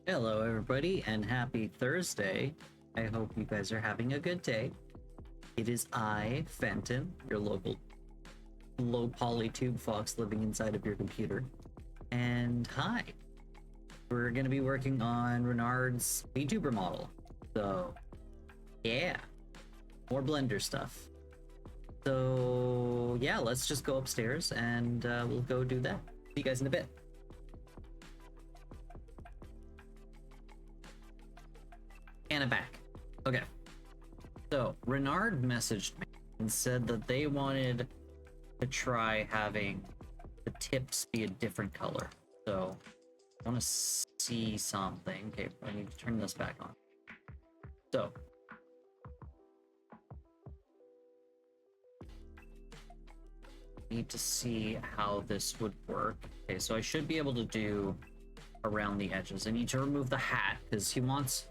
Hello everybody and happy Thursday. I hope you guys are having a good day. It is I, Fenton, your local low poly tube fox living inside of your computer. And hi. We're gonna be working on Renard's Vtuber model. So yeah, more Blender stuff. So yeah, let's just go upstairs and we'll go do that. See you guys in a bit. And I'm back. Okay. So, Renard messaged me and said that they wanted to try having the tips be a different color. So, I want to see something. Okay, I need to turn this back on. So, need to see how this would work. Okay, so I should be able to do around the edges. I need to remove the hat because he wants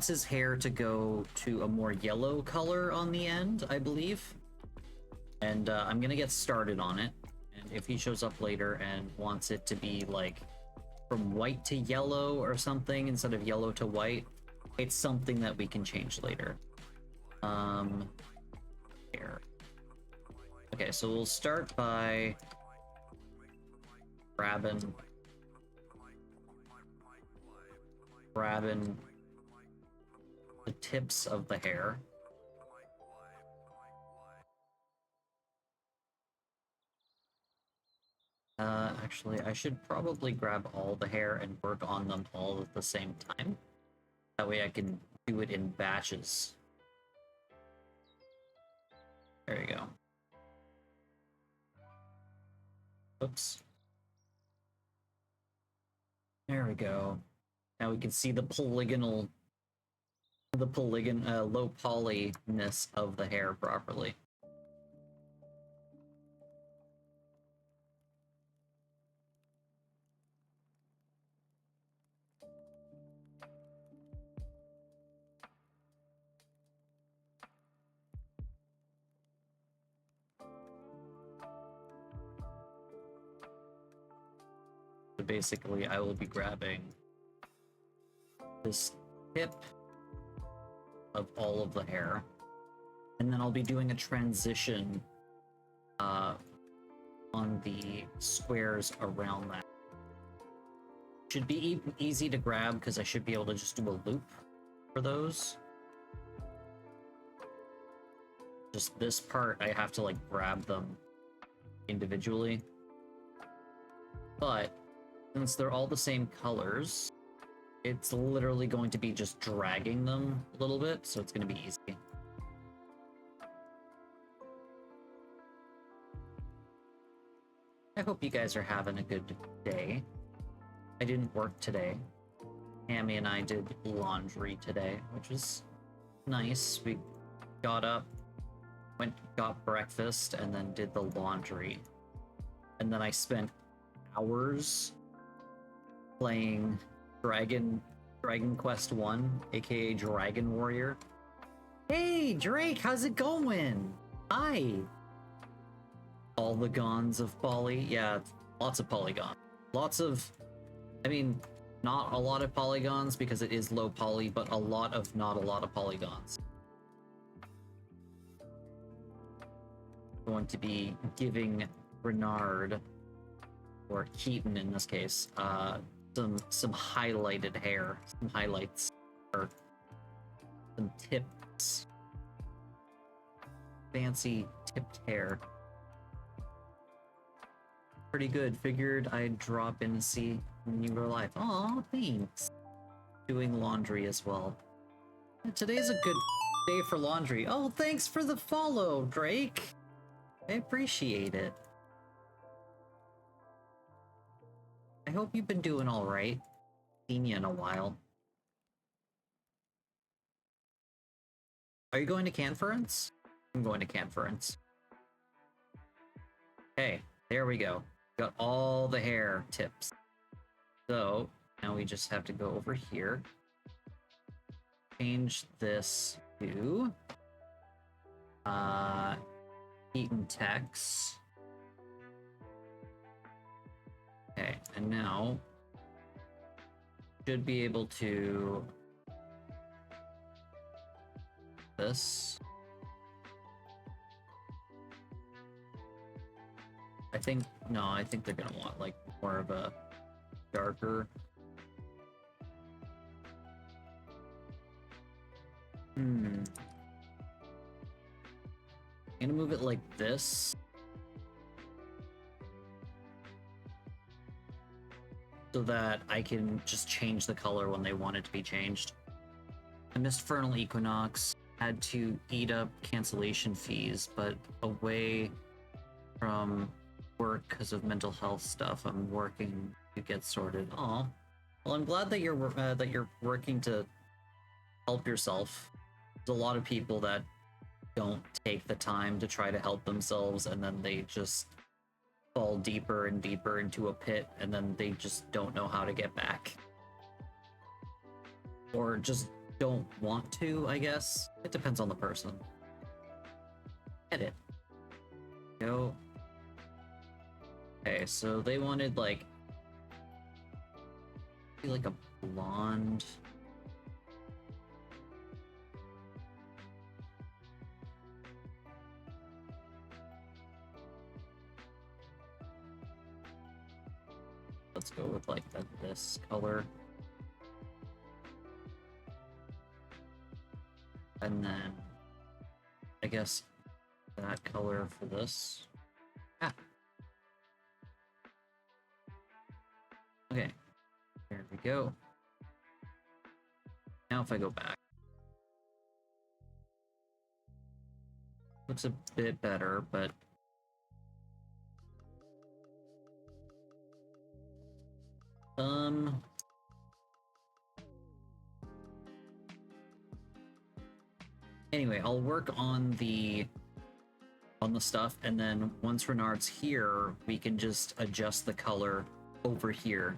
his hair to go to a more yellow color on the end, I believe. And I'm gonna get started on it. And if he shows up later and wants it to be like from white to yellow or something instead of yellow to white, it's something that we can change later. Here. Okay, so we'll start by grabbing the tips of the hair. Actually, I should probably grab all the hair and work on them all at the same time. That way I can do it in batches. There you go. Oops. There we go. Now we can see the low polyness of the hair properly. So basically, I will be grabbing this tip of all of the hair, and then I'll be doing a transition on the squares around that. Should be easy to grab because I should be able to just do a loop for those. Just this part, I have to like grab them individually. But since they're all the same colors, it's literally going to be just dragging them a little bit, so it's going to be easy. I hope you guys are having a good day. I didn't work today. Hammy and I did laundry today, which was nice. We got up, got breakfast, and then did the laundry. And then I spent hours playing Dragon Quest 1, aka Dragon Warrior. Hey, Drake, how's it going? Hi! Polygons of poly. Yeah, lots of polygons. Lots of... I mean, not a lot of polygons because it is low poly, but a lot of not a lot of polygons. I'm going to be giving Renard, or Keaton in this case, some highlighted hair, some highlights, or some tips. Fancy tipped hair. pretty good. Figured I'd drop in and see when you were alive. Aw, thanks. Doing laundry as well. Today's a good day for laundry. Oh, thanks for the follow, Drake. I appreciate it. I hope you've been doing alright. Seen you in a while. Are you going to Conference? I'm going to Conference. Okay, there we go. Got all the hair tips. So, now we just have to go over here. Change this to... Keaton text. Okay, and now... should be able to... this. I think they're gonna want like more of a darker. I'm gonna move it like this. So that I can just change the color when they want it to be changed. I missed Vernal Equinox. Had to eat up cancellation fees, but away from work because of mental health stuff, I'm working to get sorted. Aw. Well, I'm glad that you're working to help yourself. There's a lot of people that don't take the time to try to help themselves, and then they just fall deeper and deeper into a pit, and then they just don't know how to get back. Or just don't want to, I guess. It depends on the person. Edit. Go. Okay, so they wanted like a blonde. Let's go with like this color. And then I guess that color for this. Ah. Okay. There we go. Now if I go back. Looks a bit better, but anyway, I'll work on the stuff, and then once Renard's here, we can just adjust the color over here.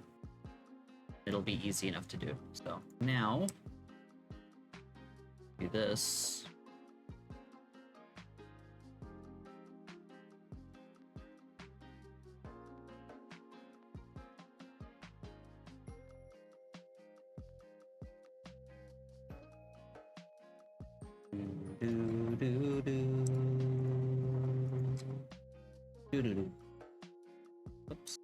It'll be easy enough to do. So now do this. Oops.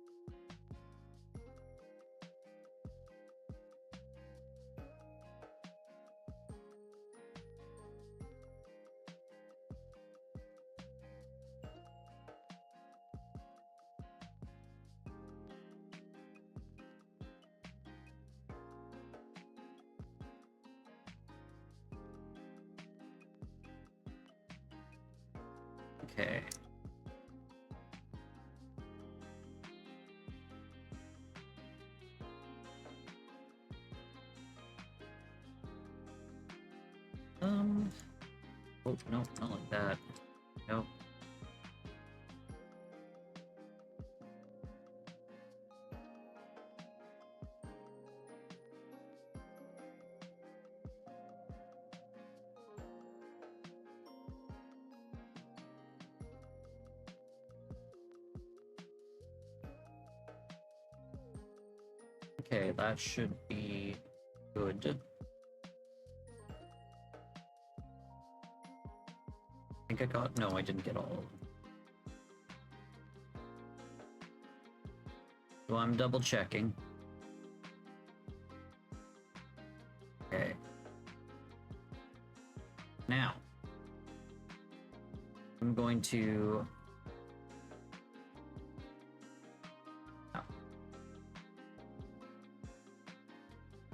Okay. Oh, no, not like that. Nope. Okay, that should be good. I think I got... No, I didn't get all of them. So I'm double checking. Okay. Now, I'm going to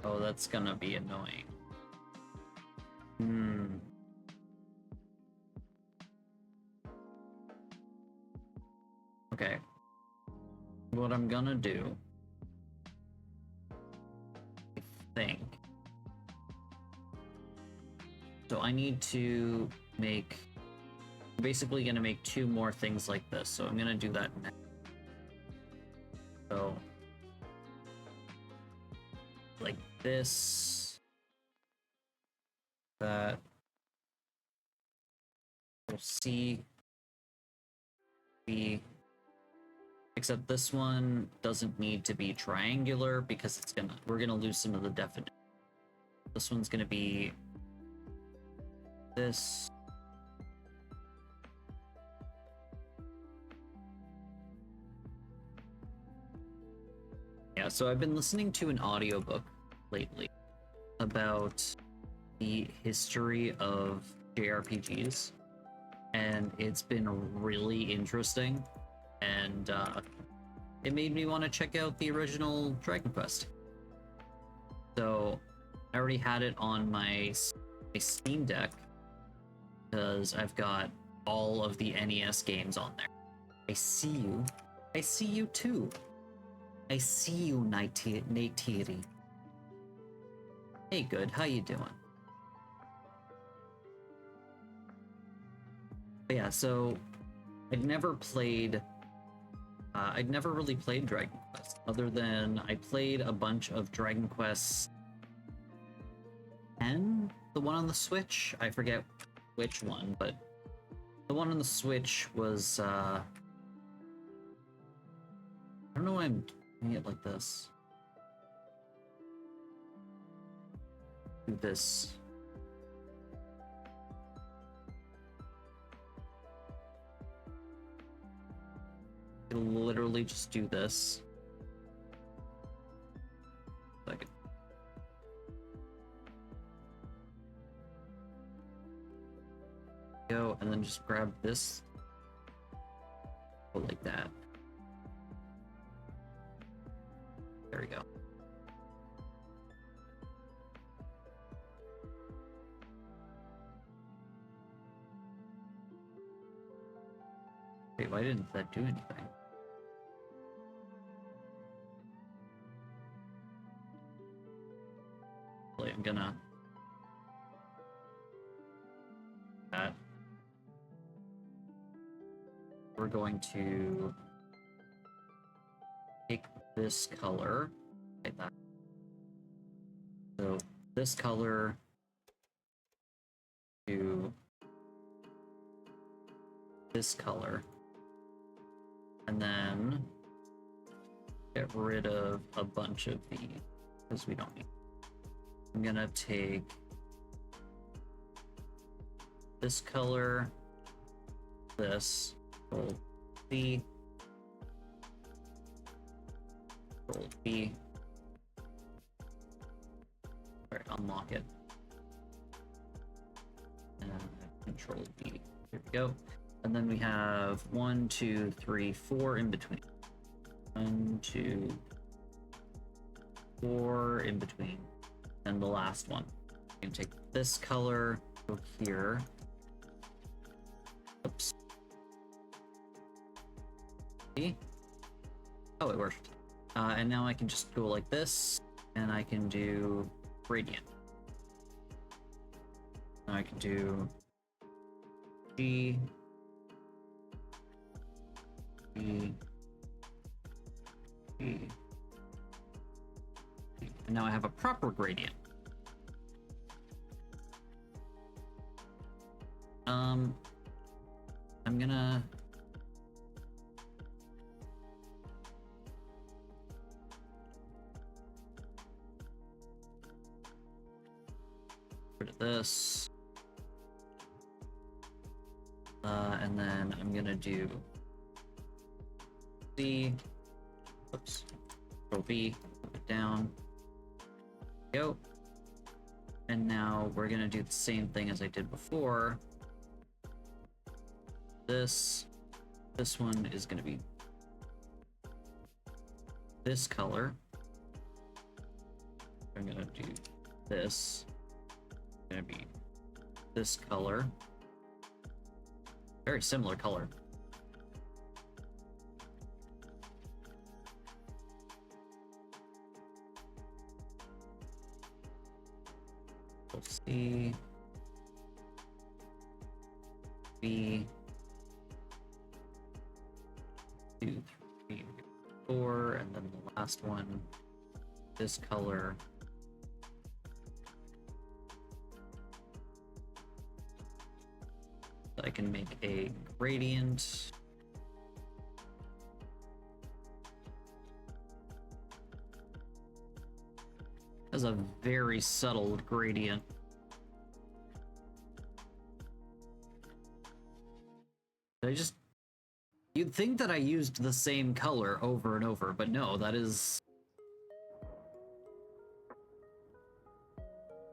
Oh, that's gonna be annoying. Hmm. Okay. What I'm gonna do, I think. So I need to make, basically gonna make 2 more things like this. So I'm gonna do that next. So like this, that, we'll see, B, except this one doesn't need to be triangular because we're gonna lose some of the definition. This one's gonna be this. Yeah, so I've been listening to an audiobook lately about the history of JRPGs, and it's been really interesting, and it made me want to check out the original Dragon Quest. So I already had it on my Steam Deck because I've got all of the NES games on there. I see you. I see you too. I see you, Neytiri. Hey, good. How you doing? But yeah, so I'd never really played Dragon Quest, other than I played a bunch of Dragon Quest 10, the one on the Switch. I forget which one, but the one on the Switch was, I don't know why I'm doing it like this. Do this. I can literally just do this. Like, go and then just grab this. Go like that. There we go. Wait, why didn't that do anything? I'm gonna that. We're going to take this color like that. So this color to this color, and then get rid of a bunch of these because we don't need. I'm gonna take this color, this, Control C, Control B. Alright, unlock it. And Control B. Here we go. And then we have 1, 2, 3, 4 in between. 1, 2, 4 in between. And the last one. You can take this color, go here. Oops. See? Oh, it worked. And now I can just go like this, and I can do gradient. Now I can do G, G, G, G. And now I have a proper gradient. I'm gonna rid of this. And then I'm gonna do C, oops, Control V, put it down, go. And now we're gonna do the same thing as I did before. This one is gonna be this color. I'm gonna do this. It's gonna be this color. Very similar color. We'll see. B. 2, 3, 4, and then the last one, this color. I can make a gradient. Has a very subtle gradient. You'd think that I used the same color over and over, but no, that is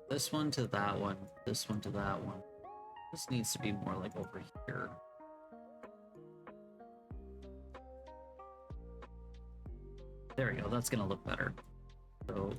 this one to that one, this one to that one. This needs to be more like over here. There we go, that's gonna look better. So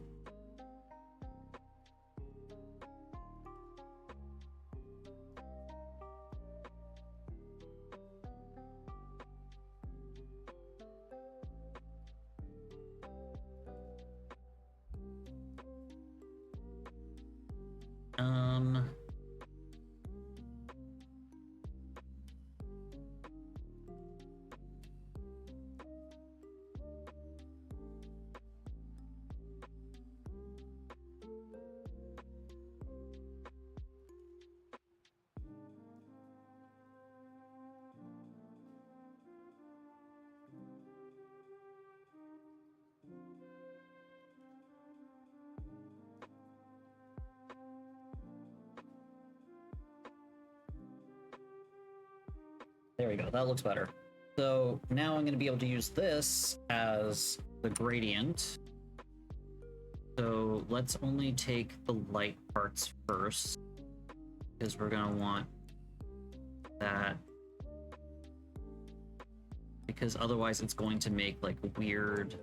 there we go, that looks better. So now I'm going to be able to use this as the gradient. So let's only take the light parts first, because we're going to want that. Because otherwise it's going to make like weird...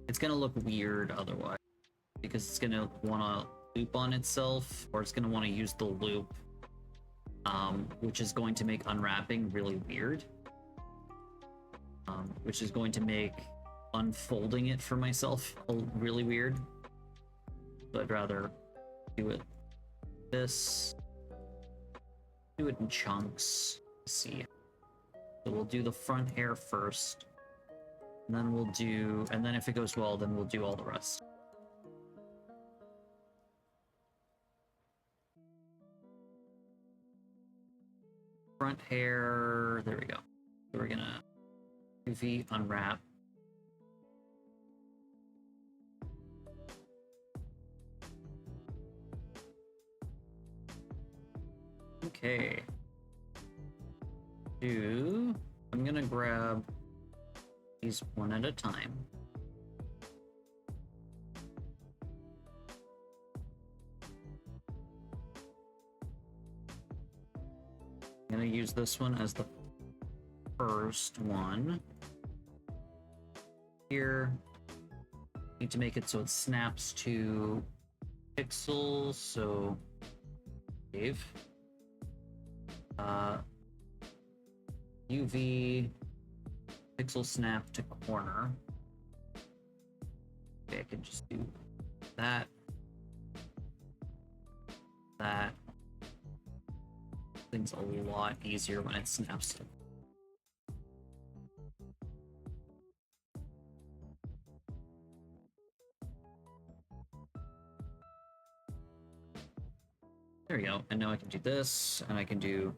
It's going to look weird otherwise. Because it's going to want to loop on itself, or it's going to want to use the loop. Which is going to make unwrapping really weird. Which is going to make unfolding it for myself really weird. So I'd rather do it this. Do it in chunks. Let's see. So we'll do the front hair first. And then we'll do, and then if it goes well, then we'll do all the rest. Front hair, there we go. So we're gonna UV unwrap. Okay. I'm gonna grab these one at a time. I'm gonna use this one as the first one. Here, need to make it so it snaps to pixels, so save. UV pixel snap to corner. Okay, I can just do that. That. Things a lot easier when it snaps. There we go. And now I can do this, and I can do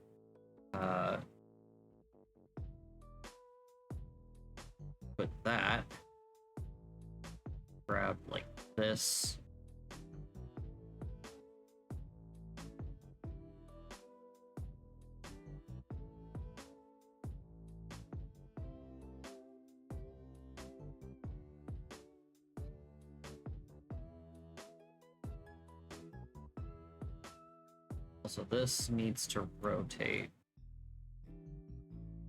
put that, grab like this. Also, this needs to rotate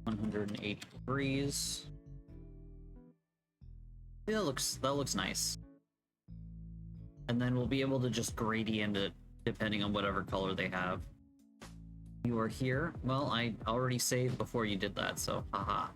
180 degrees. Yeah, that looks nice. And then we'll be able to just gradient it depending on whatever color they have. You are here? Well, I already saved before you did that, so haha.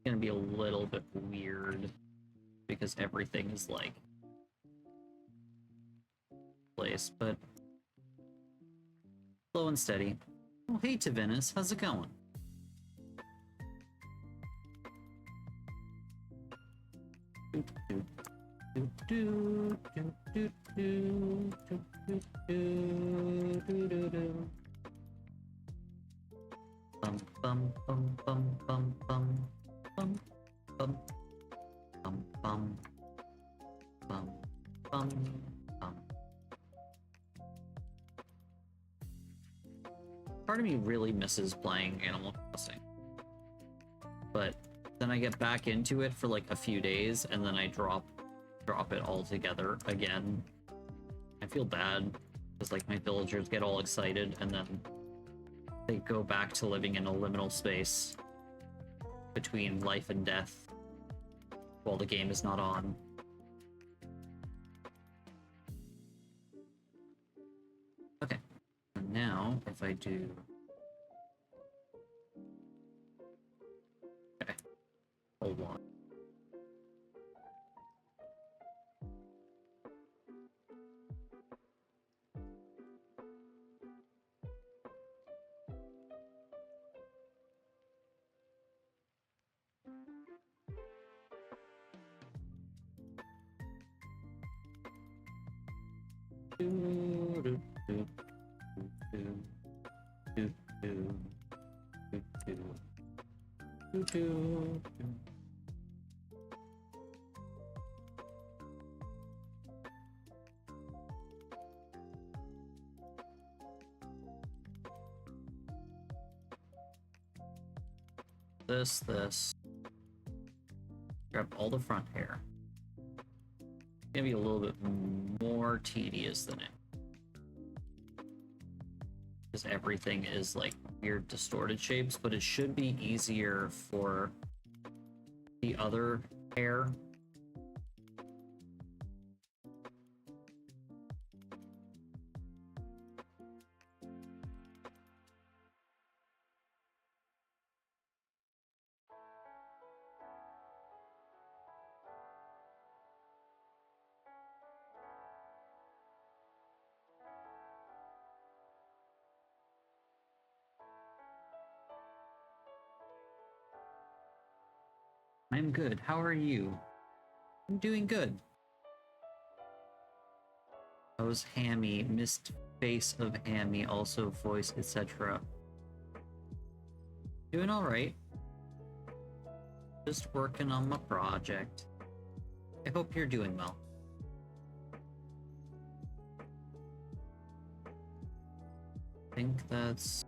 Gonna be a little bit weird because everything is like place, but slow and steady. Oh, hey, Tavinus, how's it going? Bum bum bum bum bum bum bum bum bum bum bum bum bum. Part of me really misses playing Animal Crossing, but then I get back into it for like a few days and then I drop it altogether again. I feel bad because like my villagers get all excited and then they go back to living in a liminal space between life and death while the game is not on. Okay, and now if I do... Okay, hold on. This. Grab all the front hair. It's gonna be a little bit more tedious than it. Because everything is like weird distorted shapes, but it should be easier for the other hair. I'm good. How are you? I'm doing good. How's Hammy? Missed face of Hammy, also voice, etc. Doing alright. Just working on my project. I hope you're doing well. I think that's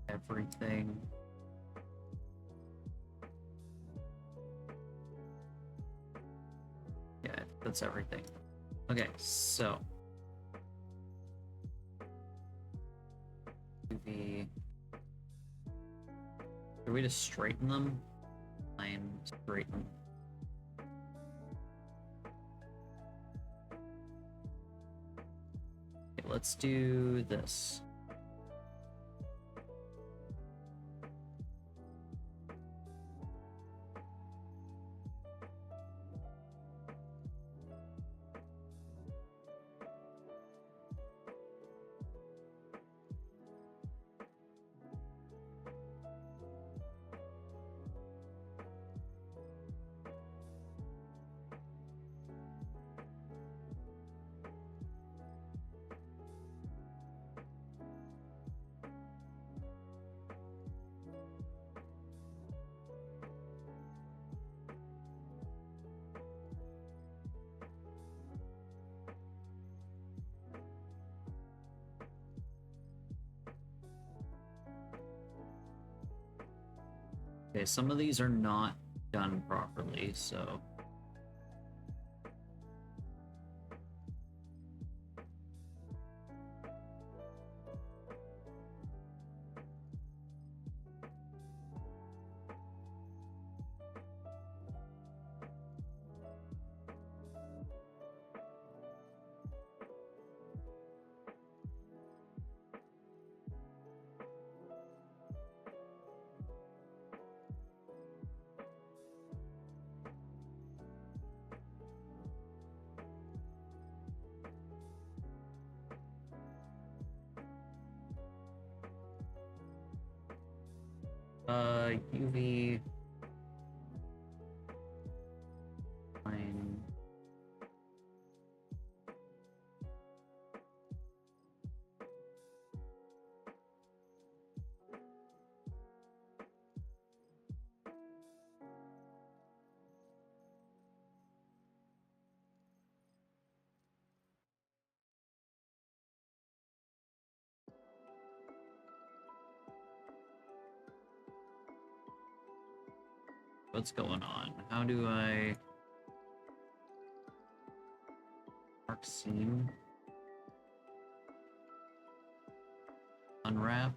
everything. Yeah, that's everything. Okay, so are we to straighten them? Line straighten. Okay, let's do this. Okay, some of these are not done properly, so... UV... Fine. What's going on? How do I... Mark seam? Unwrap?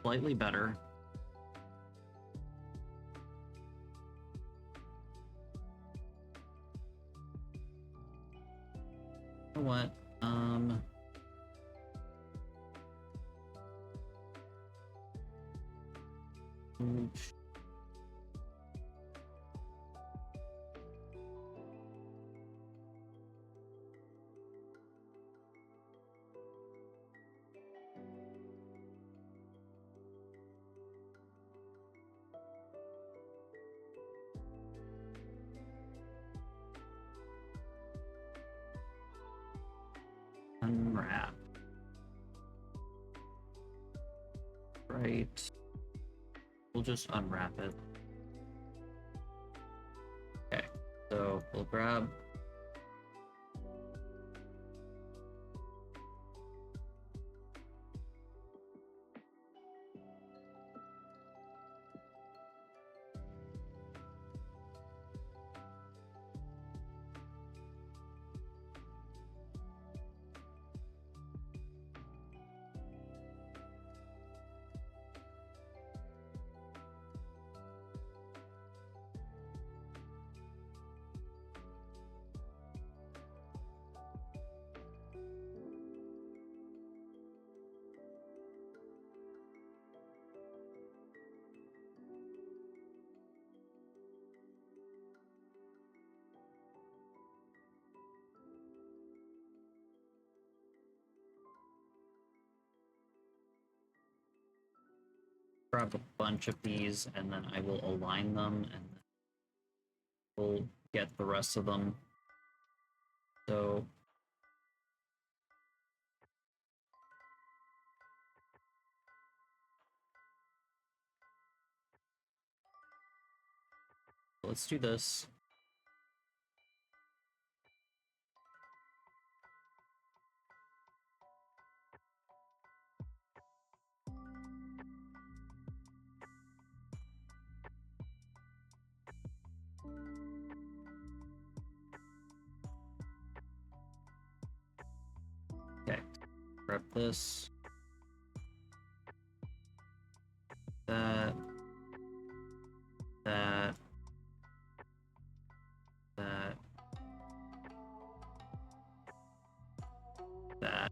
Slightly better. You know what? Unwrap. Right. We'll just unwrap it. Okay, so we'll grab... grab a bunch of these and then I will align them and then we'll get the rest of them. So let's do this. Okay, grab this. That. That. That. That.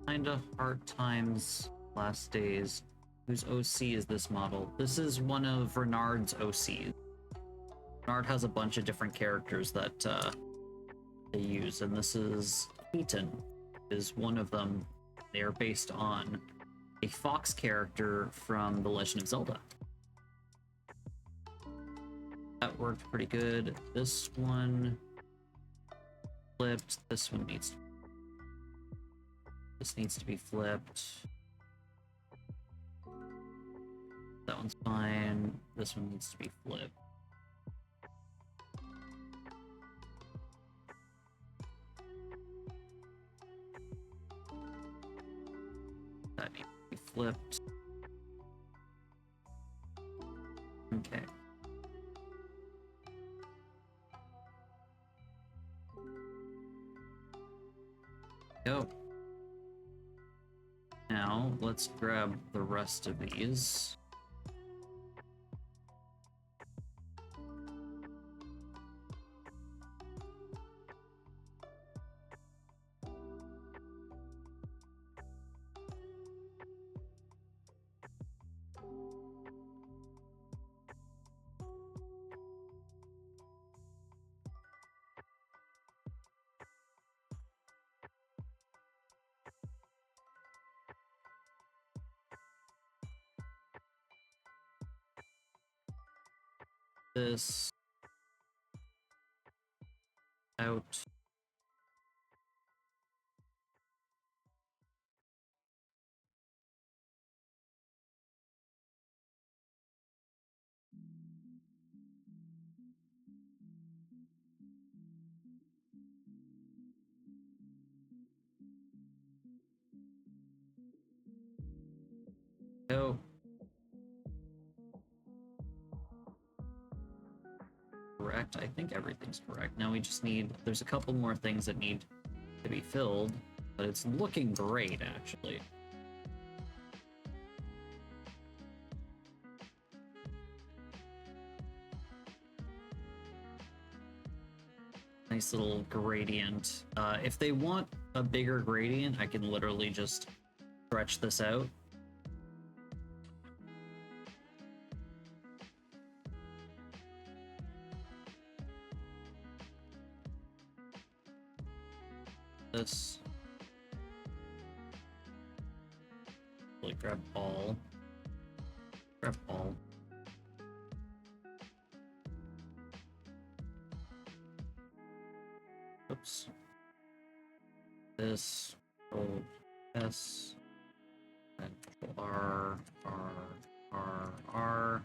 Kinda hard times last days. Whose OC is this model? This is one of Renard's OCs. Renard has a bunch of different characters that they use, and this is Keaton is one of them. They are based on a fox character from The Legend of Zelda. That worked pretty good. This one flipped. This one needs to... This needs to be flipped. That one's fine. This one needs to be flipped. That needs to be flipped. Okay. Go. Now, let's grab the rest of these. This out. Go. Correct. I think everything's correct. Now we just need, there's a couple more things that need to be filled, but it's looking great, actually. Nice little gradient. If they want a bigger gradient, I can literally just stretch this out. This. Really grab all. Grab all. Oops. This. Control S. And Control R. R. R. R.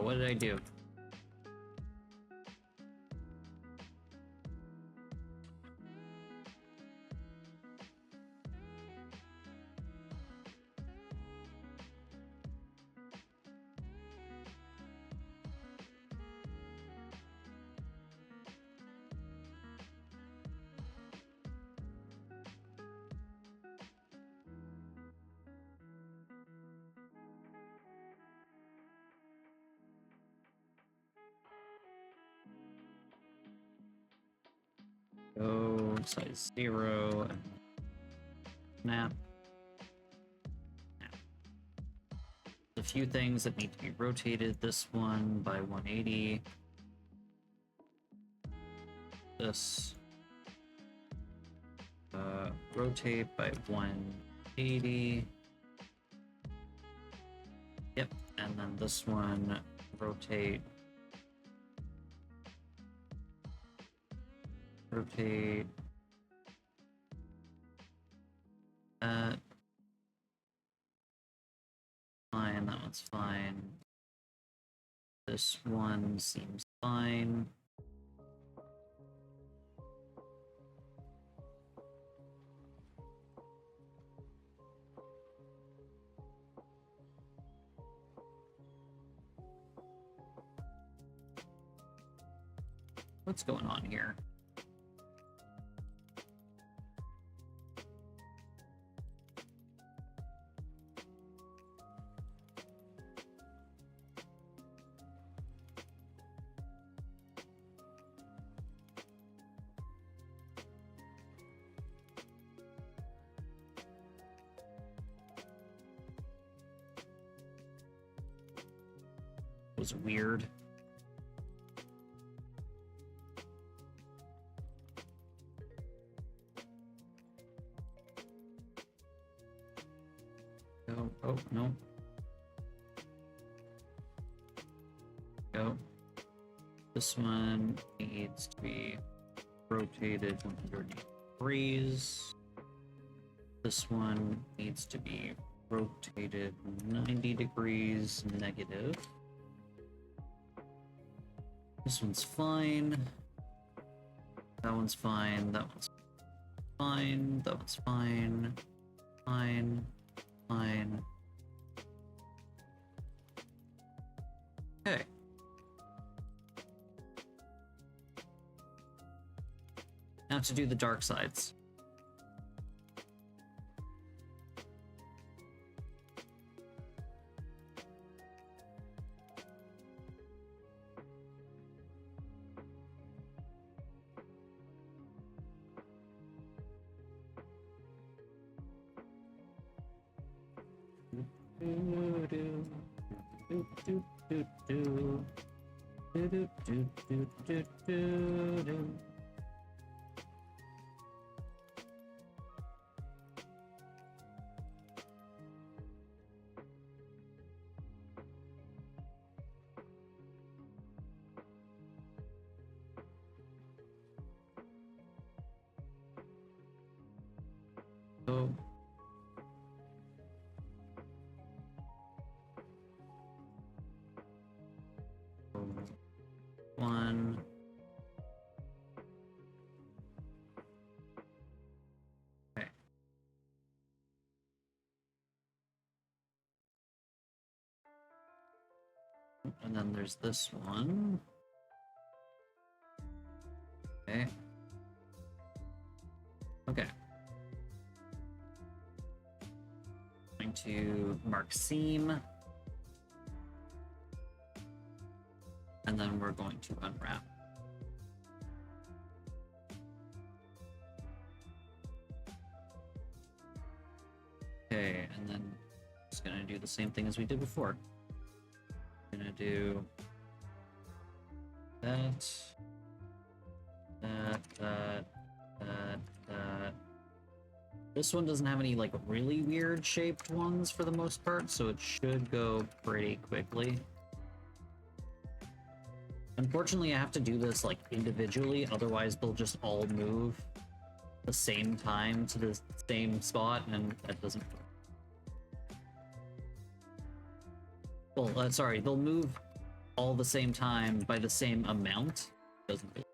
What did I do? Go size 0 and snap. A few things that need to be rotated. This one by 180. This rotate by 180. Yep, and then this one rotate. Rotate that. Fine, that one's fine. This one seems fine. What's going on here? was weird. Go. Oh, no. Go. This one needs to be rotated 180 degrees. This one needs to be rotated 90 degrees negative. This one's fine. That one's fine. That one's fine. That one's fine. Fine. Fine. Okay. Now to do the dark sides. One. Okay. And then there's this one. Okay. Okay. Going to mark seam. And then we're going to unwrap. Okay, and then just gonna do the same thing as we did before. Gonna do that, that. This one doesn't have any like really weird shaped ones for the most part, so it should go pretty quickly. Unfortunately, I have to do this like individually, otherwise they'll just all move the same time to the same spot, and that doesn't work. Well, sorry, they'll move all the same time by the same amount. Doesn't really.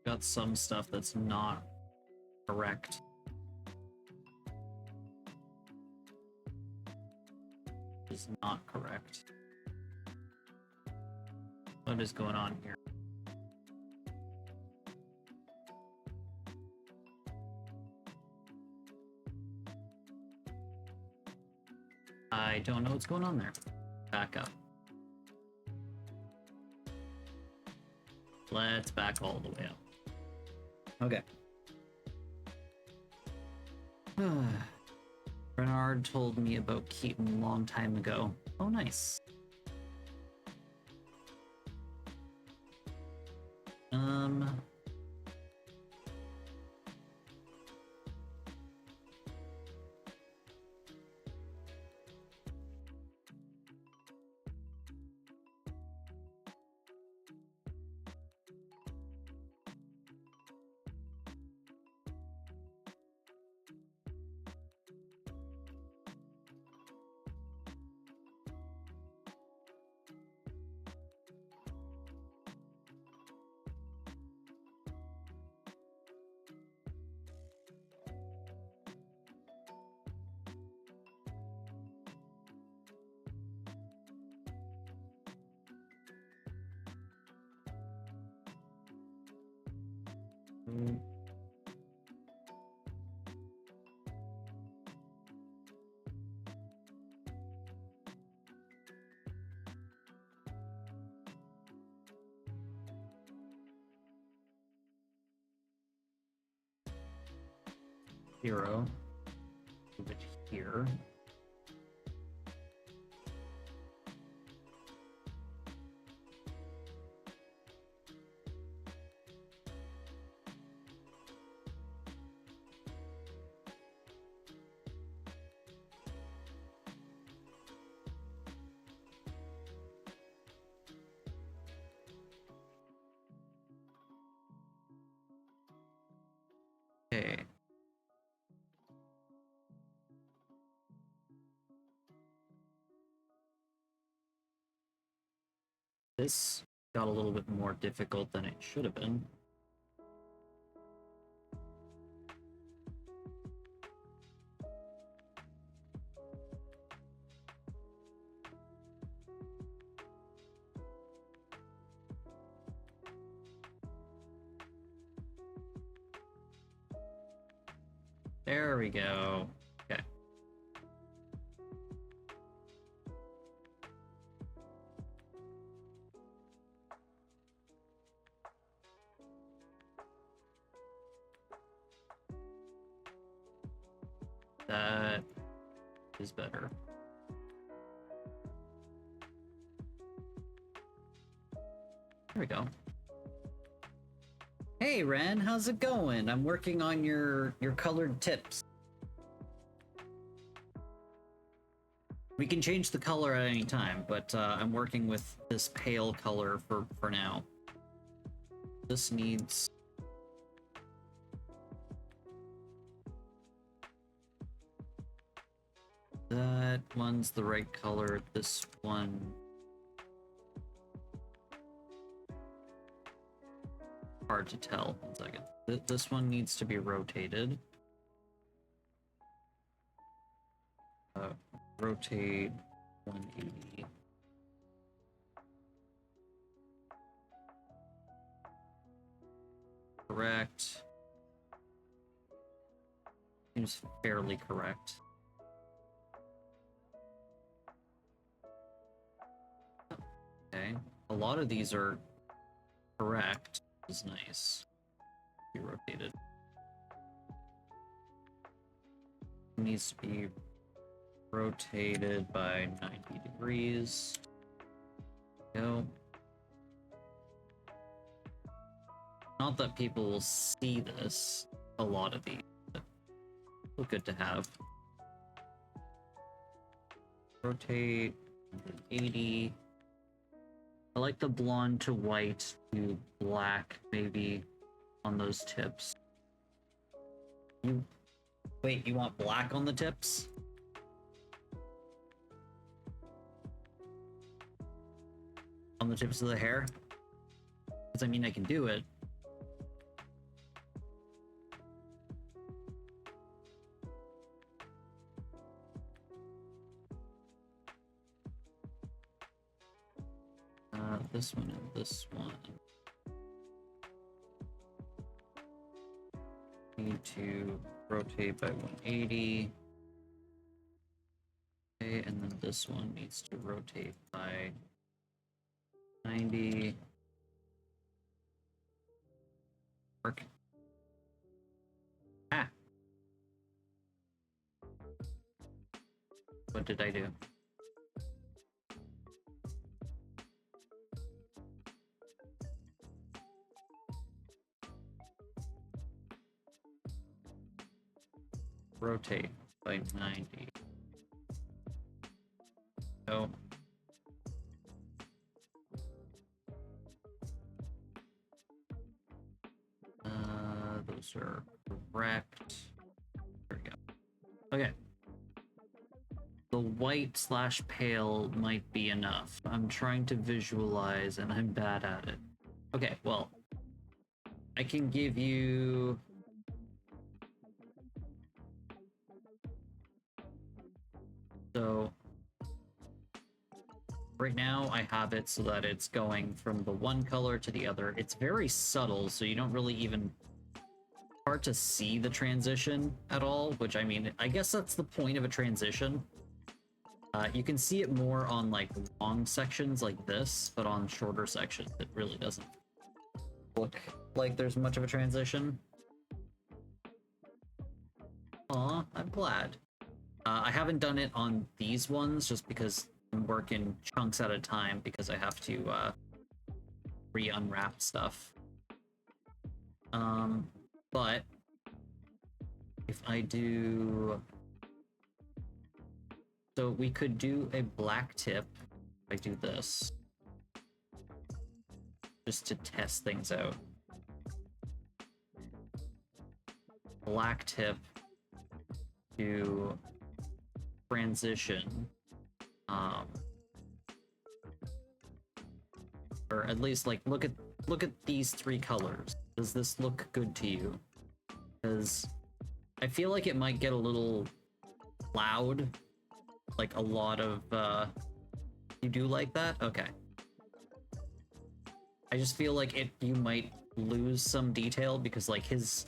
Got some stuff that's not correct. Is not correct. What is going on here? I don't know what's going on there. Back up. Let's back all the way up. Okay. Bernard told me about Keaton a long time ago. Oh, nice. Hero. Move it here. Okay. This got a little bit more difficult than it should have been. There we go. Okay. That is better. There we go. Hey Ren, how's it going? I'm working on your colored tips. We can change the color at any time, but I'm working with this pale color for now. This needs... That one's the right color. This one... Hard to tell. 1 second. This one needs to be rotated. Rotate 180. Correct. Seems fairly correct. Okay. A lot of these are correct. Is nice. Be rotated. It needs to be rotated by 90 degrees. Go. Not that people will see this, a lot of these, but still good to have. Rotate 80. I like the blonde to white to black, maybe, on those tips. Wait, you want black on the tips? On the tips of the hair? Because I mean, I can do it. This one and this one. Need to rotate by 180. Okay, and then this one needs to rotate by 90. Work. Ah. What did I do? Rotate by 90. No. Those are correct. There we go. Okay. The white slash pale might be enough. I'm trying to visualize and I'm bad at it. Okay, well, I can give you... So, right now I have it so that it's going from the one color to the other. It's very subtle, so you don't really even... hard to see the transition at all, which, I mean, I guess that's the point of a transition. You can see it more on, like, long sections like this, but on shorter sections, it really doesn't look like there's much of a transition. Aw, I'm glad. I haven't done it on these ones, just because I'm working chunks at a time, because I have to, re-unwrap stuff. But if I do... So we could do a black tip if I do this. Just to test things out. Black tip to transition. Or at least, like, look at these three colors. Does this look good to you? Because I feel like it might get a little loud. Like a lot of, you do like that? Okay. I just feel like you might lose some detail because, like, his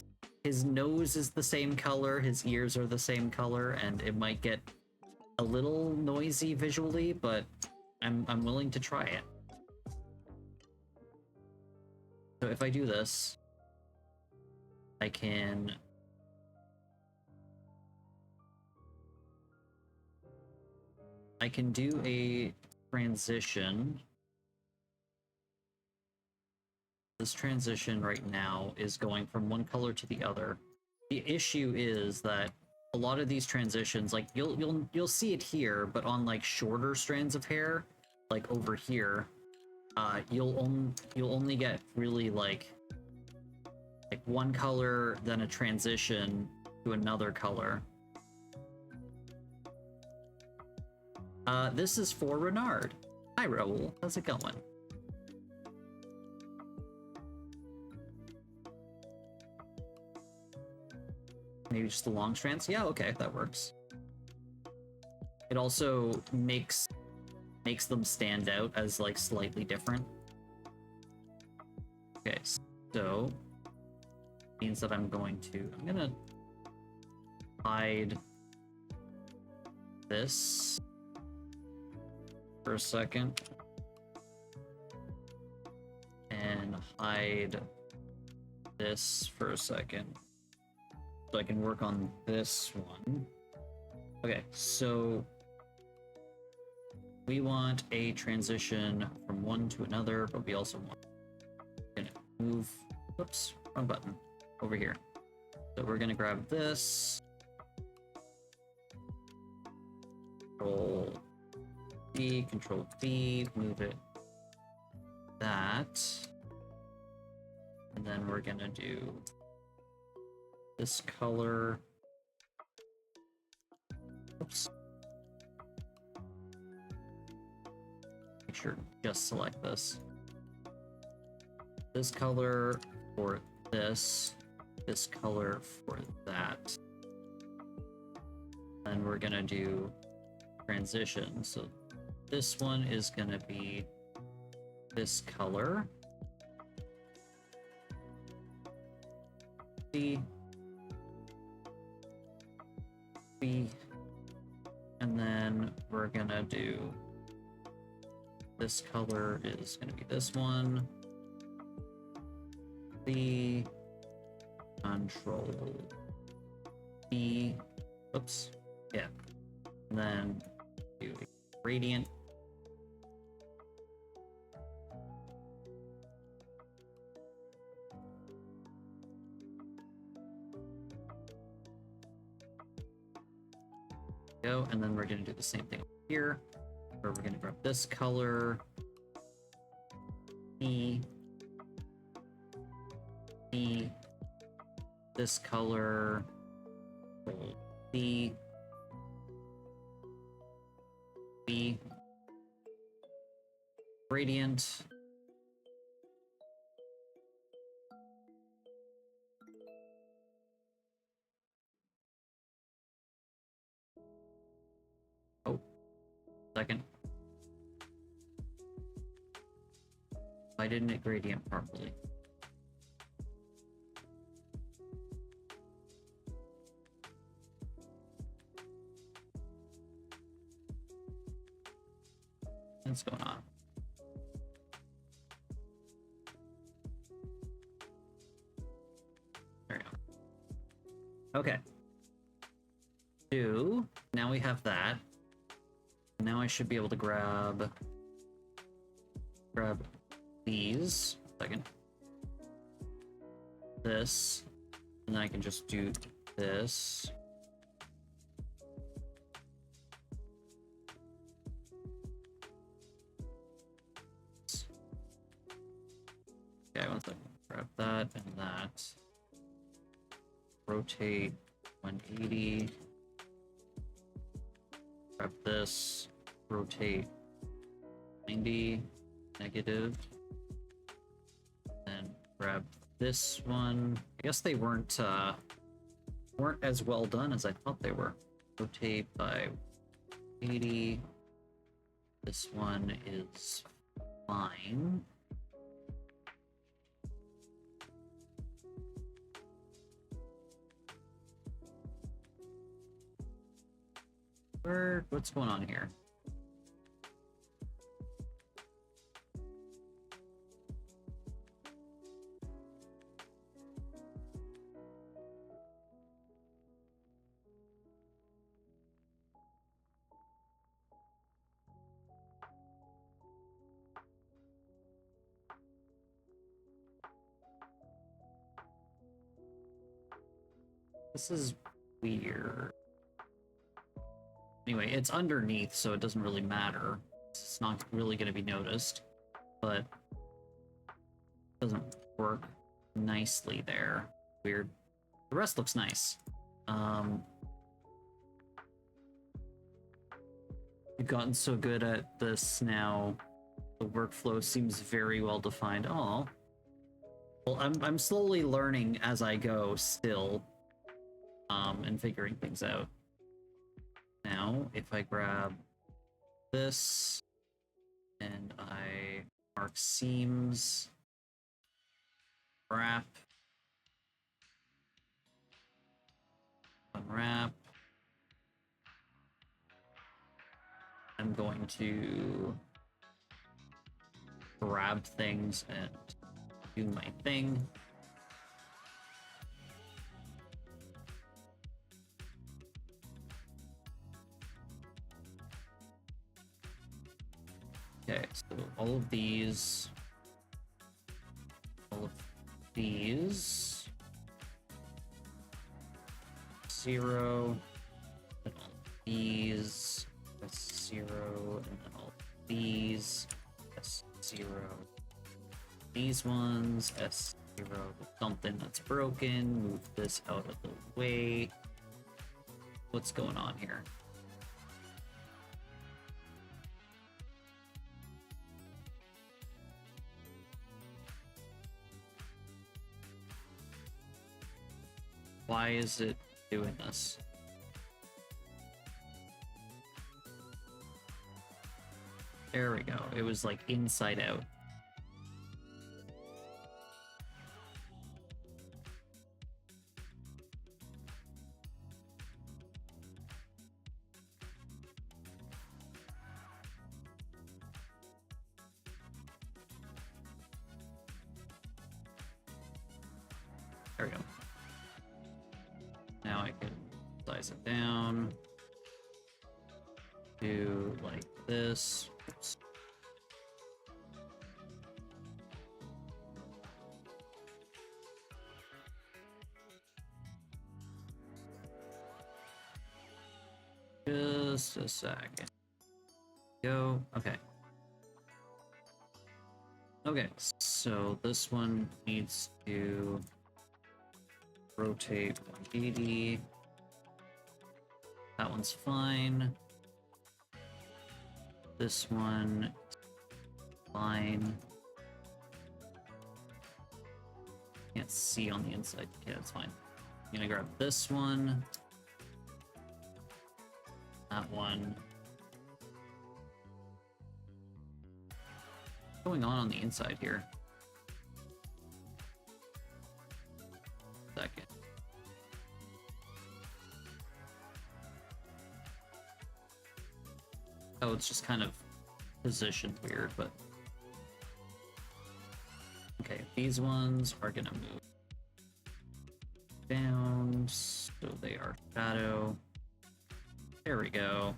nose is the same color, his ears are the same color, and it might get a little noisy visually, but I'm willing to try it. So if I do this, I can... do a transition. This transition right now is going from one color to the other. The issue is that a lot of these transitions, like you'll see it here, but on like shorter strands of hair, like over here, you'll only get really like one color, then a transition to another color. This is for Renard. Hi, Raoul. How's it going? Maybe just the long strands? Yeah, okay, that works. It also makes them stand out as, like, slightly different. Okay, so... means that I'm gonna hide this for a second and hide this for a second so I can work on this one. Okay, so we want a transition from one to another, but we also want to move, whoops, wrong button, over here. So we're gonna grab this, Control V, move it that, and then we're gonna do this color. Oops. Make sure to just select this. This color for this color for that. And we're gonna do transition. So this one is gonna be this color. B, and And then we're gonna do this color is gonna be this one. The Control B. Oops. Yeah. And then do a gradient. Go, and then we're going to do the same thing here, where we're going to grab this color, E, this color, B, gradient, second. Why didn't it gradient properly? What's going on? There we go. Okay. Now we have that. Now I should be able to grab these. Second. This. And then I can just do this. Okay, one second. Grab that and that. Rotate 180. Grab this. Rotate 90. Negative. Then grab this one. I guess they weren't as well done as I thought they were. Rotate by 80. This one is fine. What's going on here? This is weird. Anyway, it's underneath, so it doesn't really matter. It's not really going to be noticed, but it doesn't work nicely there. Weird. The rest looks nice. We've gotten so good at this now. The workflow seems very well defined. Oh, well, I'm slowly learning as I go still, and figuring things out. Now, if I grab this and I mark seams, wrap, unwrap, I'm going to grab things and do my thing. Okay, so all of these, zero, and all of these, that's zero, and then all of these, that's zero. These ones, S0, something that's broken, move this out of the way. What's going on here? Why is it doing this? There we go. It was like inside out. There we go. Now I can size it down to like this. Oops. Just a second. Go. Okay. Okay, so this one needs to rotate 180. That one's fine. This one, fine. Can't see on the inside. Yeah, it's fine. I'm gonna grab this one. That one. What's going on the inside here? Second. Oh, it's just kind of positioned weird, but okay, these ones are gonna move down, so they are shadow. There we go.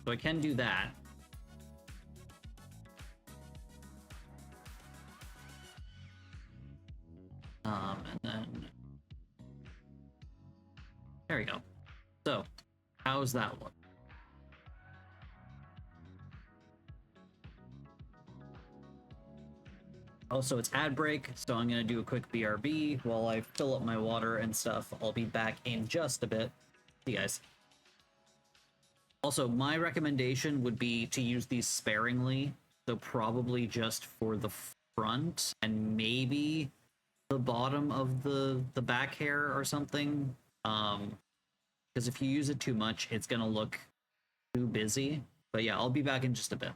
So I can do that. And then there we go. So how's that look? Also, it's ad break, so I'm gonna do a quick BRB while I fill up my water and stuff. I'll be back in just a bit. See you guys. Also, my recommendation would be to use these sparingly, so probably just for the front and maybe the bottom of the back hair or something. Because if you use it too much, it's gonna look too busy. But yeah, I'll be back in just a bit.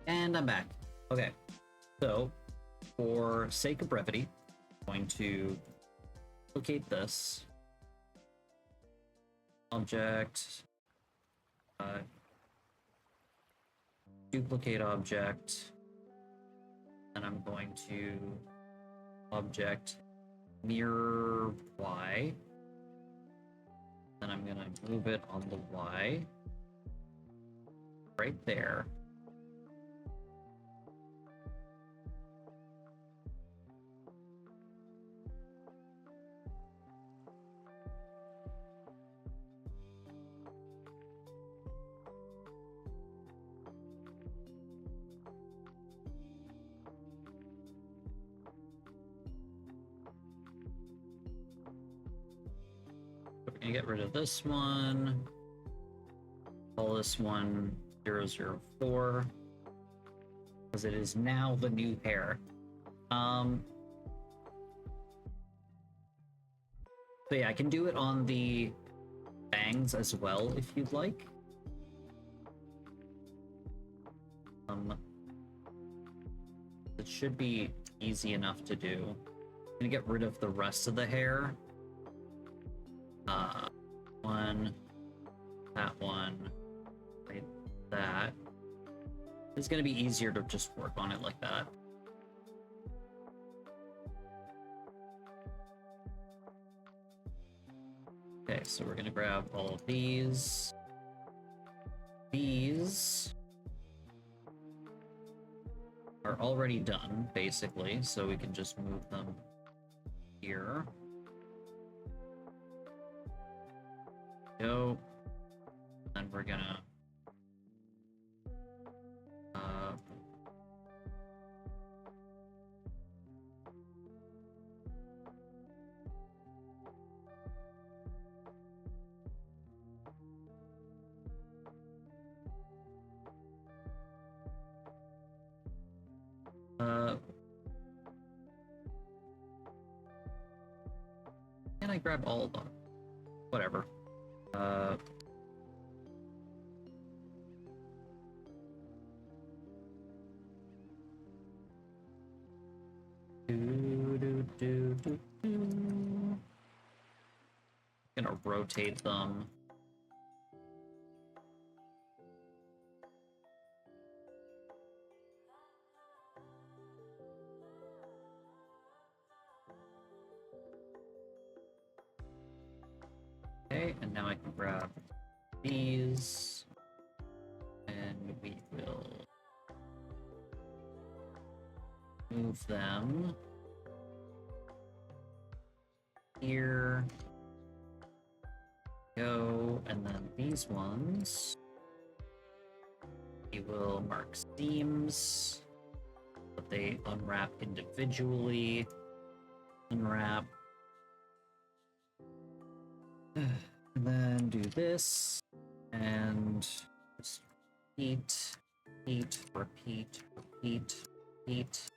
And I'm back. Okay, so for sake of brevity, I'm going to duplicate this object, duplicate object, and I'm going to object mirror Y, Then I'm gonna move it on the Y. Right there. We're gonna get rid of this one. Call this one 004 because it is now the new hair. So yeah, I can do it on the bangs as well if you'd like. It should be easy enough to do. I'm gonna get rid of the rest of the hair. One, that one, like that. It's gonna be easier to just work on it like that. Okay, so we're gonna grab all of these. These are already done, basically, so we can just move them here. Go. Then we're gonna can I grab all of them? Whatever. Gonna rotate them. Okay, and now I can grab these, and we will move them here. Go, and then these ones we will mark seams, but they unwrap individually. Unwrap. And then do this, and just repeat, repeat, repeat, repeat.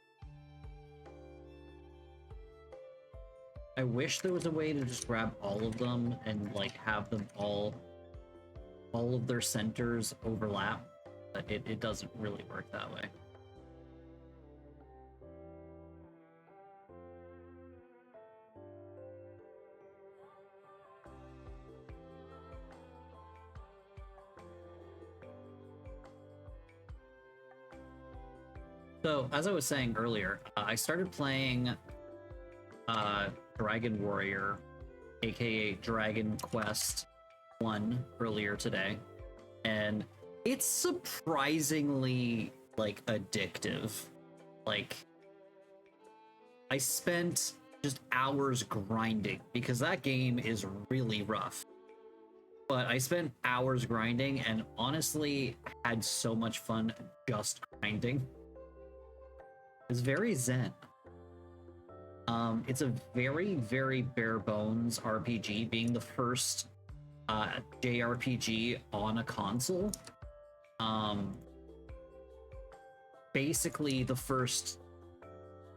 I wish there was a way to just grab all of them and like have them all of their centers overlap, but it doesn't really work that way. So, as I was saying earlier, I started playing Dragon Warrior, aka Dragon Quest 1 earlier today, and it's surprisingly like addictive. Like, I spent just hours grinding because that game is really rough. But I spent hours grinding and honestly had so much fun just grinding. It's very zen. It's a very, very bare bones RPG, being the first JRPG on a console. Basically the first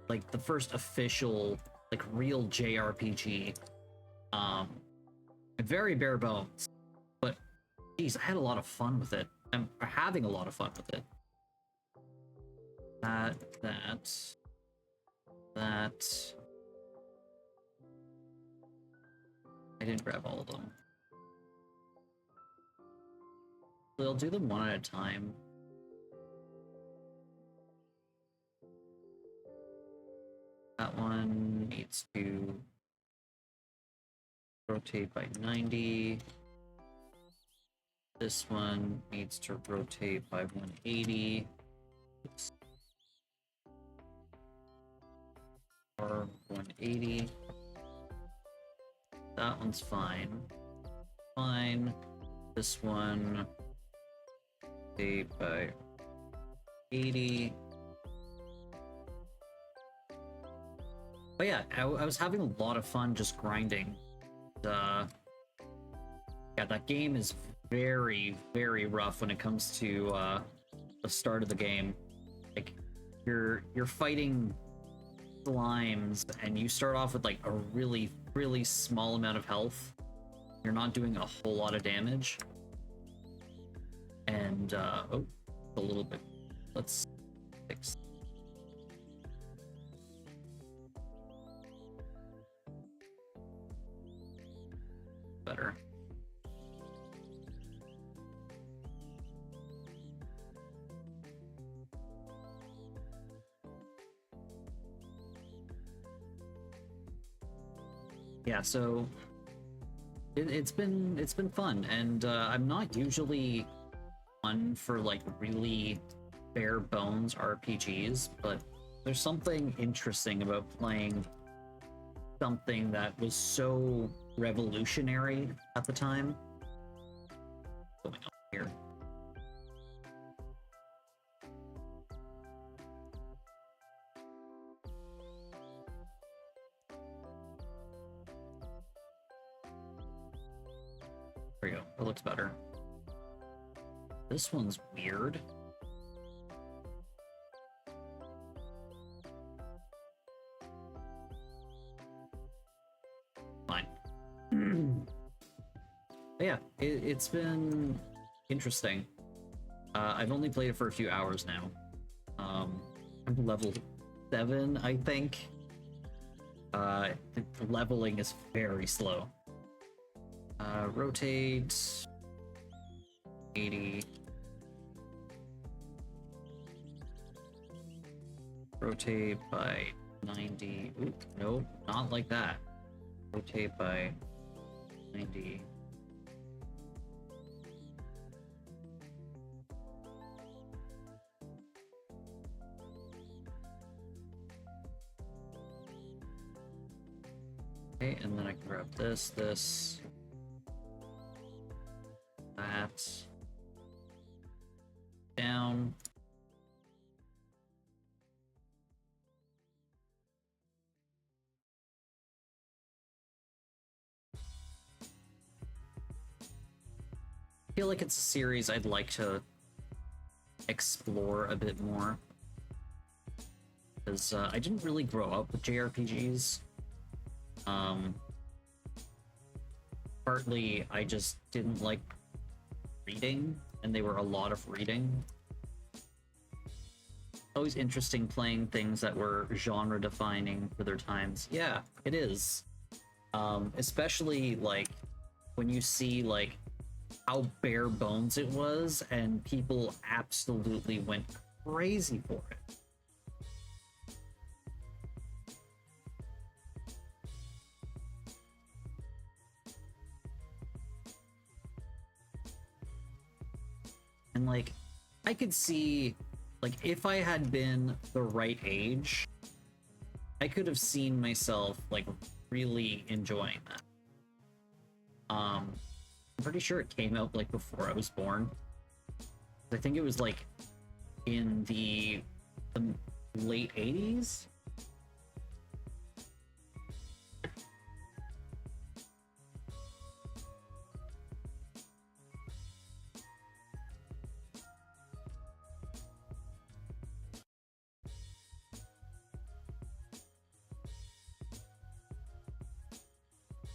official, like, real JRPG. Very bare bones. But geez, I had a lot of fun with it. I'm having a lot of fun with it. That. I didn't grab all of them. We'll do them one at a time. That one needs to rotate by 90. This one needs to rotate by 180. Oops. Or 180. That one's fine. Fine. This one rotate by 80. But yeah, I was having a lot of fun just grinding. Yeah, that game is very, very rough when it comes to the start of the game. Like, you're fighting slimes, and you start off with like a really, really small amount of health. You're not doing a whole lot of damage. And oh, a little bit. Let's fix. Better. Yeah, so it's been fun, and I'm not usually one for like really bare bones RPGs, but there's something interesting about playing something that was so revolutionary at the time. What's going on here? There we go. It looks better. This one's weird. Fine. Yeah, it's been interesting. I've only played it for a few hours now. I'm level 7, I think. The leveling is very slow. Rotate 80. Rotate by 90. Ooh, nope, not like that. Rotate by 90. Okay, and then I can grab this, that, down. I feel like it's a series I'd like to explore a bit more, because I didn't really grow up with JRPGs. Partly I just didn't like reading, and they were a lot of reading. Always interesting playing things that were genre defining for their times. Yeah, it is. Especially like when you see like how bare bones it was, and people absolutely went crazy for it. And like, I could see, like, if I had been the right age, I could have seen myself like really enjoying that. I'm pretty sure it came out like before I was born. I think it was like in the late 80s.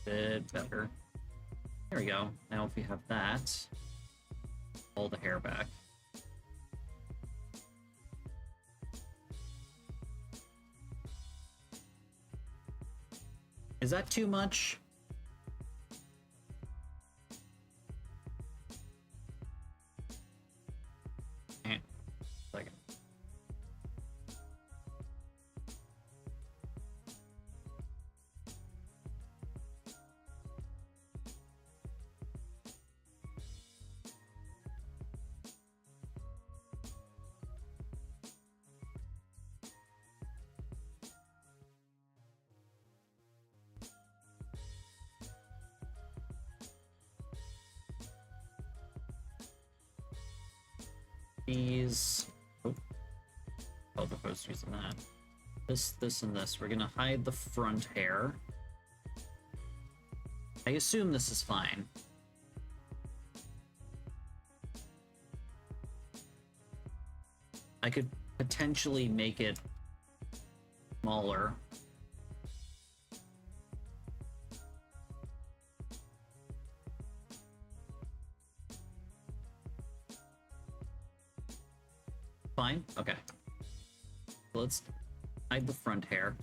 Bit better. There we go. Now if we have that, all the hair back. Is that too much? Second. these. Oh, the post using that. This, and this. We're gonna hide the front hair. I assume this is fine. I could potentially make it smaller. Fine? Okay. So let's hide the front hair.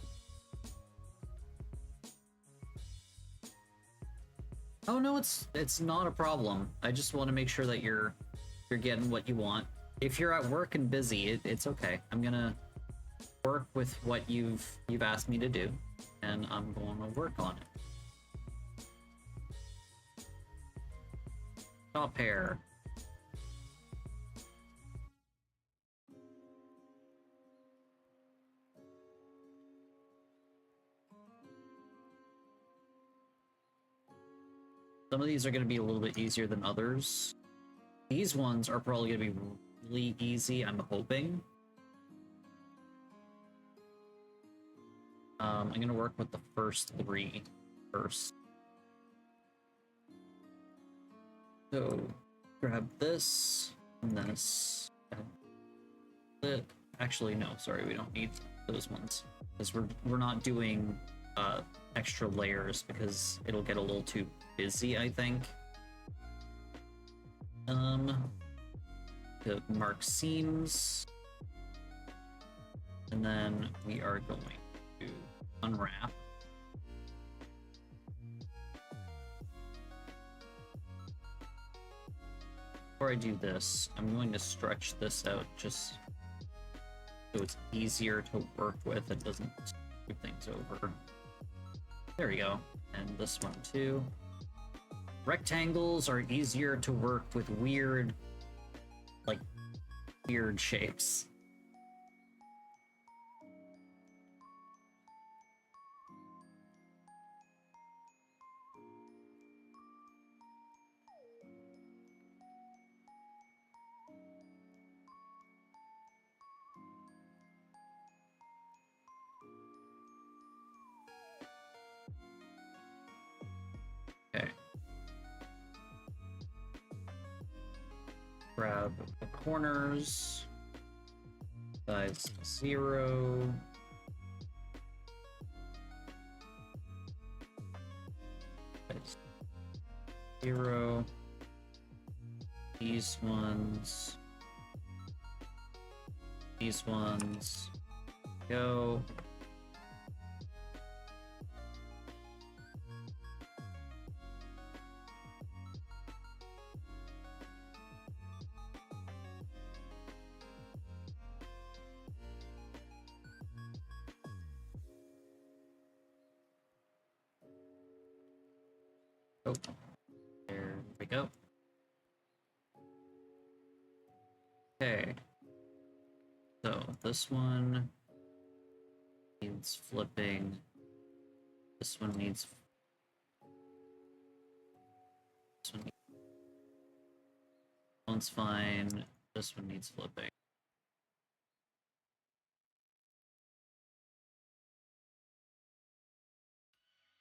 Oh no, it's not a problem. I just want to make sure that you're getting what you want. If you're at work and busy, it's okay. I'm gonna work with what you've asked me to do, and I'm going to work on it. Top hair. Some of these are going to be a little bit easier than others. These ones are probably going to be really easy, I'm hoping. I'm going to work with the first three first. So, grab this, and this. Actually, no, sorry, we don't need those ones. Because we're not doing extra layers, because it'll get a little too busy, I think. To mark seams. And then we are going to unwrap. Before I do this, I'm going to stretch this out just so it's easier to work with. It doesn't screw things over. There we go. And this one too. Rectangles are easier to work with weird shapes. Okay. Grab the corners. Size 0. Size 0. These ones. These ones. Go. Oh, there we go. Okay. So this one needs flipping. This one needs. This one's fine. This one needs flipping.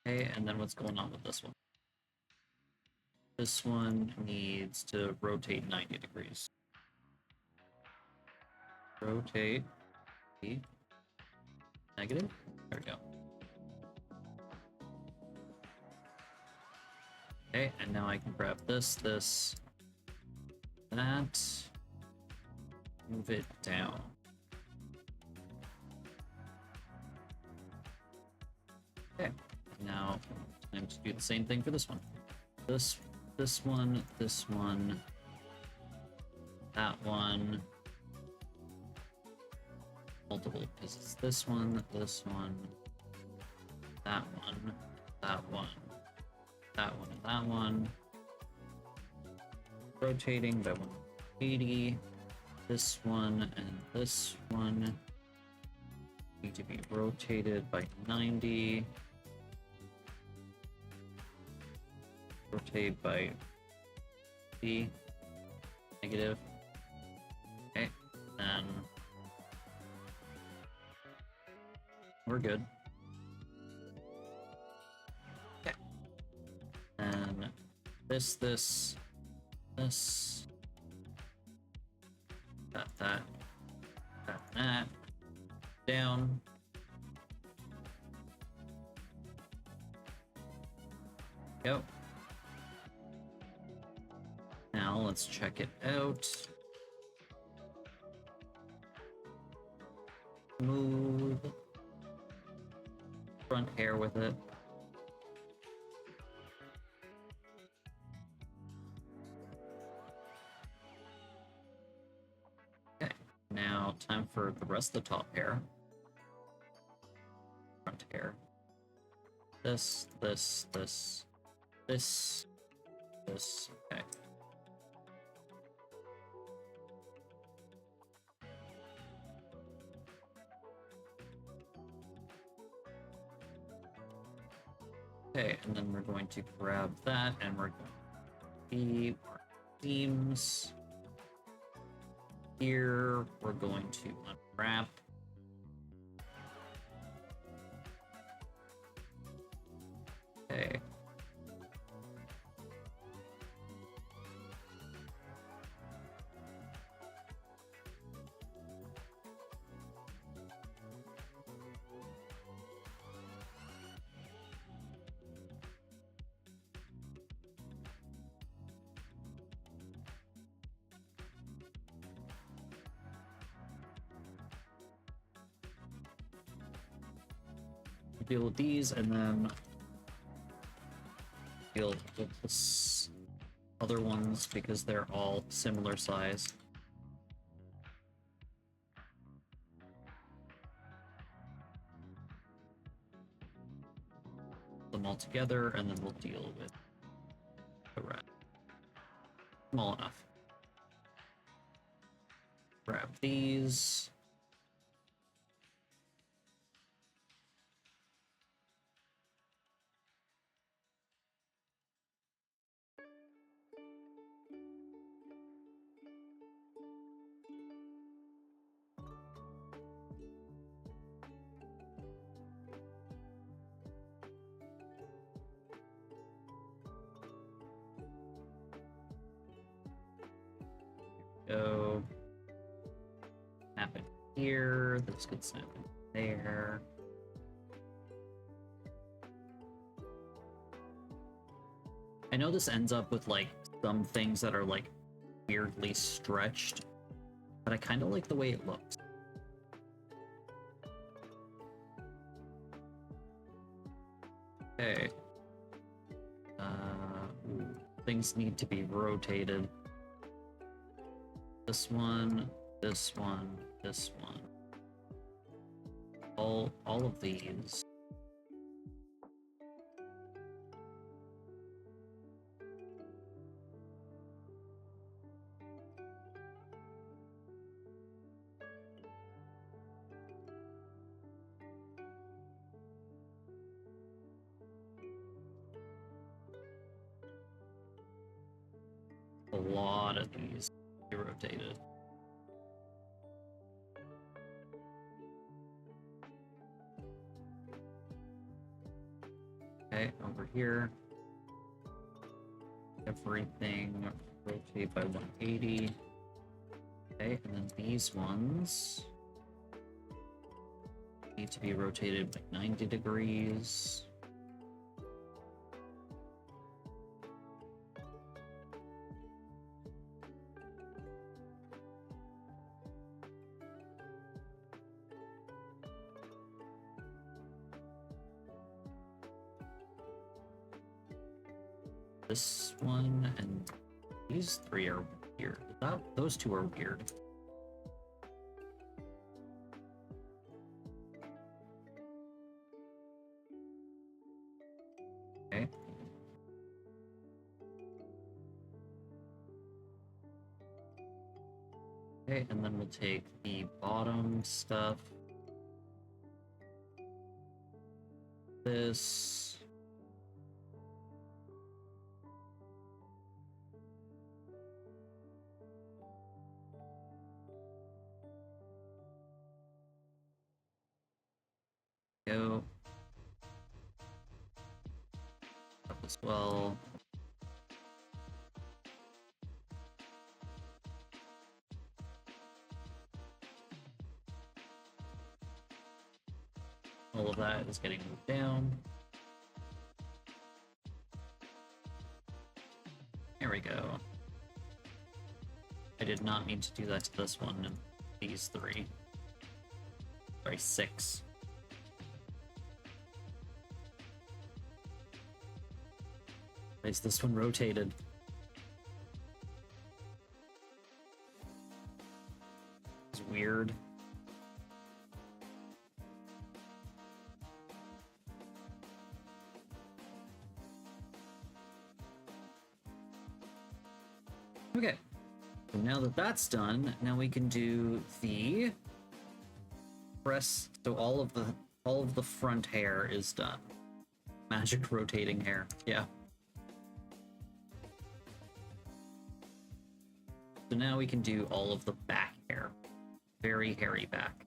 Okay, and then what's going on with this one? This one needs to rotate 90 degrees. Rotate. Negative. There we go. Okay, and now I can grab this, that. Move it down. Okay, now time to do the same thing for this one. This one, that one. Multiple, because it's this one, that one, that one, that one, and that one. Rotating by 180. This one and this one need to be rotated by 90. Rotate by D. Negative. Okay, we're good. Okay. And this, that, down. Go. Now let's check it out. Smooth front hair with it. Okay, now time for the rest of the top hair. Front hair. This. Okay. Okay, and then we're going to grab that, and we're going to see our seams. Here, we're going to unwrap. Okay. Deal with these, and then deal with the other ones because they're all similar size. Put them all together, and then we'll deal with the rest. Small enough. Grab these. Go. Snap it here. This could snap it there. I know this ends up with like some things that are like weirdly stretched, but I kind of like the way it looks. Okay. Ooh, things need to be rotated. This one, this one, this one. All of these. A lot of these be rotated. Okay, over here. Everything rotate by 180. Okay, and then these ones need to be rotated by 90 degrees. This one and these three are weird. Those two are weird. Okay. Okay, and then we'll take the bottom stuff. This. go. Up as well. All of that is getting moved down. There we go. I did not mean to do that to this one and these three. Sorry, 6. Why is this one rotated? It's weird. Okay, so now that that's done, now we can do the press. So all of the front hair is done. Magic rotating hair, yeah. So now we can do all of the back hair. Very hairy back.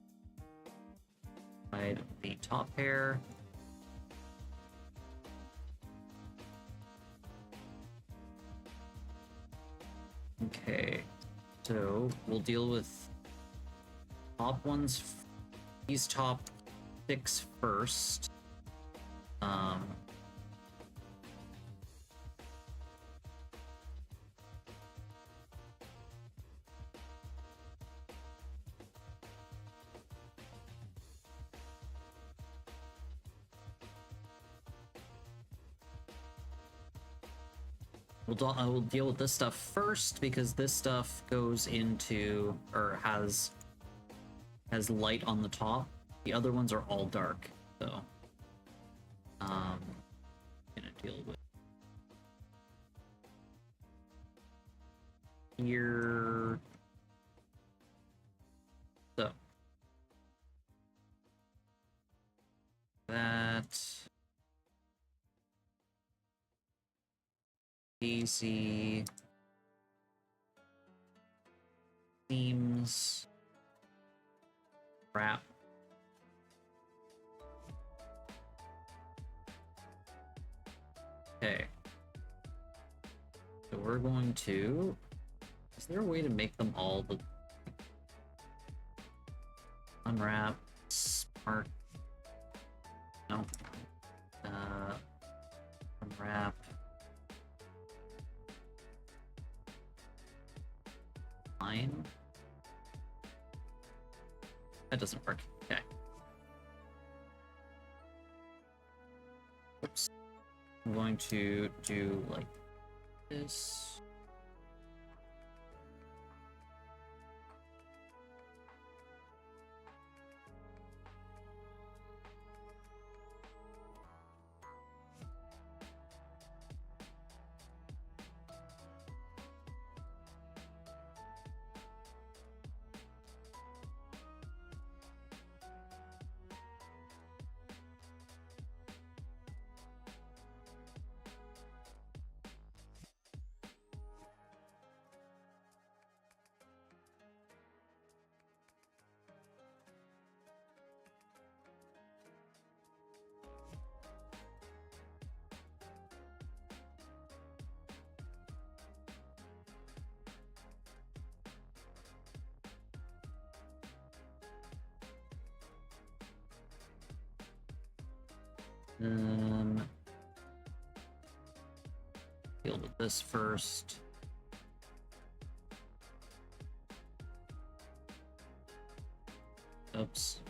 Hide the top hair. Okay, so we'll deal with top ones, these top 6 first. I will deal with this stuff first because this stuff goes into, or has light on the top. The other ones are all dark, so I'm gonna deal with here. So that. Easy seams wrap. Okay, so we're going to, is there a way to make them all the unwrap, spark, no, unwrap, line. That doesn't work. Okay. Oops. I'm going to do like this. Deal with this first. Oops.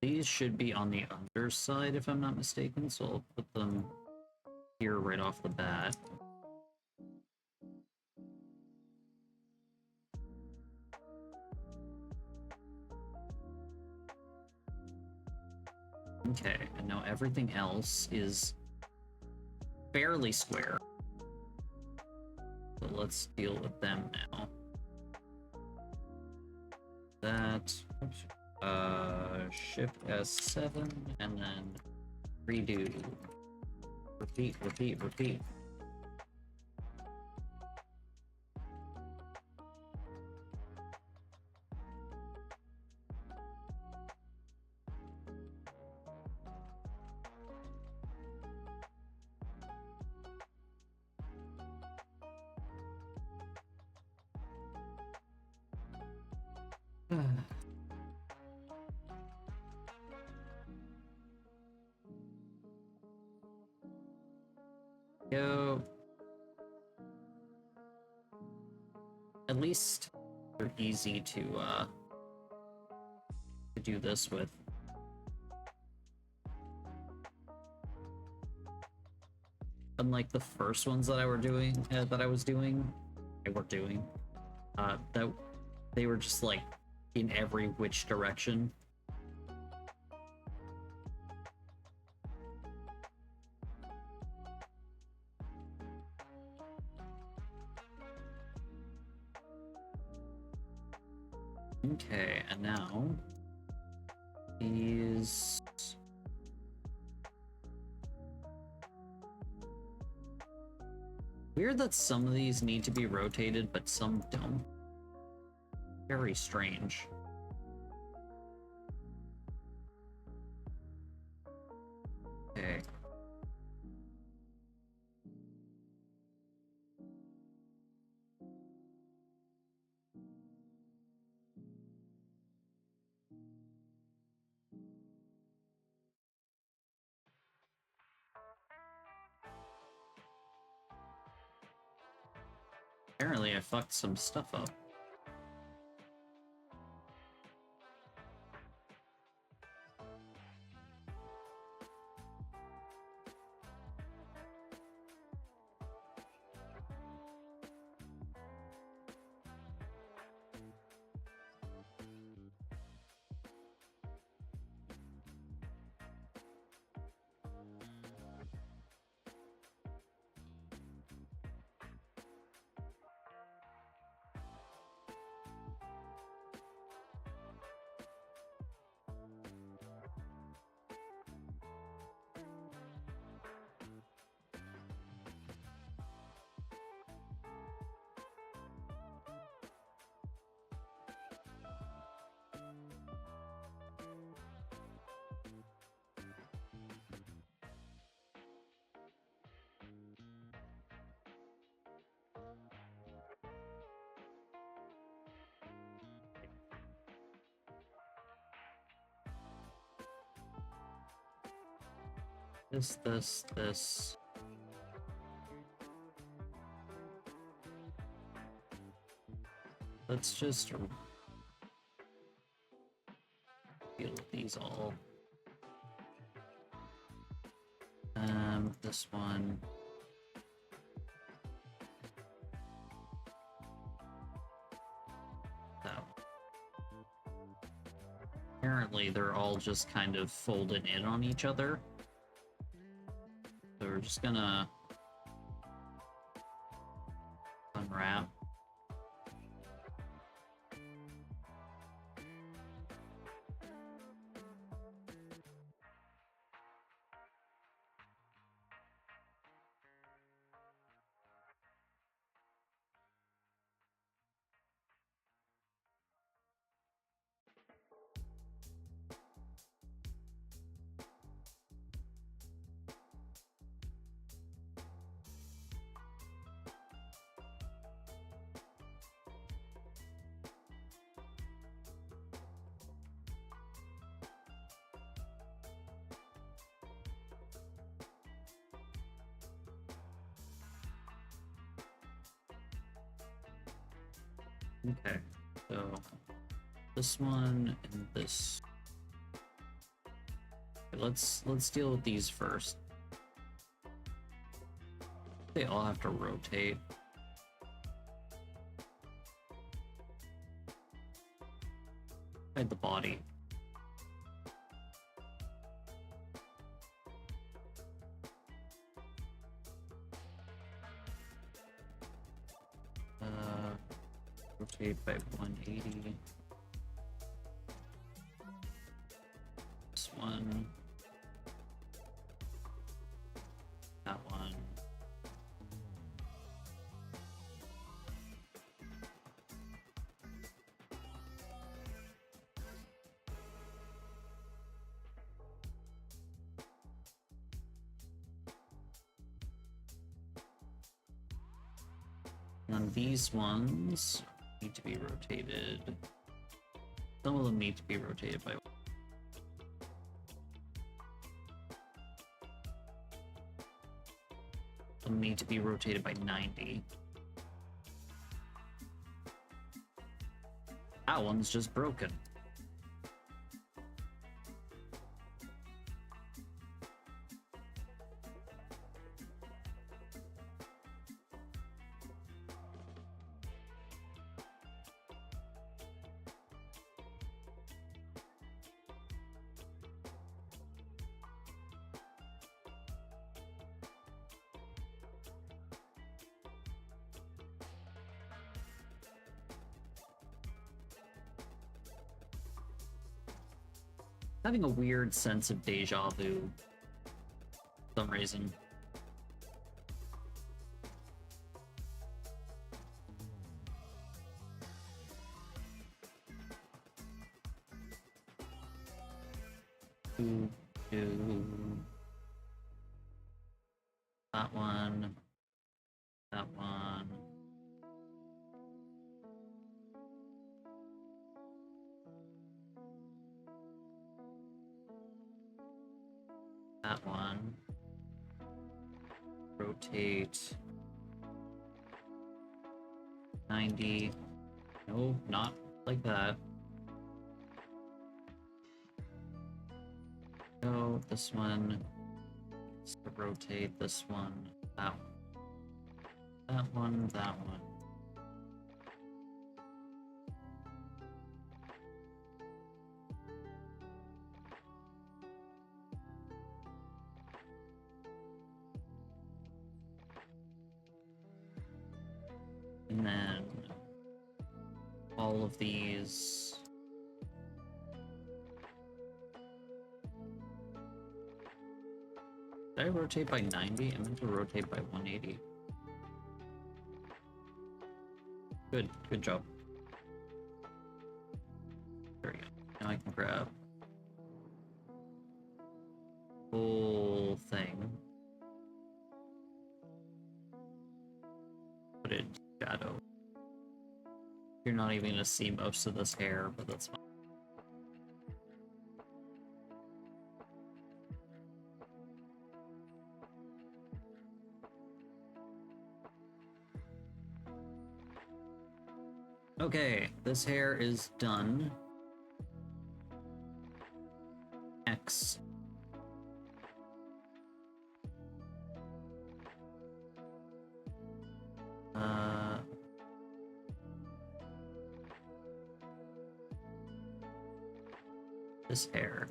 These should be on the underside, if I'm not mistaken, so I'll put them here right off the bat. Okay, and now everything else is fairly square. So let's deal with them now. That, oops, shift S7 and then redo. Repeat, repeat, repeat. Go. At least they're easy to do this with. Unlike the first ones that I was doing, that they were just like in every which direction. Okay, and now these. Weird that some of these need to be rotated, but some don't. Very strange. Okay. Apparently I fucked some stuff up. This. Let's just deal with these all. This one. That one. Apparently they're all just kind of folded in on each other. So we're just gonna unwrap. Okay, so this one and this. Okay, let's deal with these first. They all have to rotate. Hide the body. Rotate by 180. This one. That one. And then these ones need to be rotated. Some of them need to be rotated by. Some need to be rotated by 90. That one's just broken. Having a weird sense of deja vu for some reason. That one. That one. That one. Rotate 90. No, not like that. No, this one. Let's rotate this one. That one. That one. That one. And then all of these. Did I rotate by 90? I meant to rotate by 180. Good job. There we go. Now I can grab whole thing. Put it in shadow. You're not even gonna see most of this hair, but that's fine. Okay, this hair is done. X. This hair.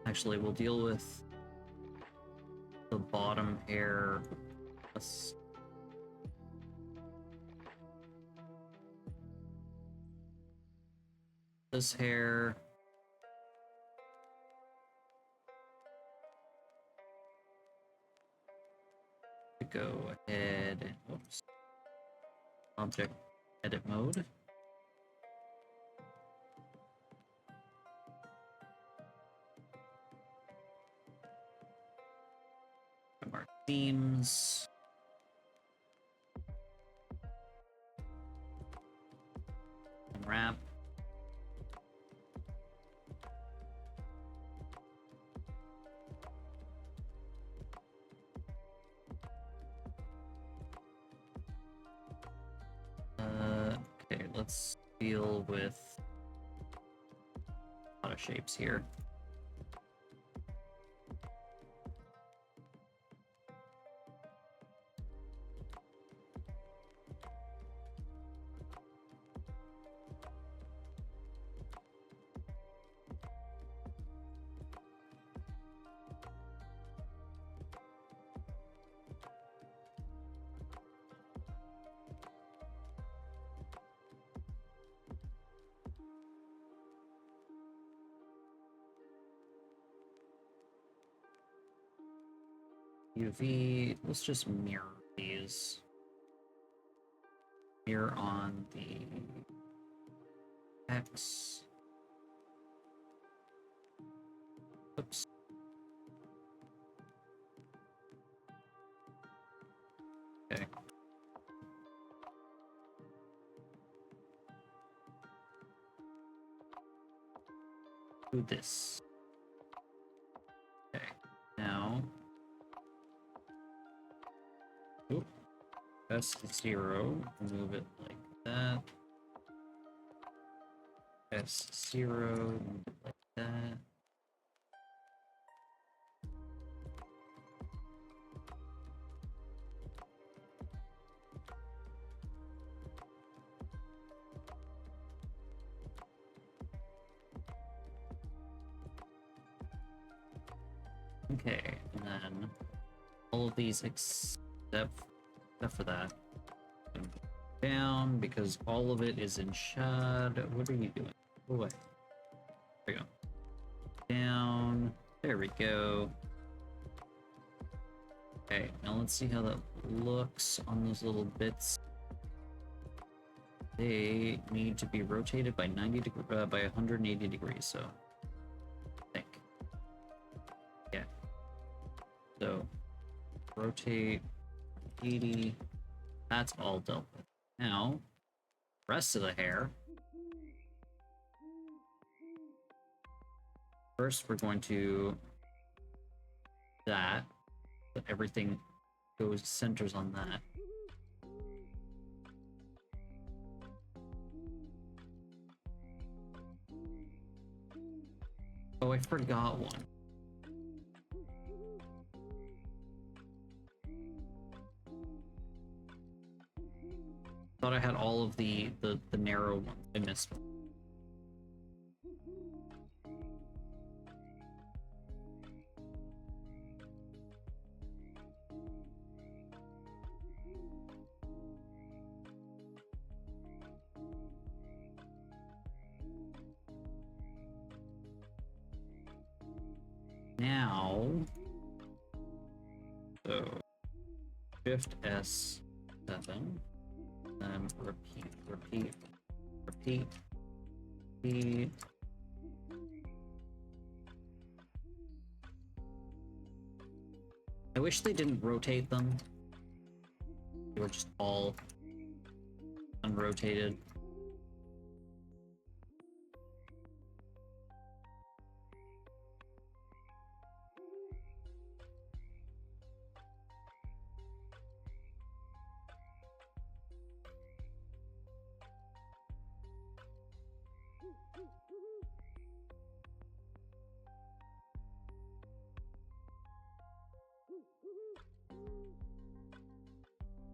Actually, we'll deal with the bottom hair. This hair. Go ahead and whoops. Object edit mode. Mark themes. Wrap. Okay, let's deal with a lot of shapes here. UV, let's just mirror these. Mirror on the X. Oops. Okay. Do this. Okay. Now. Oop. S0. Move it like that. S0. Move it like that. Okay, and then all of these except for that down because all of it is in shadow. What are you doing? Go away. There we go. Down. There we go. Okay, now let's see how that looks on those little bits. They need to be rotated by 180 degrees. So, I think. Yeah. So, rotate 80. That's all dealt with. Now, rest of the hair. First, we're going to that, so everything centers on that. Oh, I forgot one. Thought I had all of the narrow ones. I missed one. Now, so Shift S7, then repeat. I wish they didn't rotate them. They were just all unrotated.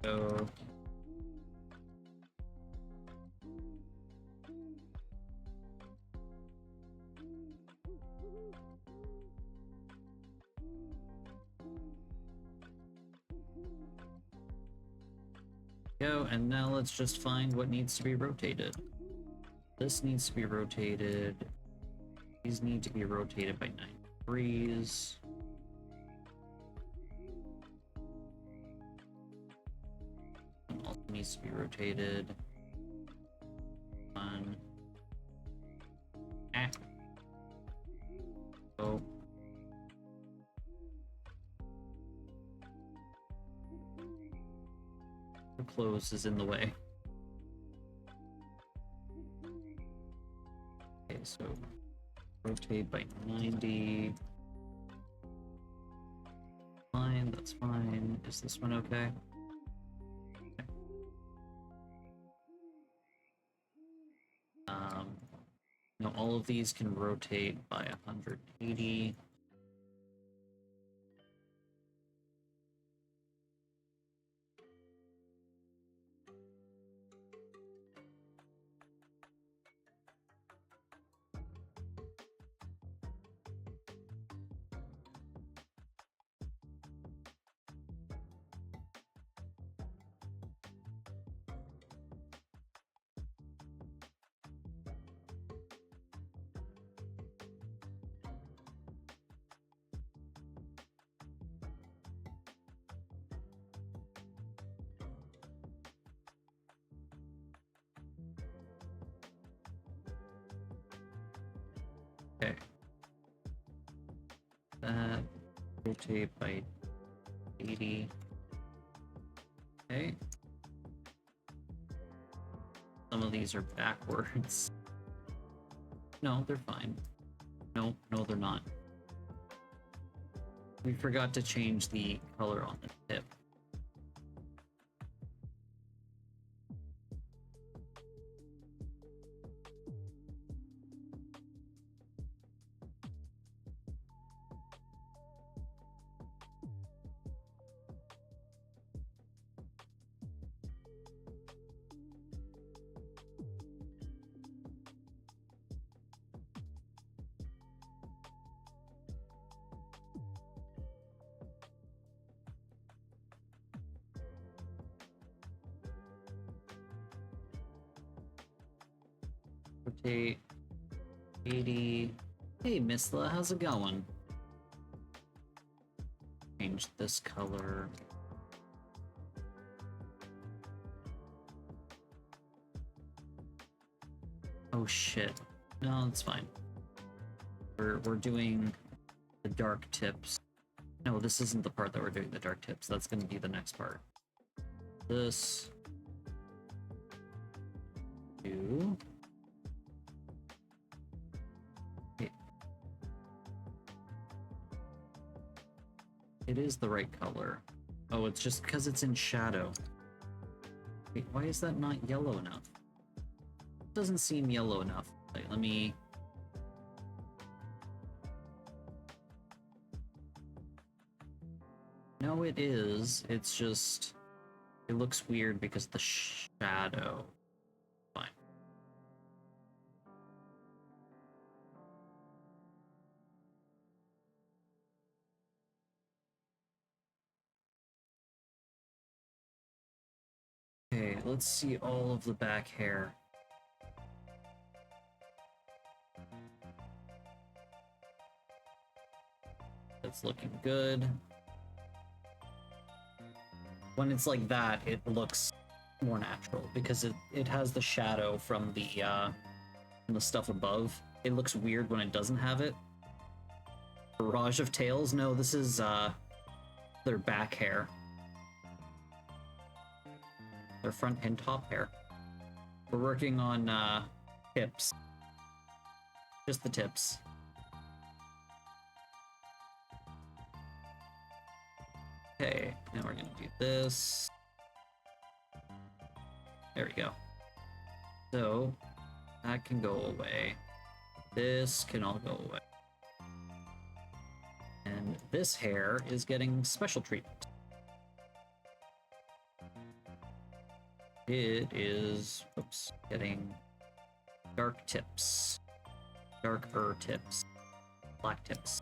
So go, and now let's just find what needs to be rotated. This needs to be rotated. These need to be rotated by 9 degrees. Also needs to be rotated. One. Ah. Oh. The close is in the way. Okay, so rotate by 90. Fine, that's fine. Is this one okay? Now all of these can rotate by 180. Okay. That rotate by 80. Okay. Some of these are backwards. No, they're fine. No, they're not. We forgot to change the color on the tip. Rotate 80. Hey, Mistla, how's it going? Change this color. Oh shit. No, it's fine. We're doing the dark tips. No, this isn't the part that we're doing the dark tips. That's gonna be the next part. This. Two. It is the right color. Oh, it's just because it's in shadow. Wait, why is that not yellow enough? It doesn't seem yellow enough. Wait, let me... No, it is. It's just... It looks weird because of the shadow. Fine. Okay, let's see all of the back hair. That's looking good. When it's like that, it looks more natural because it has the shadow from the stuff above. It looks weird when it doesn't have it. Barrage of tails? No, this is their back hair. Their front and top hair. We're working on tips. Just the tips. Okay, now we're gonna do this. There we go. So, that can go away. This can all go away. And this hair is getting special treatment. It is, oops, getting dark tips. Darker tips. Black tips.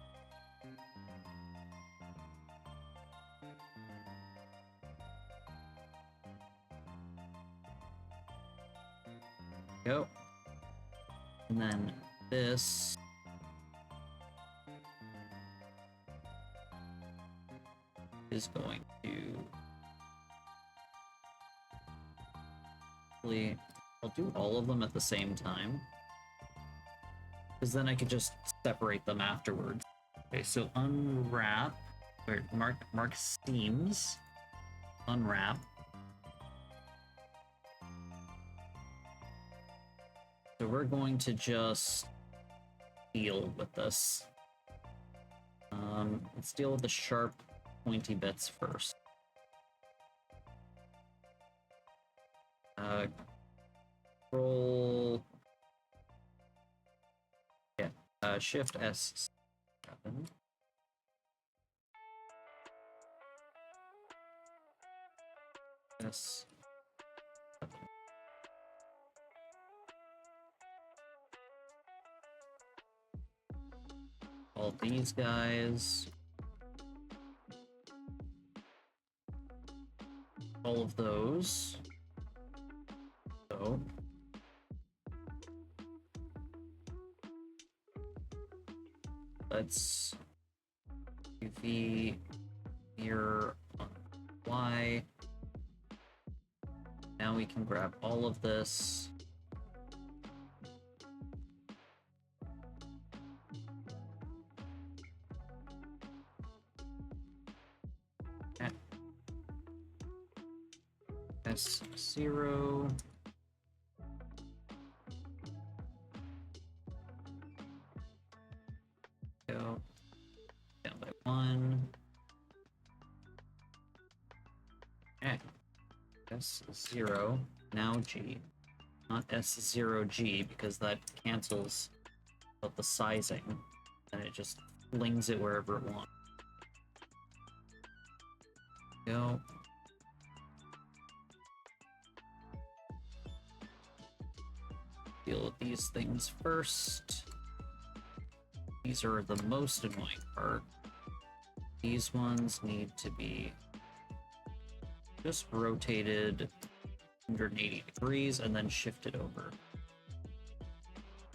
Go. And then this. Is going to. I'll do all of them at the same time. Because then I could just separate them afterwards. Okay, so unwrap. Wait, mark seams. Unwrap. So we're going to just deal with this. Let's deal with the sharp, pointy bits first. Control. Yeah. Shift S7. S. All these guys. All of those. So. Let's UV here on Y. Now we can grab all of this. at S0. Go down by 1. Okay. S0, now G. Not S0G, because that cancels out the sizing, and it just flings it wherever it wants. Go. Deal with these things first. These are the most annoying part. These ones need to be just rotated 180 degrees and then shifted over.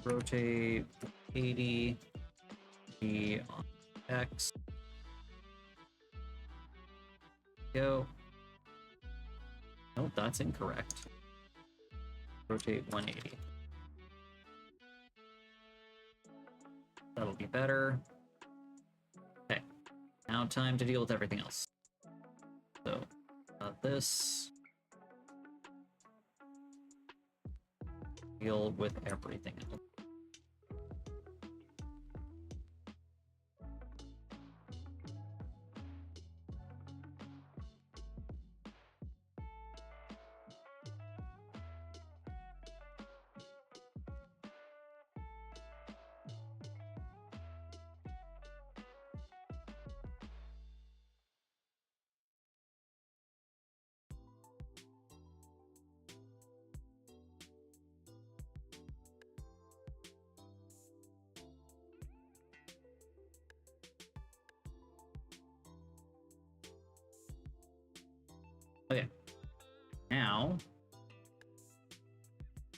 Rotate 80, G on X. Go. Nope, that's incorrect. Rotate 180. That'll be better. Okay, now time to deal with everything else. So, this. Deal with everything else. Okay, now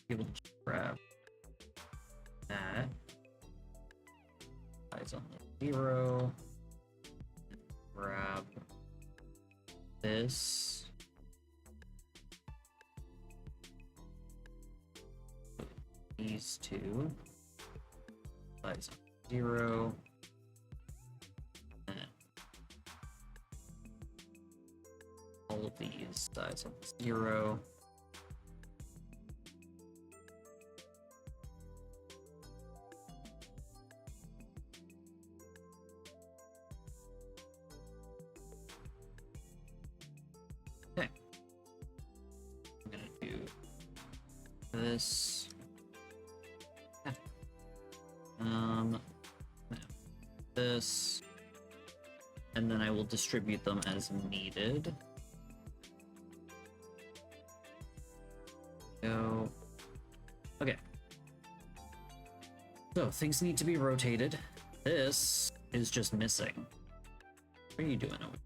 able to grab that. Eyes on the 0. Grab this. These two. Eyes on 0. All of these size on 0. Okay. I'm gonna do this. Yeah. This. And then I will distribute them as needed. Go. Okay. So things need to be rotated. This is just missing. What are you doing over?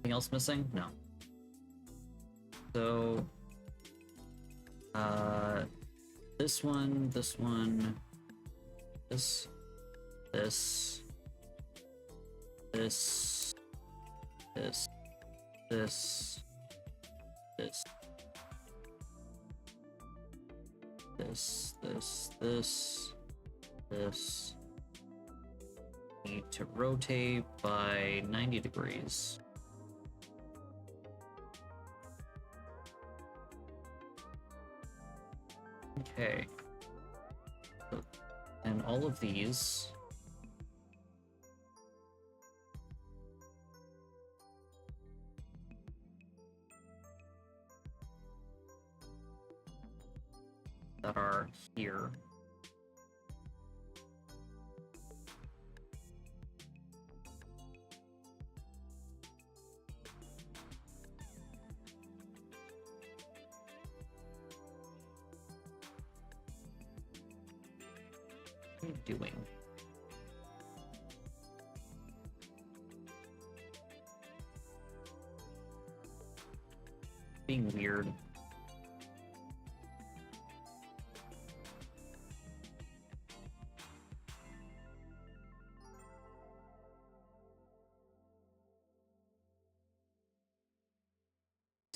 Anything else missing? No. So, this one, this, this, this, this, this, this, this. Need to rotate by 90 degrees. Okay. And all of these that are here what are you doing? Being weird.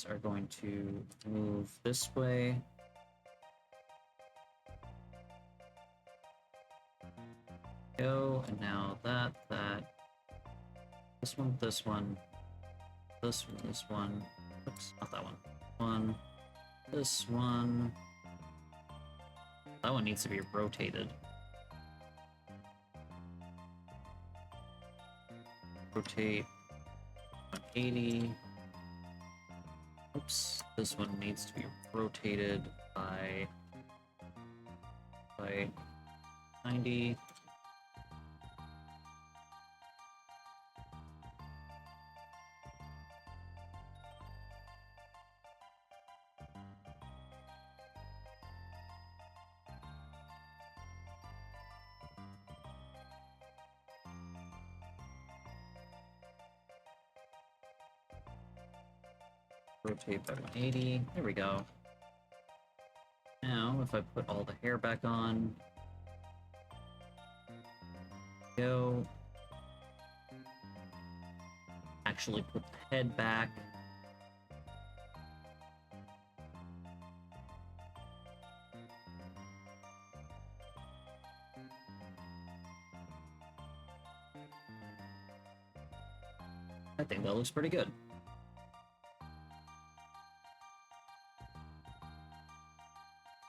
these are going to move this way. Go, and now that, this one, this one, this one, this one, oops, not that one, this one, that one needs to be rotated. Rotate 180. Oops, this one needs to be rotated by 90. Rotate by 180. There we go. Now, if I put all the hair back on, go. Actually put the head back. I think that looks pretty good.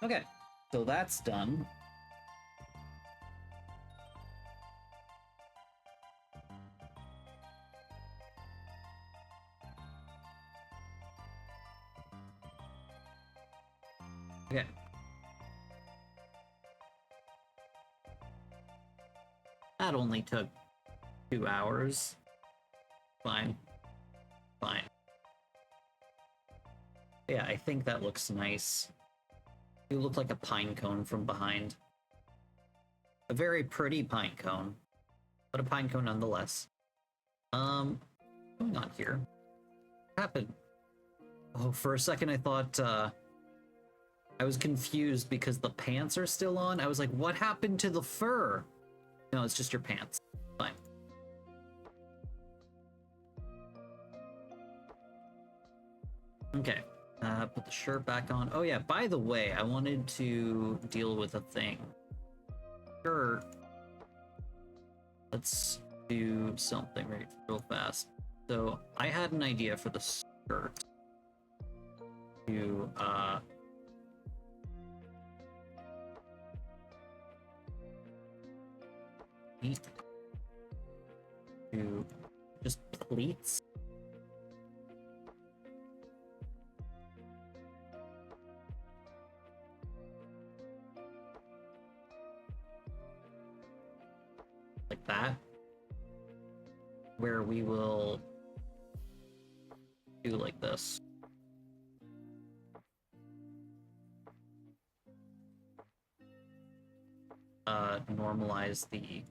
Okay, so that's done. Okay. That only took 2 hours. Fine. Fine. Yeah, I think that looks nice. You look like a pine cone from behind. A very pretty pine cone, but a pine cone nonetheless. What's going on here? What happened? Oh, for a second I thought, I was confused because the pants are still on. I was like, what happened to the fur? No, it's just your pants. Fine. Okay. Put the shirt back on. Oh yeah, by the way, I wanted to deal with a thing. Shirt. Let's do something real fast. So, I had an idea for the skirt. To, to just pleats. Like that, where we will do like this. Normalize the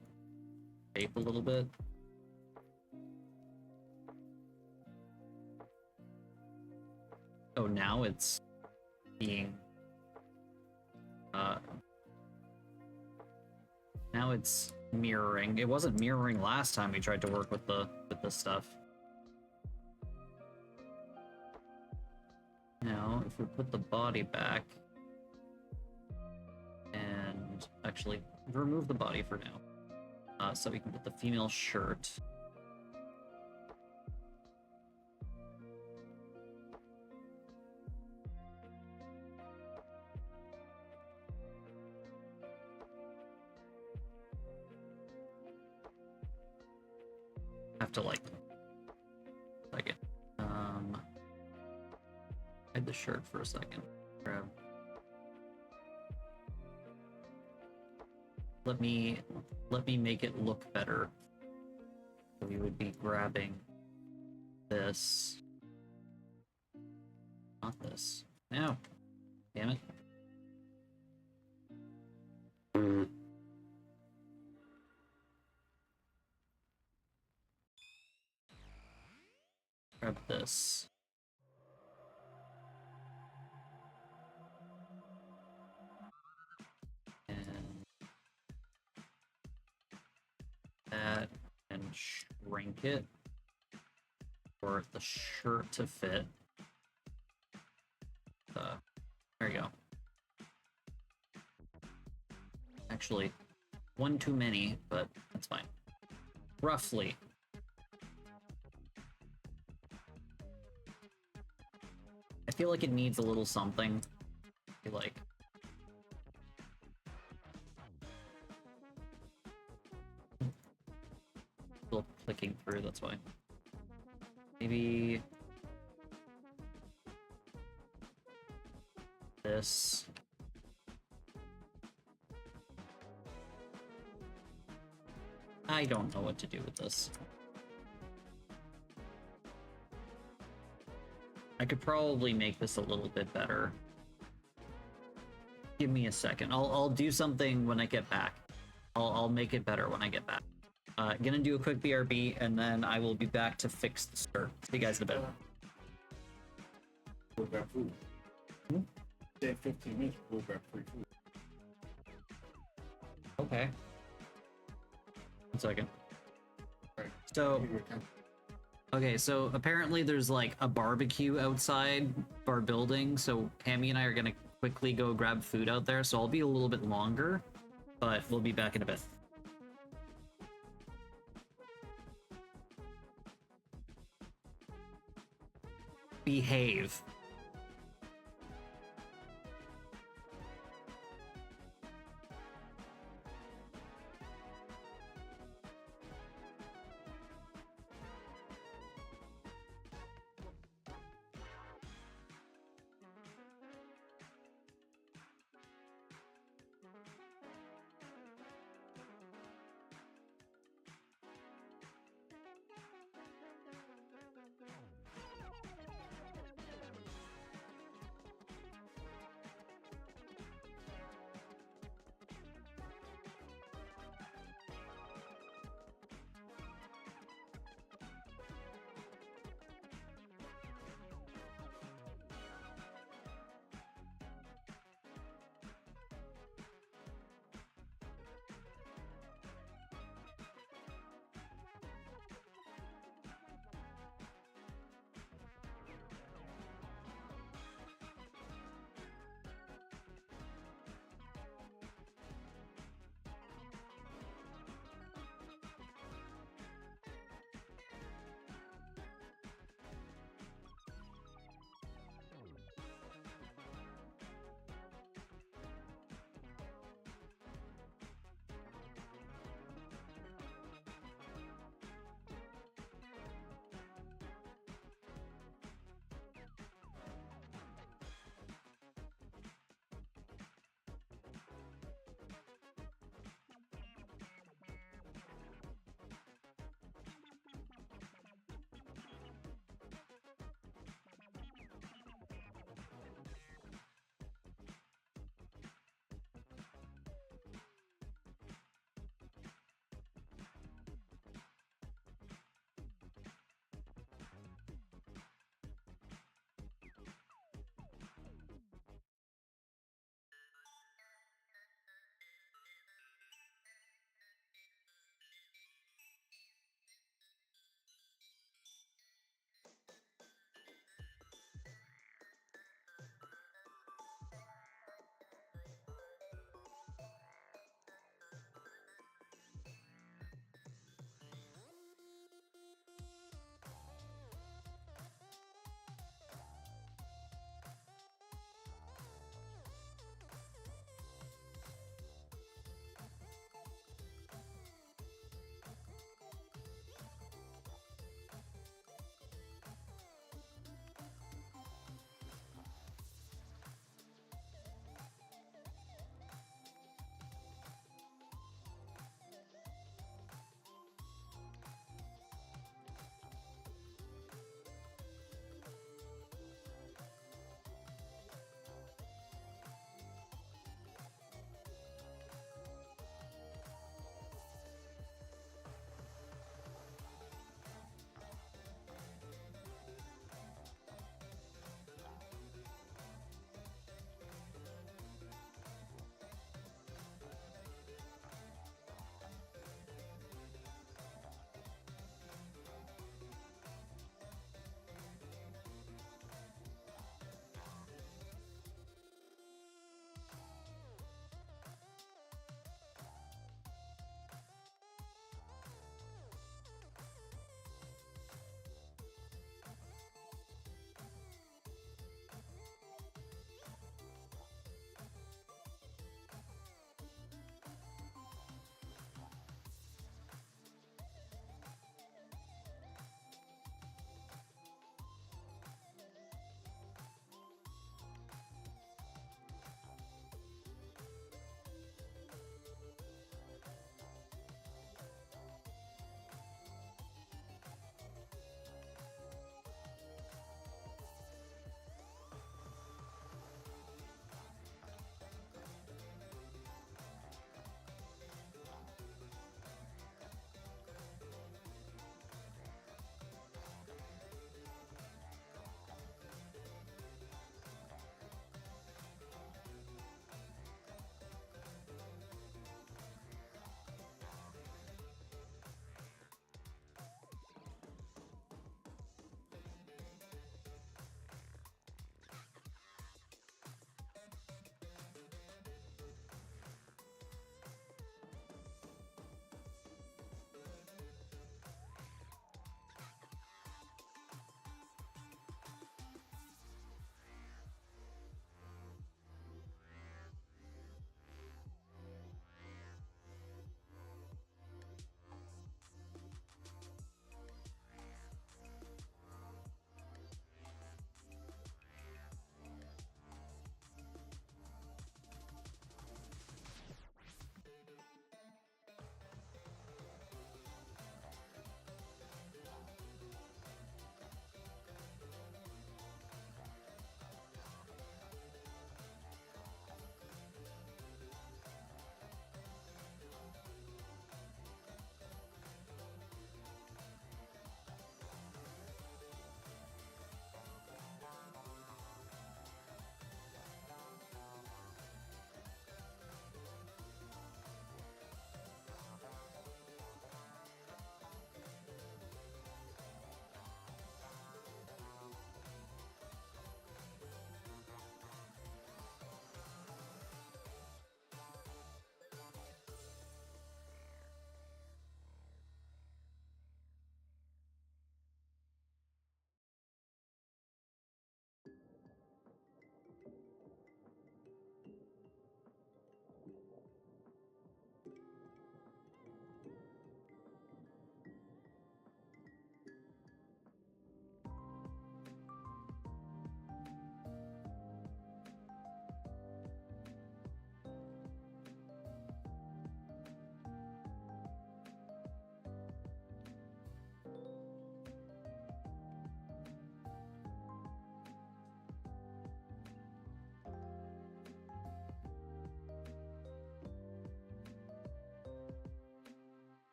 shape a little bit. Oh, now it's being now it's mirroring. It wasn't mirroring last time we tried to work with this stuff. Now, if we put the body back and actually remove the body for now, so we can put the female shirt. Have to like second. Hide the shirt for a second. Grab. Let me make it look better. So we would be grabbing this. Not this. No. Damn it. Grab this. And that, and shrink it for the shirt to fit. There you go. Actually, one too many, but that's fine. Roughly. I feel like it needs a little something. I feel like. Still clicking through, that's why. Maybe this. I don't know what to do with this. I could probably make this a little bit better. Give me a second. I'll do something when I get back. I'll make it better when I get back. Gonna do a quick BRB, and then I will be back to fix the skirt. See you guys in a bit. We'll grab food. Hmm? Say 15 minutes, we'll grab free food. Okay. 1 second. Alright. So, okay, so apparently there's like a barbecue outside our building, so Hammy and I are gonna quickly go grab food out there, so I'll be a little bit longer, but we'll be back in a bit. Behave.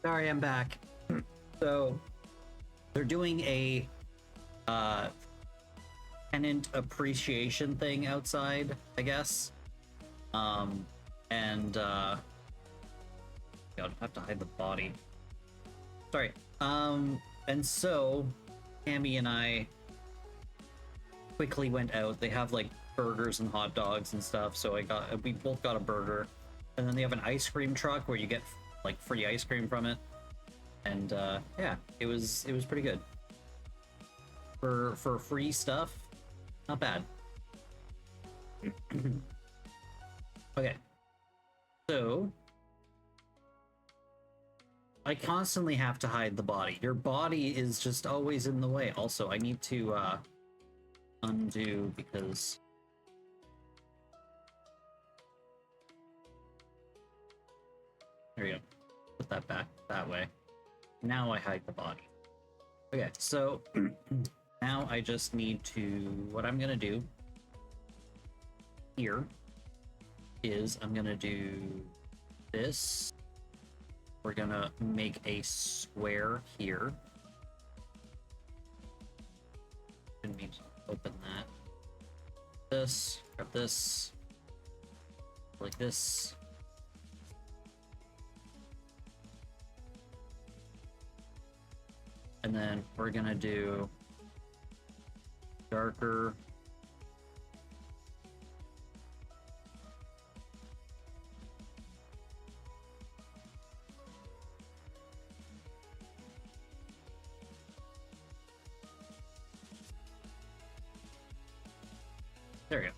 Sorry, I'm back. So they're doing a tenant appreciation thing outside, I guess. And God, I have to hide the body. Sorry. And so Tammy and I quickly went out. They have like burgers and hot dogs and stuff, so we both got a burger. And then they have an ice cream truck where you get like free ice cream from it. And yeah, it was pretty good. For free stuff, not bad. Okay. So I constantly have to hide the body. Your body is just always in the way. Also, I need to undo because there we go. Put that back that way. Now I hide the body. Okay, so now I just need to, what I'm gonna do here is I'm gonna do this. We're gonna make a square here. Didn't mean to open that. This, grab this, like this. And then we're gonna do darker. There we go.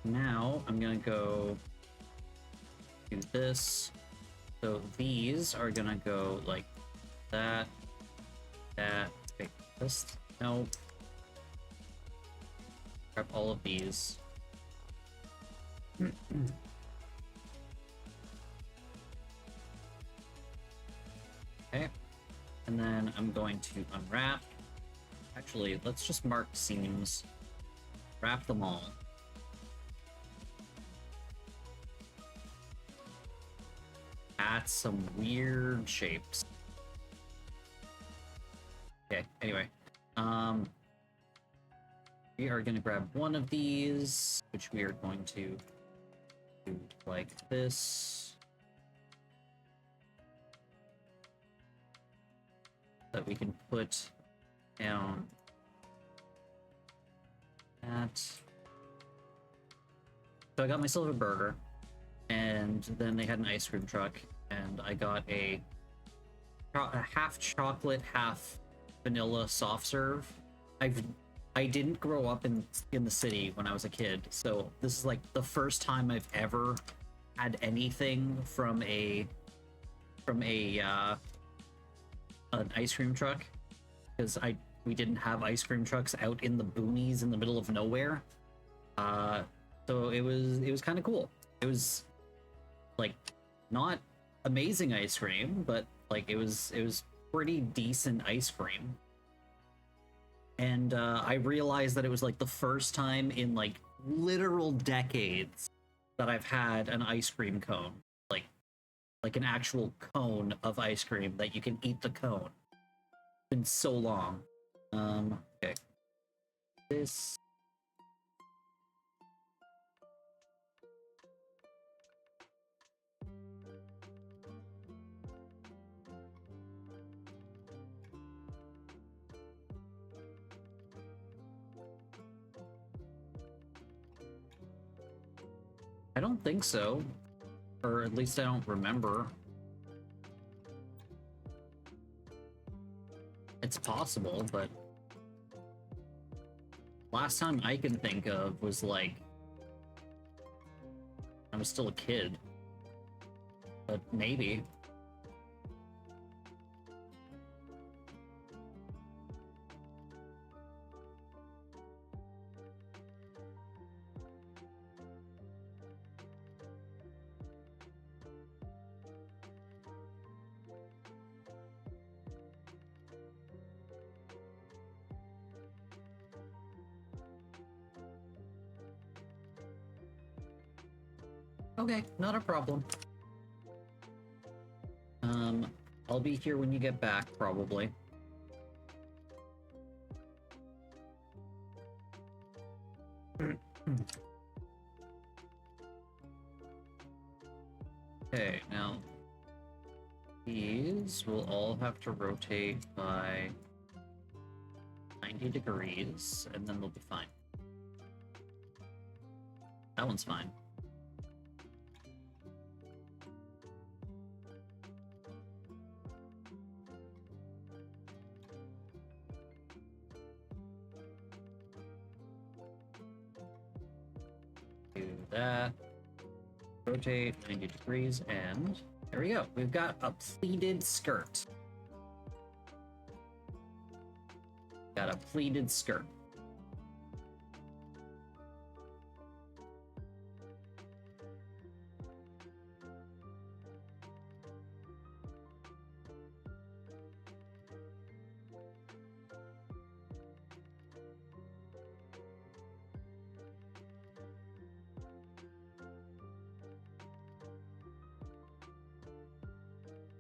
Now I'm gonna go do this. So these are gonna go like that, wait, this, no. Grab all of these. Okay, and then I'm going to unwrap. Actually, let's just mark seams. Wrap them all. That's some weird shapes. Okay, anyway. We are gonna grab one of these, which we are going to do like this. That we can put down that. So I got myself a burger, and then they had an ice cream truck, and I got a half chocolate, half vanilla soft serve. I didn't grow up in the city when I was a kid, so this is like the first time I've ever had anything from an ice cream truck, because we didn't have ice cream trucks out in the boonies in the middle of nowhere. So it was kind of cool. It was like not amazing ice cream, but like it was pretty decent ice cream. And I realized that it was like the first time in like literal decades that I've had an ice cream cone, like an actual cone of ice cream that you can eat the cone. It's been so long. Okay. This. I don't think so. Or at least I don't remember. It's possible, but last time I can think of was like I was still a kid. But maybe. Okay, not a problem. I'll be here when you get back, probably. Okay, now these will all have to rotate by 90 degrees, and then they'll be fine. That one's fine. Do that. Rotate 90 degrees, and there we go. We've got a pleated skirt. Got a pleated skirt.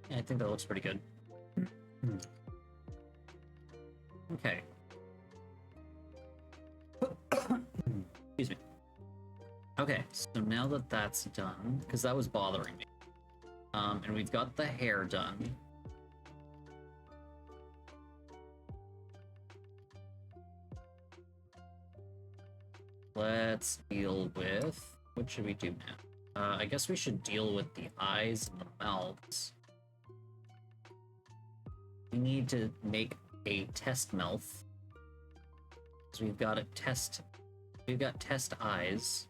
Yeah, I think that looks pretty good. Okay. Excuse me. Okay, so now that that's done, because that was bothering me, and we've got the hair done. Let's deal with, what should we do now? I guess we should deal with the eyes and the mouths. We need to make a test mouth. So we've got test eyes.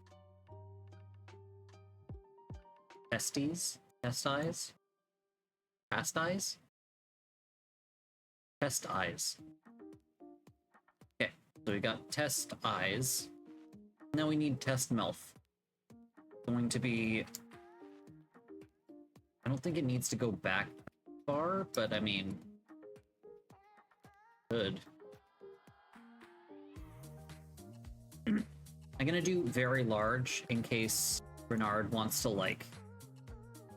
Testes? Test eyes? Past eyes? Test eyes. Okay, so we got test eyes. Now we need test mouth. Going to be... I don't think it needs to go back far, but I mean... Good. I'm gonna do very large in case Renard wants to, like,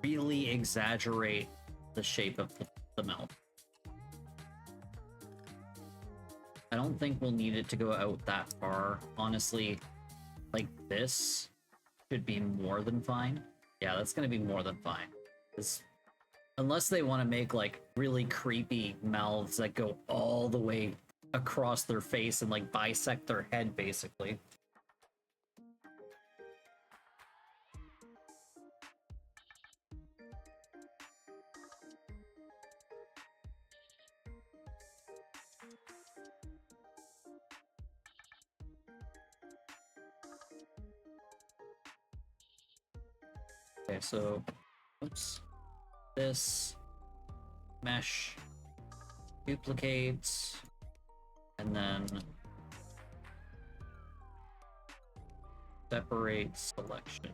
really exaggerate the shape of the mouth. I don't think we'll need it to go out that far. Honestly, like this should be more than fine. Yeah, that's gonna be more than fine. Unless they want to make, like, really creepy mouths that go all the way across their face and, like, bisect their head, basically. Okay, so, oops. This mesh, duplicate, and then separate selection.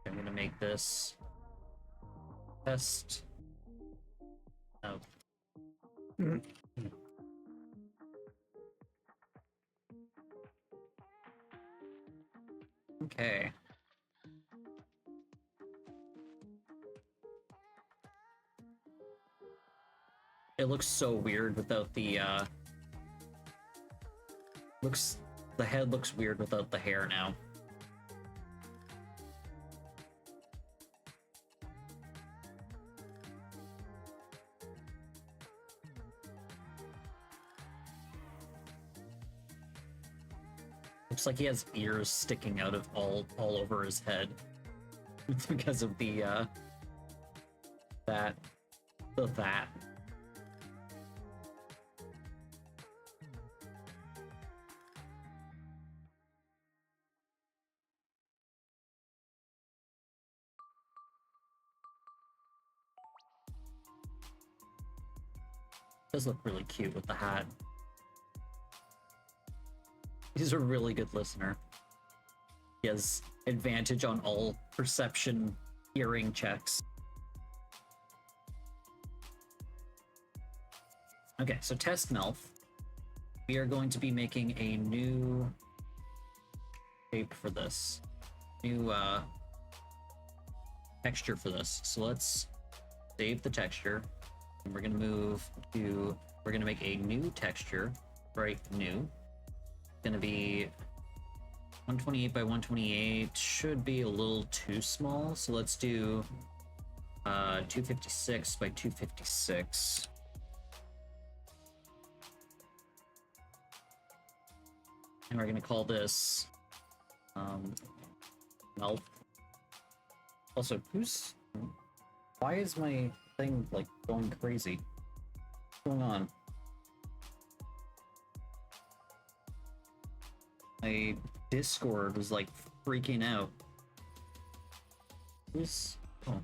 I'm gonna make this test. Oh. Okay. It looks so weird without the, the head looks weird without the hair now. Looks like he has ears sticking out of all over his head. Because of the, that. Does look really cute with the hat. He's a really good listener. He has advantage on all perception hearing checks. Okay, so test mouth. We are going to be making a new shape for this. New texture for this. So let's save the texture, and we're gonna move to, we're gonna make a new texture, right? New. Gonna be 128 by 128, should be a little too small, so let's do 256 by 256. And we're gonna call this melt. Also, why is my thing like going crazy? What's going on? My Discord was like freaking out. Oh.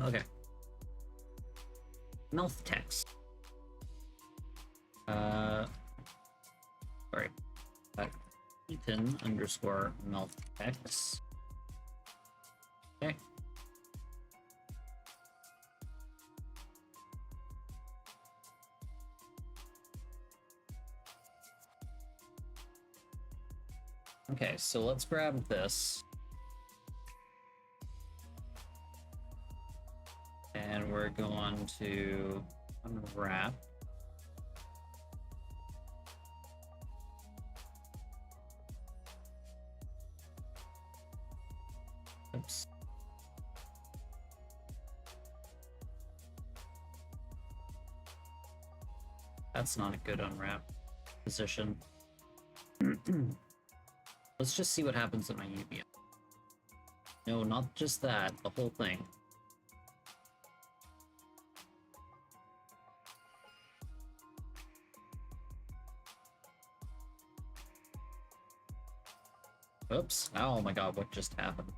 Okay. Mouth text. Sorry. Keaton underscore mouth text. Okay. Okay, so let's grab this. And we're going to unwrap. Oops. That's not a good unwrap position. Let's just see what happens in my UV. No, not just that, the whole thing. Oops. Oh my god, what just happened?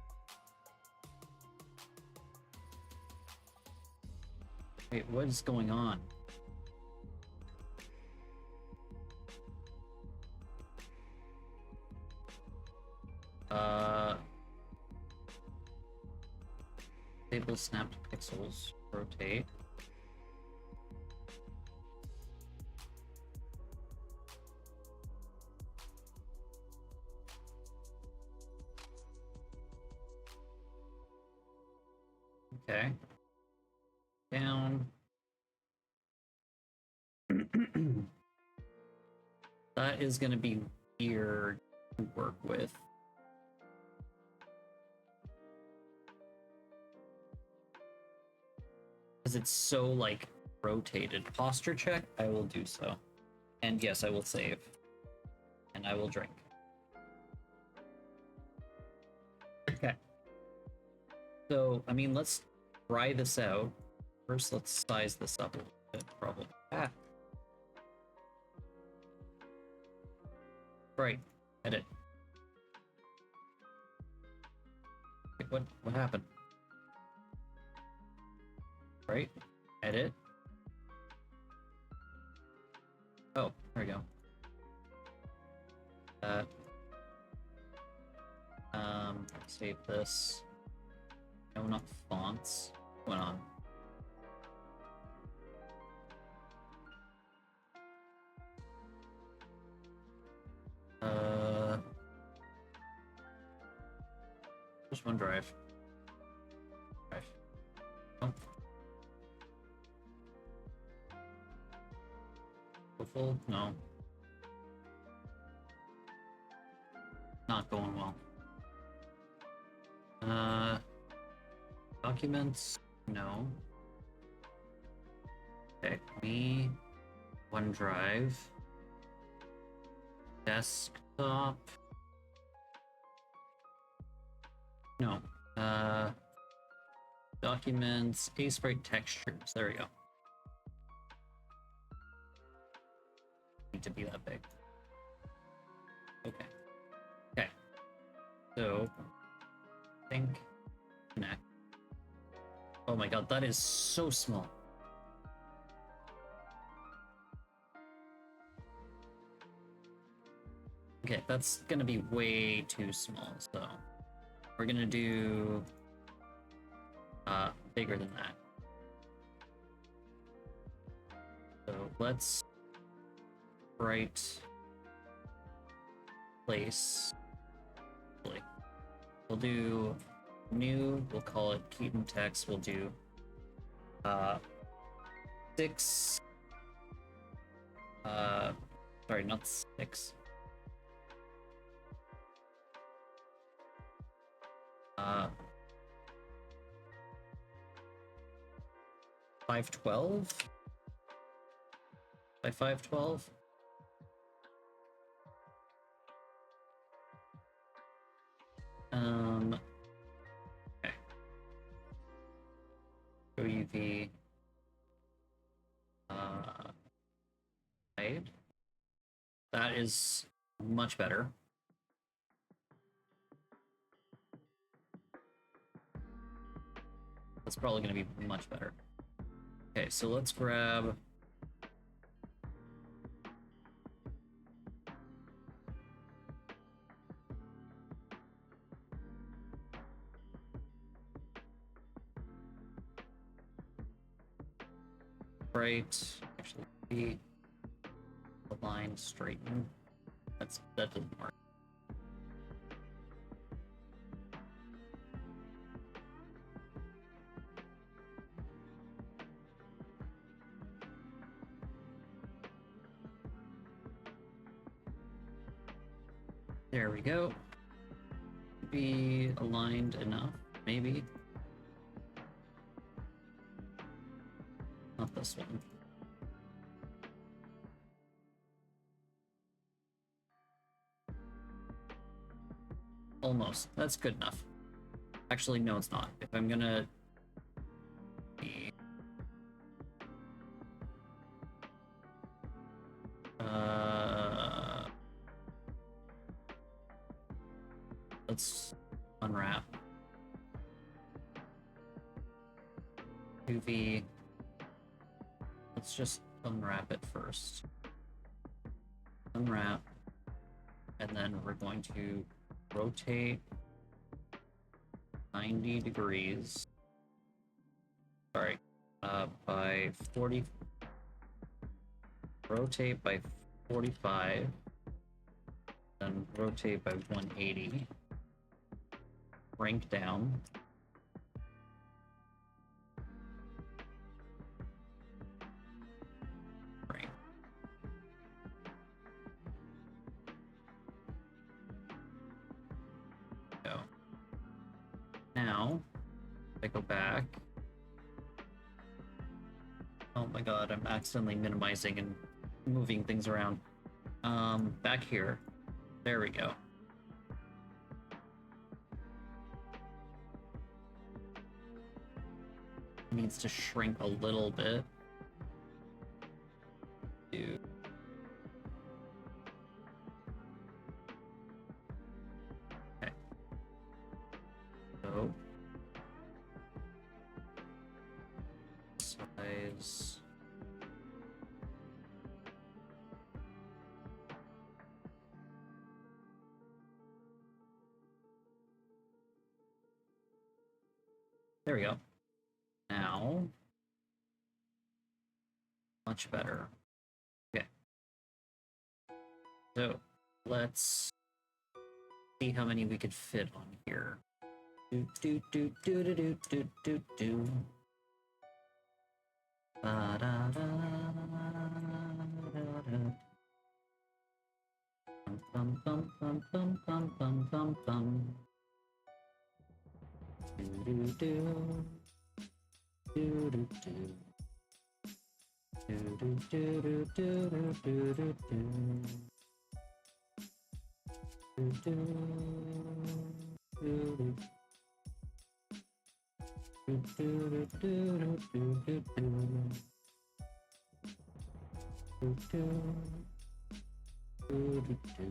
Wait, what is going on? Disable snapped pixels. Rotate. Okay. Down. That is going to be weird to work with. Because it's so, like, rotated. Posture check, I will do so. And yes, I will save. And I will drink. Okay. So, I mean, let's try this out. First, let's size this up a little bit, probably. Ah. Right. Edit. Wait, what happened? Right. Edit. Oh, there we go. Save this. No, not fonts. What's going on? Just OneDrive. Oh. Full? No. Not going well. Documents? No. Okay, me. OneDrive. Desktop. No. Documents, A-Sprite textures. There we go. Need to be that big. Okay. Okay. So, think, connect. Oh my god, that is so small. Okay, that's gonna be way too small, so we're gonna do bigger than that. So let's write place. We'll do new, we'll call it Keaton text, we'll do 6 sorry, not 6. 512 by 512. Okay. Go UV. Hide. That is much better. That's probably going to be much better. Okay, so let's grab actually the line straighten. That doesn't work. There we go. Be aligned enough, maybe. Not this one. Almost. That's good enough. Actually, no, it's not. If I'm gonna be let's unwrap. UV. Let's just unwrap it first. Unwrap. And then we're going to rotate 90 degrees. Sorry, by 40. Rotate by 45. Then rotate by 180. Rank down. Rank. Go. Now, if I go back. Oh my god, I'm accidentally minimizing and moving things around. Back here. There we go. Needs to shrink a little bit. Okay. So size. There we go. Now, much better. Okay. So let's see how many we could fit on here. Do do do do do do do do do. Ba da da da da. Bum bum bum bum bum bum bum bum. Do do do. Do do do. Do do do do do do do do do. Do do do do. Do do do do do do do. Do do do do.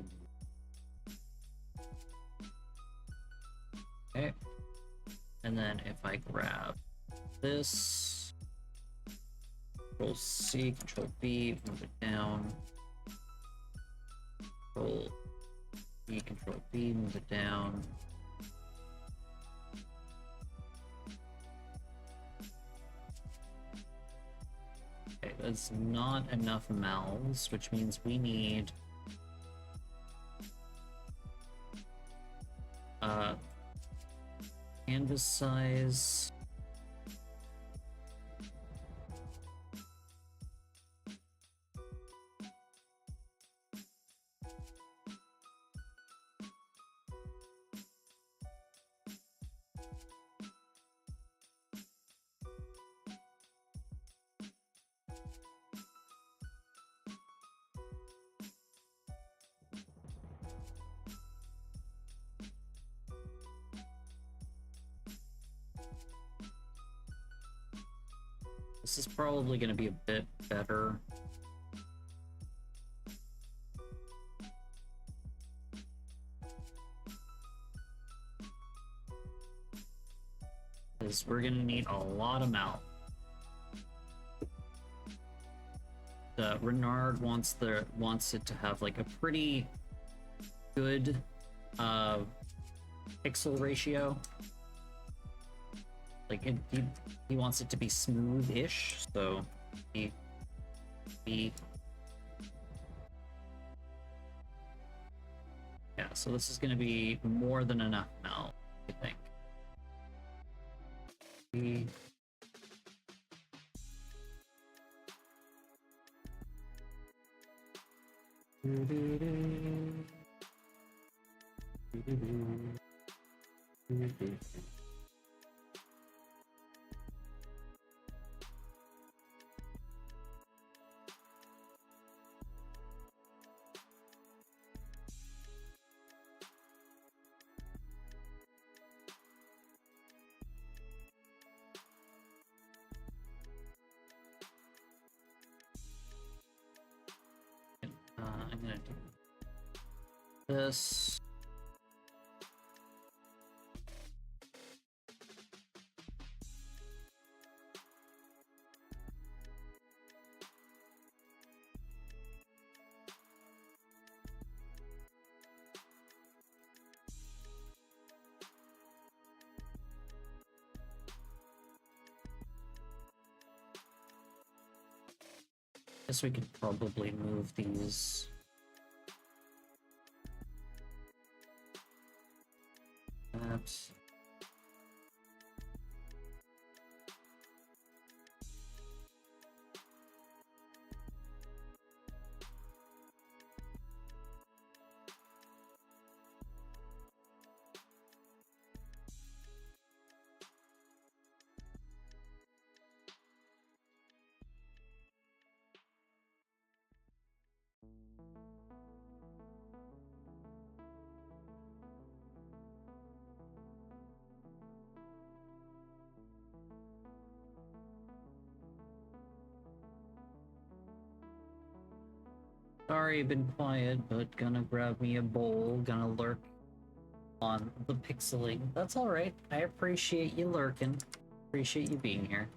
Okay. And then if I grab this, Control C, Control B, move it down. Control B, Control B, move it down. Okay, that's not enough mouths, which means we need canvas size. This is probably going to be a bit better. Because we're going to need a lot of mouth. Renard wants it to have like a pretty good pixel ratio. Like he wants it to be smooth-ish, so yeah, so this is gonna be more than enough now, I think. I'm gonna do this. Guess we could probably move these. Perhaps. Sorry, been quiet, but gonna grab me a bowl, gonna lurk on the pixeling. That's alright. I appreciate you lurking. Appreciate you being here.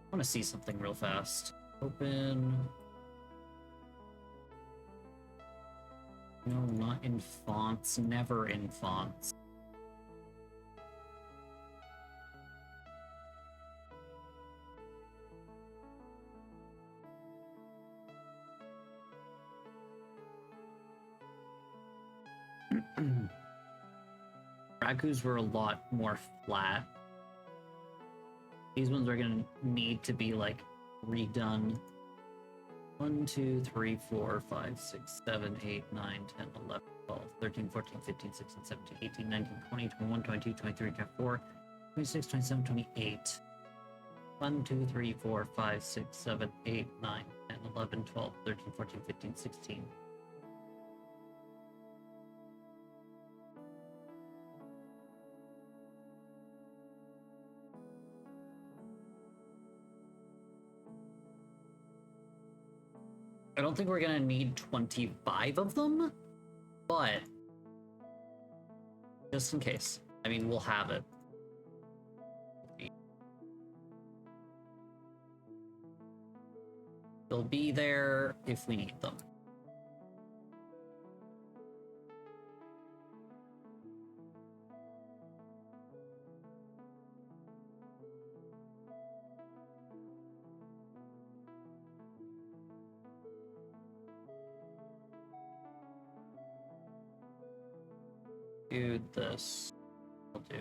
I want to see something real fast. Open. No, not in fonts. Never in fonts. Ragus were a lot more flat. These ones are gonna need to be like redone. 1, 2, 3, 4, 5, 6, 7, 8, 9, 10, 11, 12, 13, 14, 15, 16, 17, 18, 19, 20, 21, 22, 23, 24, 26, 27, 28. 1, 2, 3, 4, 5, 6, 7, 8, 9, 10, 11, 12, 13, 14, 15, 16. I don't think we're gonna need 25 of them, but just in case. I mean, we'll have it. They'll be there if we need them. Do this. I'll do.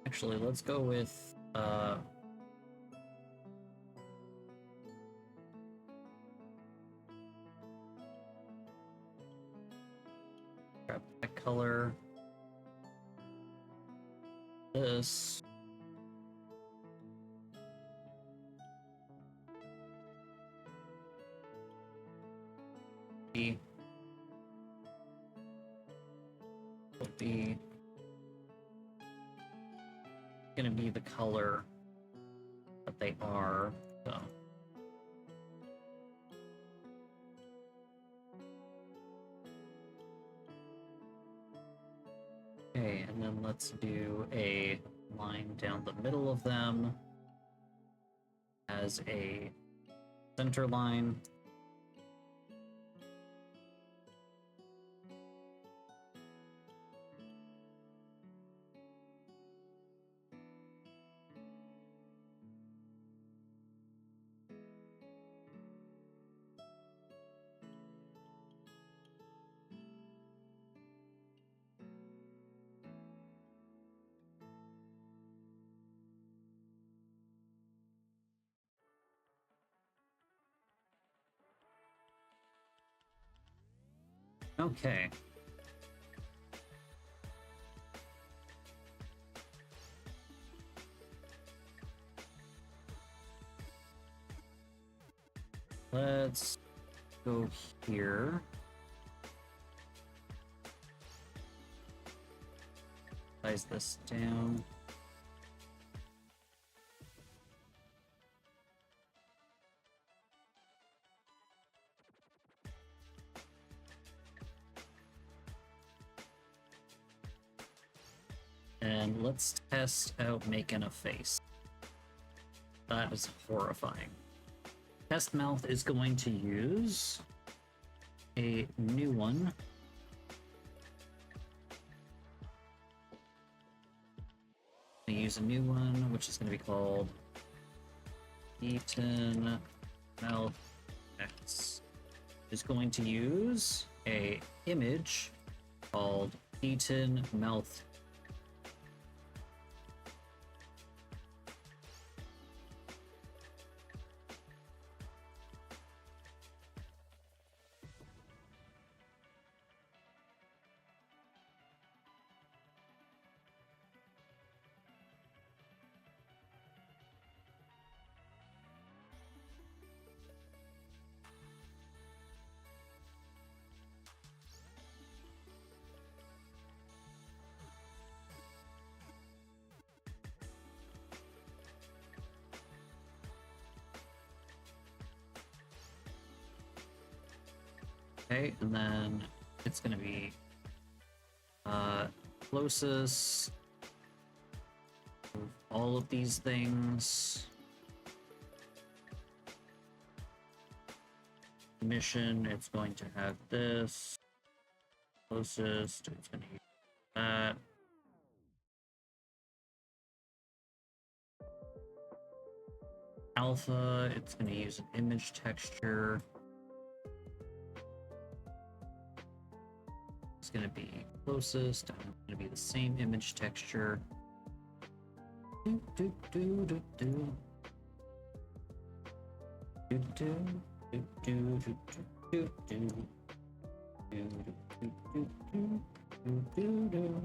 Actually, let's go with grab that color. This. Will be gonna be the color that they are. So. Okay, and then let's do a line down the middle of them as a center line. Okay. Let's go here. Size this down. And let's test out making a face. That is horrifying. Test mouth is going to use a new one. I'm gonna use a new one, which is going to be called Keaton Mouth X. Is going to use a image called Keaton Mouth. Okay, and then it's gonna be closest of all of these things. Mission, it's going to have this. Closest, it's gonna use that. Alpha, it's gonna use an image texture. It's gonna be closest, and it's gonna be the same image texture. Do do do do do. Do do do do do do do do do do do do do.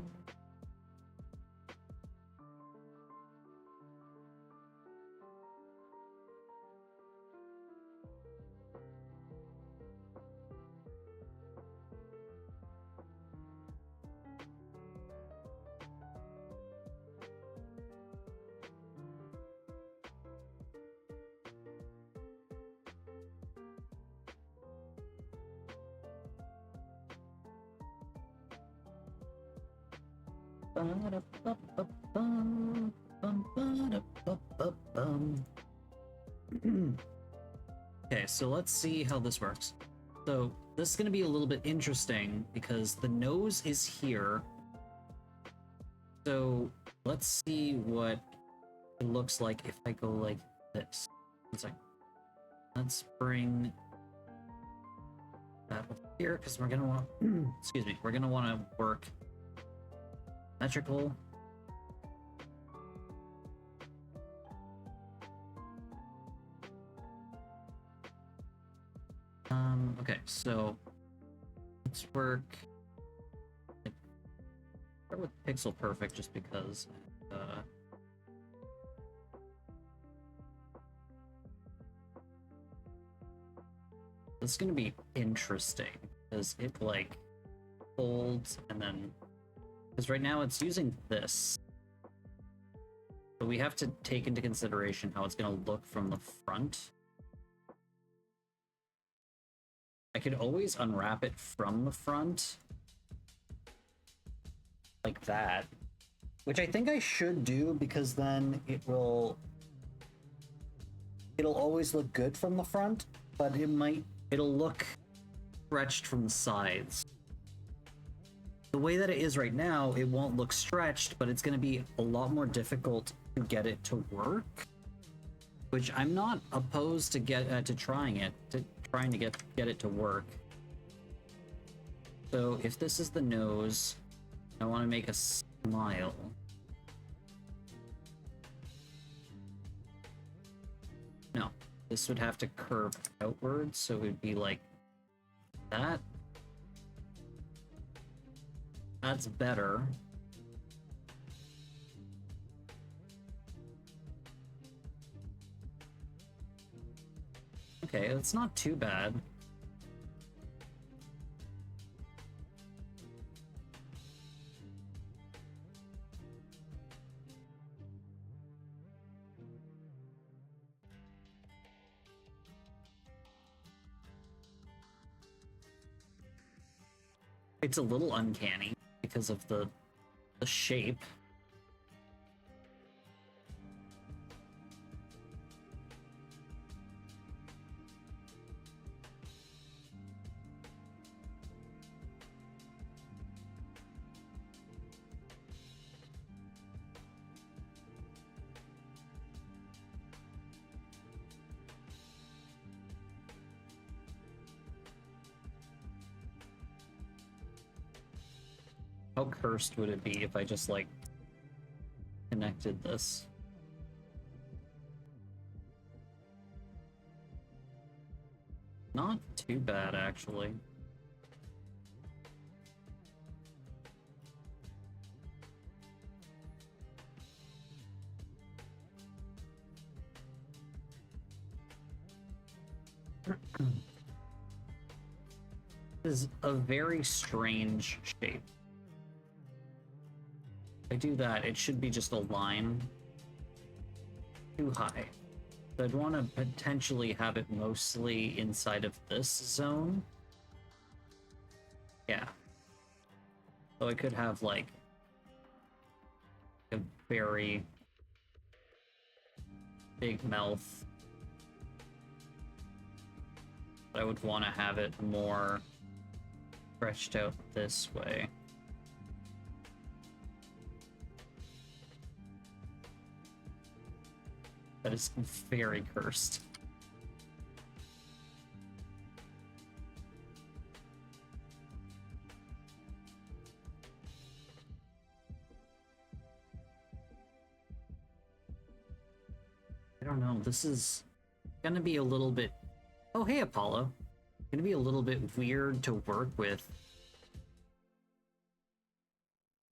Okay, so let's see how this works. So this is going to be a little bit interesting because the nose is here. So let's see what it looks like if I go like this. One second. Let's bring that up here because we're gonna want excuse me, we're gonna want to work symmetrical. Okay, so let's work. Start with pixel perfect just because. This is gonna be interesting because it like folds and then because right now it's using this. So we have to take into consideration how it's gonna look from the front. I could always unwrap it from the front. Like that. Which I think I should do because then it'll always look good from the front, but it'll look stretched from the sides. The way that it is right now, it won't look stretched, but it's going to be a lot more difficult to get it to work. Which I'm not opposed to trying to get it to work. So if this is the nose, I want to make a smile. No, this would have to curve outwards, so it would be like that. That's better. Okay, it's not too bad. It's a little uncanny because of the shape. How cursed would it be if I just, like, connected this? Not too bad, actually. This is a very strange shape. If I do that, it should be just a line too high. So I'd want to potentially have it mostly inside of this zone. Yeah. So I could have like a very big mouth. But I would want to have it more stretched out this way. That is very cursed. I don't know, this is gonna be a little bit... Oh, hey, Apollo. Gonna be a little bit weird to work with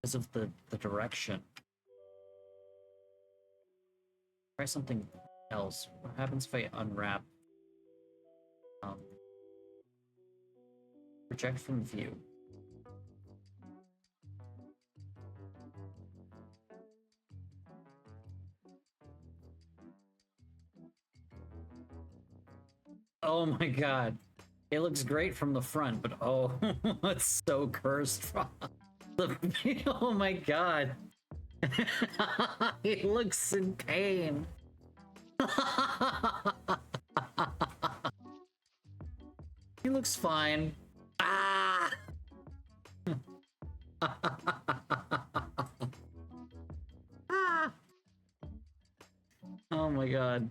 because of the direction. Try something else. What happens if I unwrap? Project from view. Oh my god. It looks great from the front, but oh, it's so cursed. Oh my god. He looks in pain. He looks fine. Ah! Ah! Oh my god.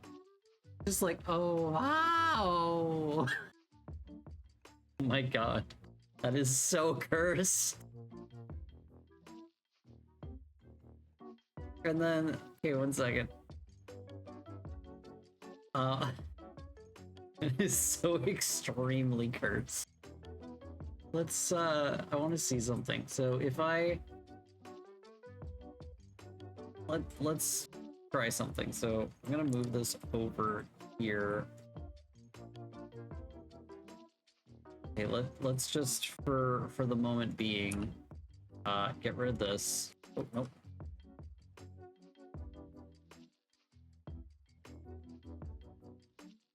Just like, oh, wow. Oh my god. That is so cursed. And then, okay, one second. It is so extremely cursed. Let's, I want to see something. So if let's try something. So I'm gonna move this over here. Okay, let's just for the moment being, get rid of this. Oh, nope.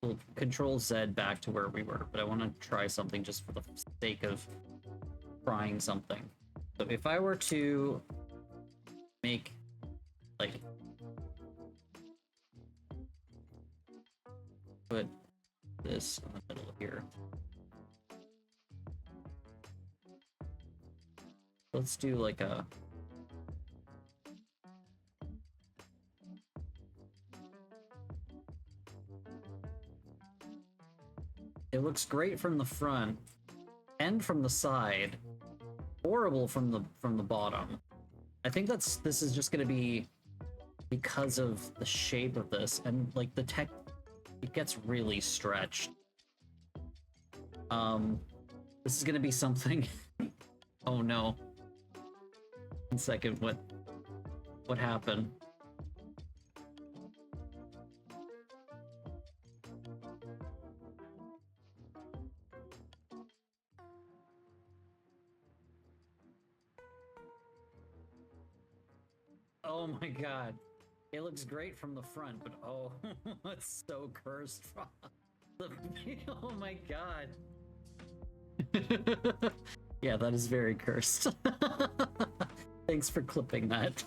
We'll Control Z back to where we were, but I want to try something just for the sake of trying something. So if I were to make, like, put this in the middle here. Let's do like a... It looks great from the front and from the side. Horrible from the bottom. I think this is just gonna be because of the shape of this, and like the tech, it gets really stretched. This is gonna be something. Oh no. 1 second, what happened? Oh my god. It looks great from the front, but oh, it's so cursed from the... Oh my god. Yeah, that is very cursed. Thanks for clipping that.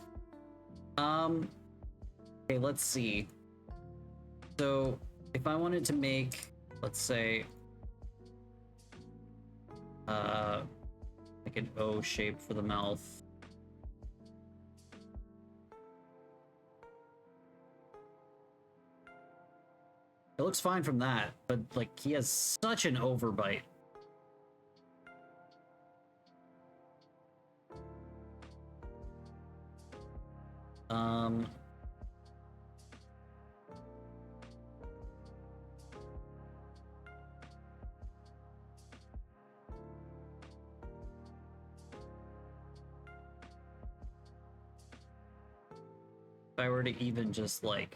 Okay, let's see. So, if I wanted to make, let's say, like an O shape for the mouth. It looks fine from that, but like he has such an overbite. If I were to even just like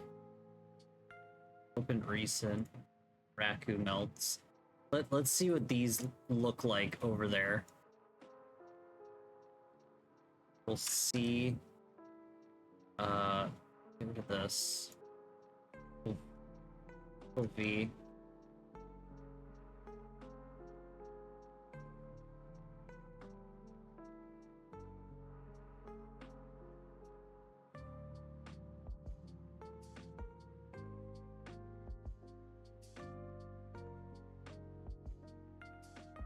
open recent Raku melts, let's see what these look like over there. We'll see. Look at this. V.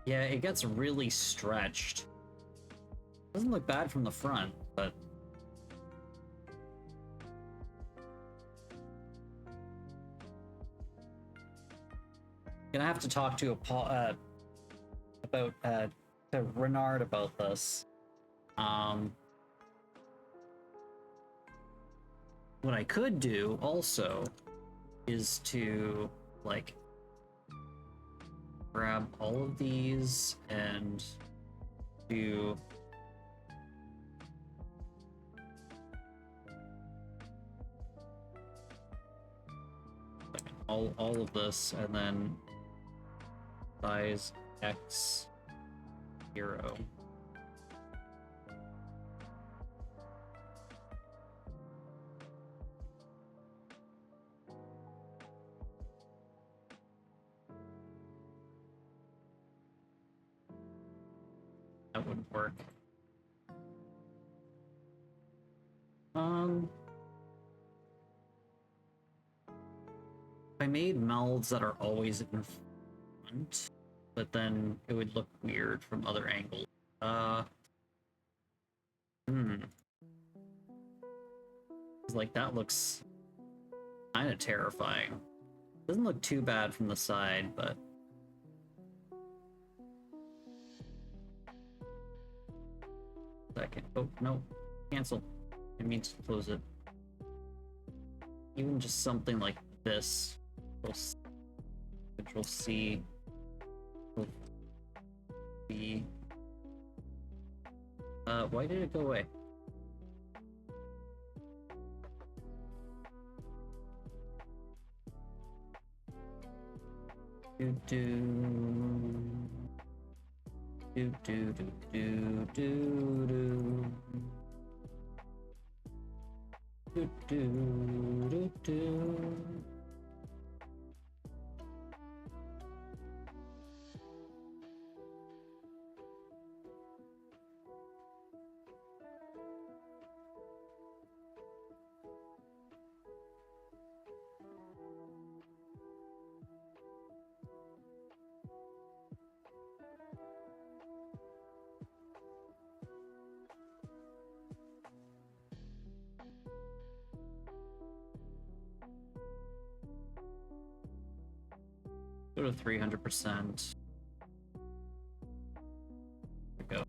Yeah, it gets really stretched. Doesn't look bad from the front, but gonna have to talk to to Renard about this. What I could do also is to like grab all of these and do all of this, and then size X 0. That wouldn't work. I made melds that are always in front, but then it would look weird from other angles. Hmm. Like, that looks kind of terrifying. Doesn't look too bad from the side, but... Second. Oh, no. Cancel. I mean to close it. Even just something like this. Control C. Control B. Why did it go away? Do do do do do do do do do do do. Go to 300%. There we go.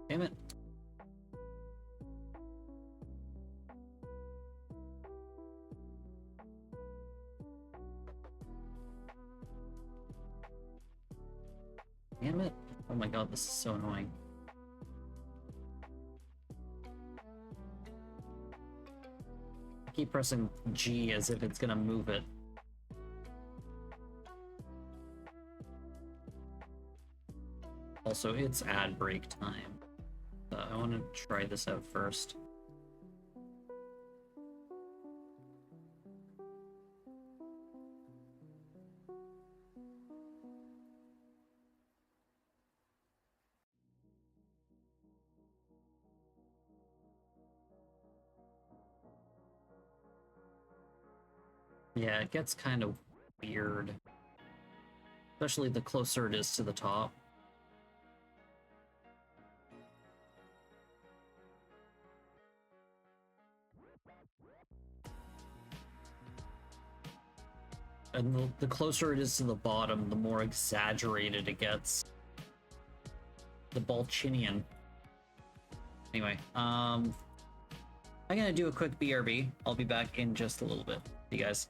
Damn it. Damn it. Oh my god, this is so annoying. I keep pressing G as if it's gonna move it. Also, it's ad break time. I want to try this out first. Yeah, it gets kind of weird. Especially the closer it is to the top. And the closer it is to the bottom, the more exaggerated it gets. The Balchinian. Anyway, I'm gonna do a quick BRB. I'll be back in just a little bit. See you guys.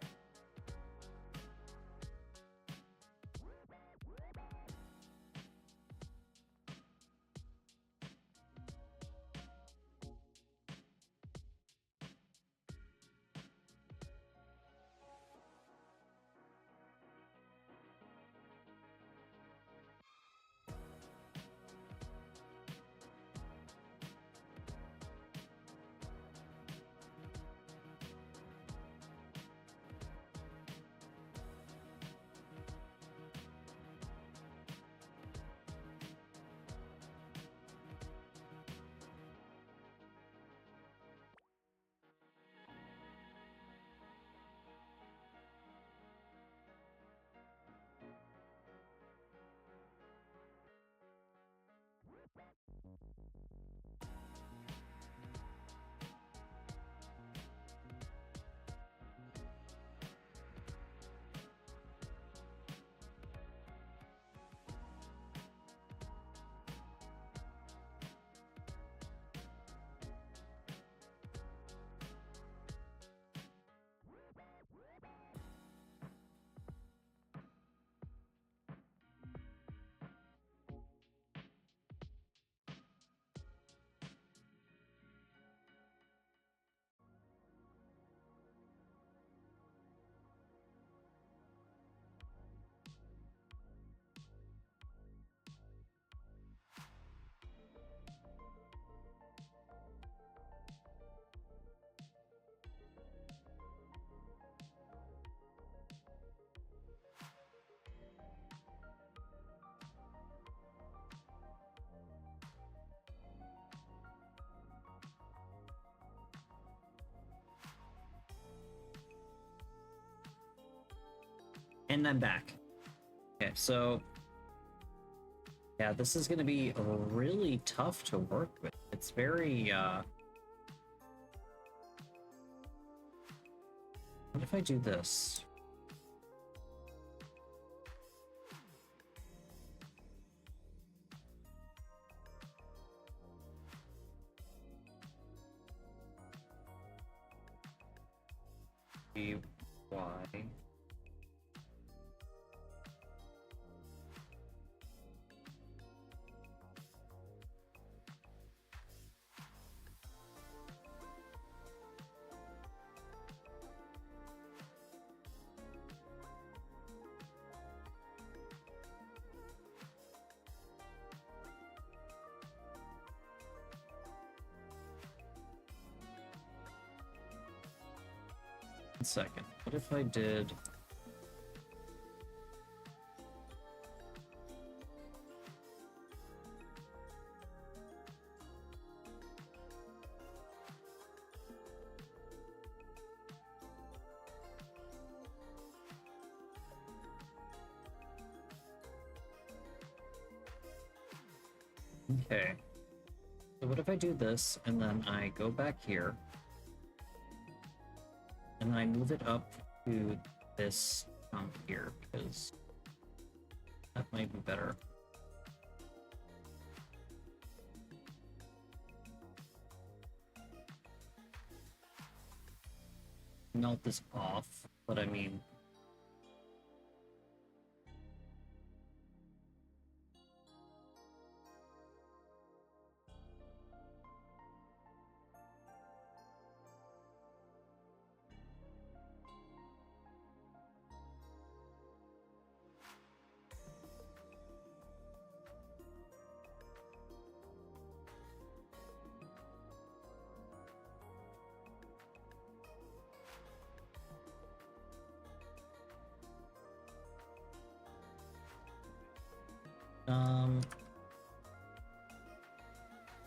and I'm back. Okay, so yeah, this is gonna be really tough to work with. It's very what if I do this? Why? One second. What if I did? Okay. So what if I do this and then I go back here and then I move it up to this chunk here because that might be better. Melt this off, but I mean,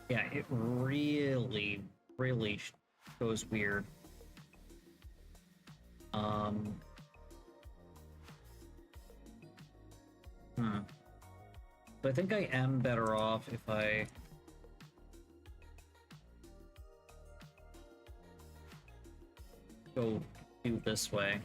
yeah, it really, really goes weird. So I think I am better off if I go do this way.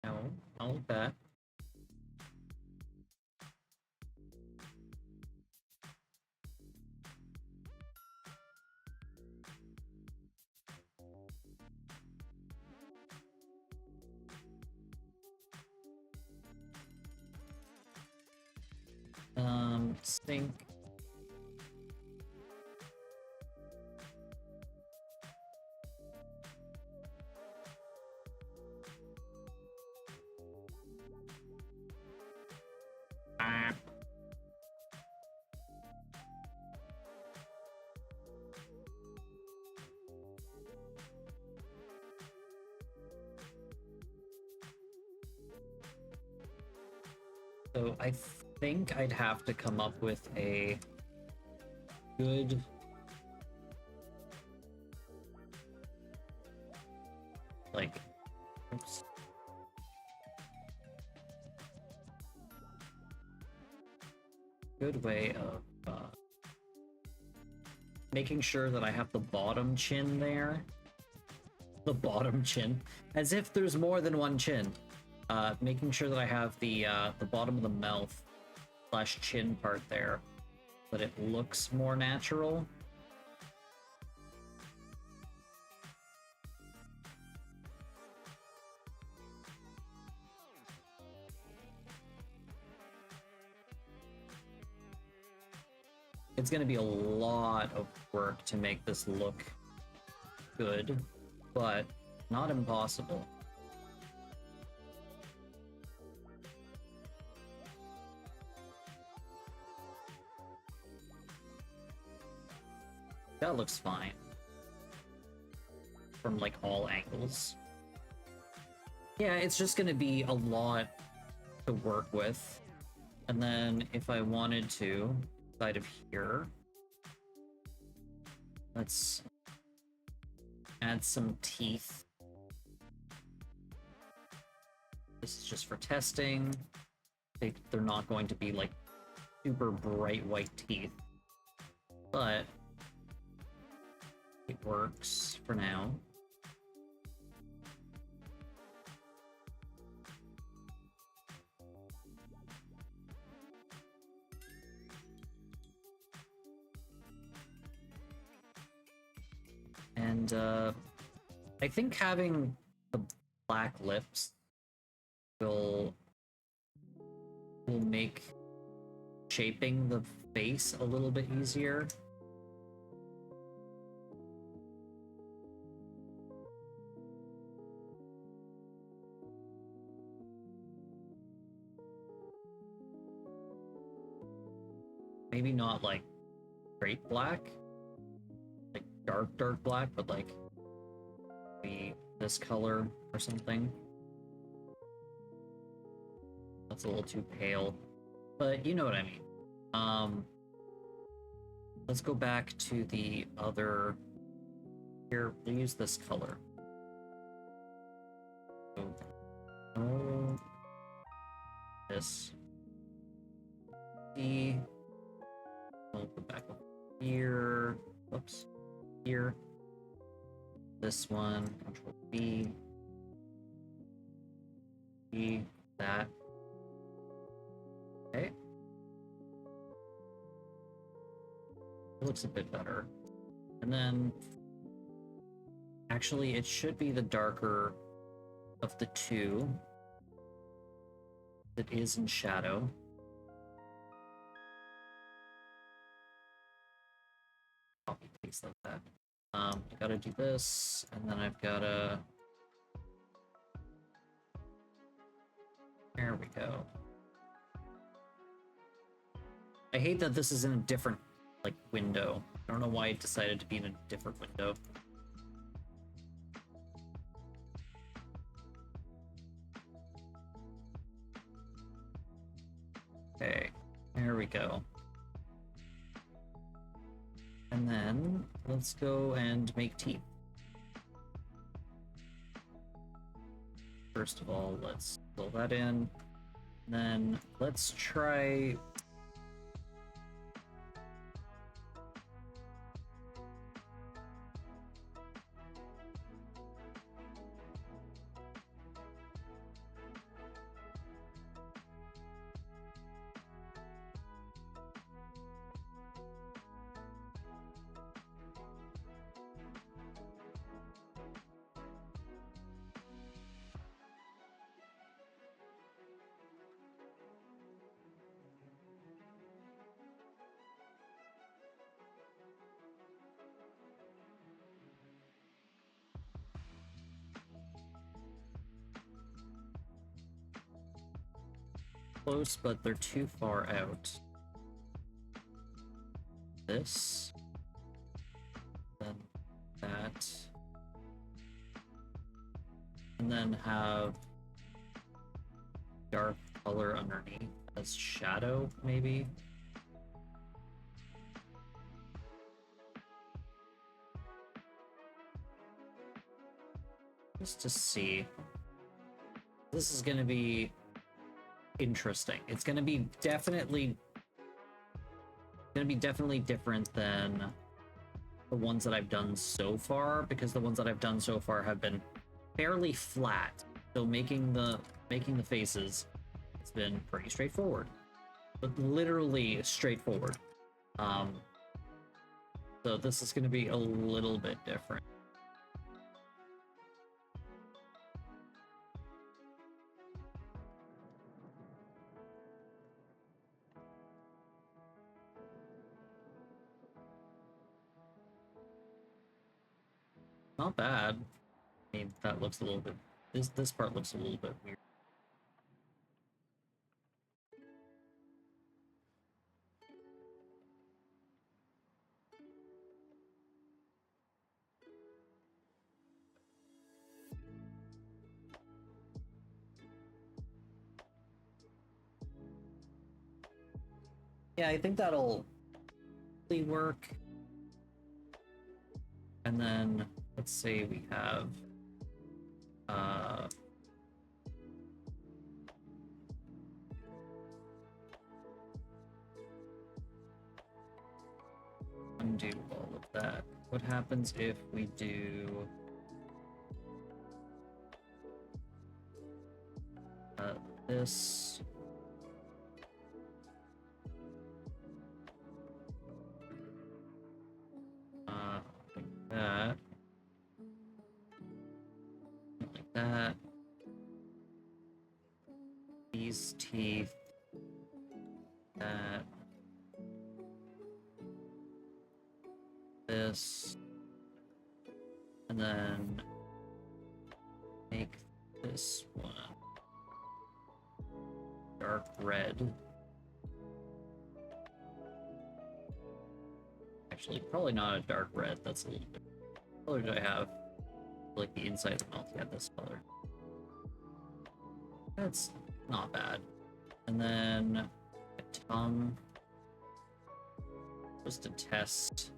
No, not like that. Sync. Ah. So I think I'd have to come up with a good oops. Good way of making sure that I have the bottom chin there. The bottom chin, as if there's more than one chin. Making sure that I have the bottom of the mouth / chin part there, but it looks more natural. It's gonna be a lot of work to make this look good, but not impossible. That looks fine. From like all angles. Yeah, it's just gonna be a lot to work with. And then if I wanted to, side of here. Let's add some teeth. This is just for testing. They're not going to be like super bright white teeth, but it works for now. And I think having the black lips will make shaping the face a little bit easier. Maybe not like straight black, like dark black, but like maybe this color or something. That's a little too pale, but you know what I mean. Let's go back to the other. Here, we'll use this color. Oh, this. C. We'll go back up here. Whoops. Here. This one. Control B. B. That. Okay. It looks a bit better. And then actually it should be the darker of the two that is in shadow. Copy paste like that. I gotta do this, and then I've gotta. There we go. I hate that this is in a different like window. I don't know why it decided to be in a different window. Okay, there we go. And then let's go and make teeth. First of all, let's fill that in. And then let's try. Close, but they're too far out. This, then that, and then have dark color underneath as shadow, maybe. Just to see. This is gonna be interesting. It's gonna be definitely different than the ones that I've done so far, because the ones that I've done so far have been fairly flat. So making the faces, it's been pretty straightforward, but literally straightforward. So this is gonna be a little bit different. Not bad. I mean, that looks a little bit. This part looks a little bit weird. Yeah, I think that'll work. And then let's say we have undo all of that. What happens if we do this? Like that. Like that. These teeth. That. This. And then make this one dark red. Actually, probably not a dark red. That's a little bit. What color do I have? Like the inside of the mouth. Yeah, this color. That's not bad. And then a tongue. Just to test.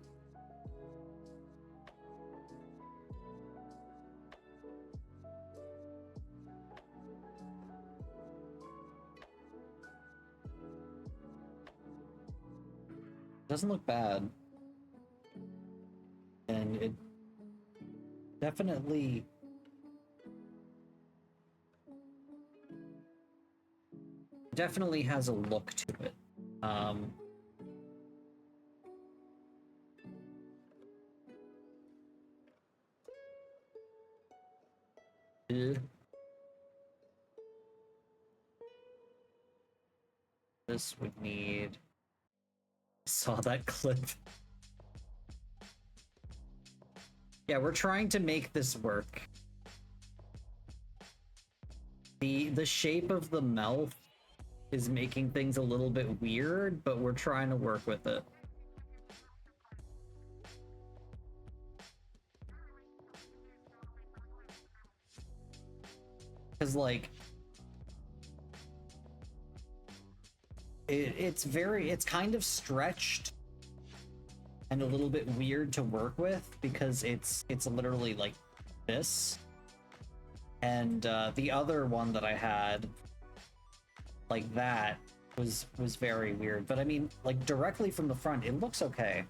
Doesn't look bad. And it definitely has a look to it. This would need... Saw that clip. Yeah, we're trying to make this work. The shape of the mouth is making things a little bit weird, but we're trying to work with it. Because, like, it's kind of stretched and a little bit weird to work with because it's literally like this. And the other one that I had like that was very weird. But I mean, like directly from the front, it looks okay.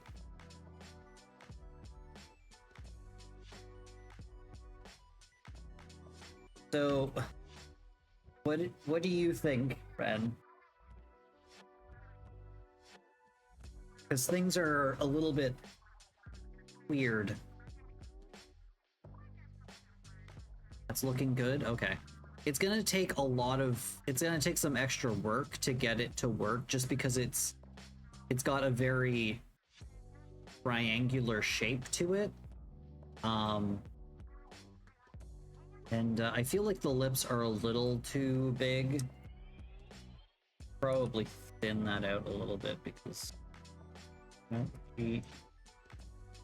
So, what do you think, Ren? Because things are a little bit weird. That's looking good? Okay. It's gonna take some extra work to get it to work just because it's got a very triangular shape to it. And I feel like the lips are a little too big. Probably thin that out a little bit because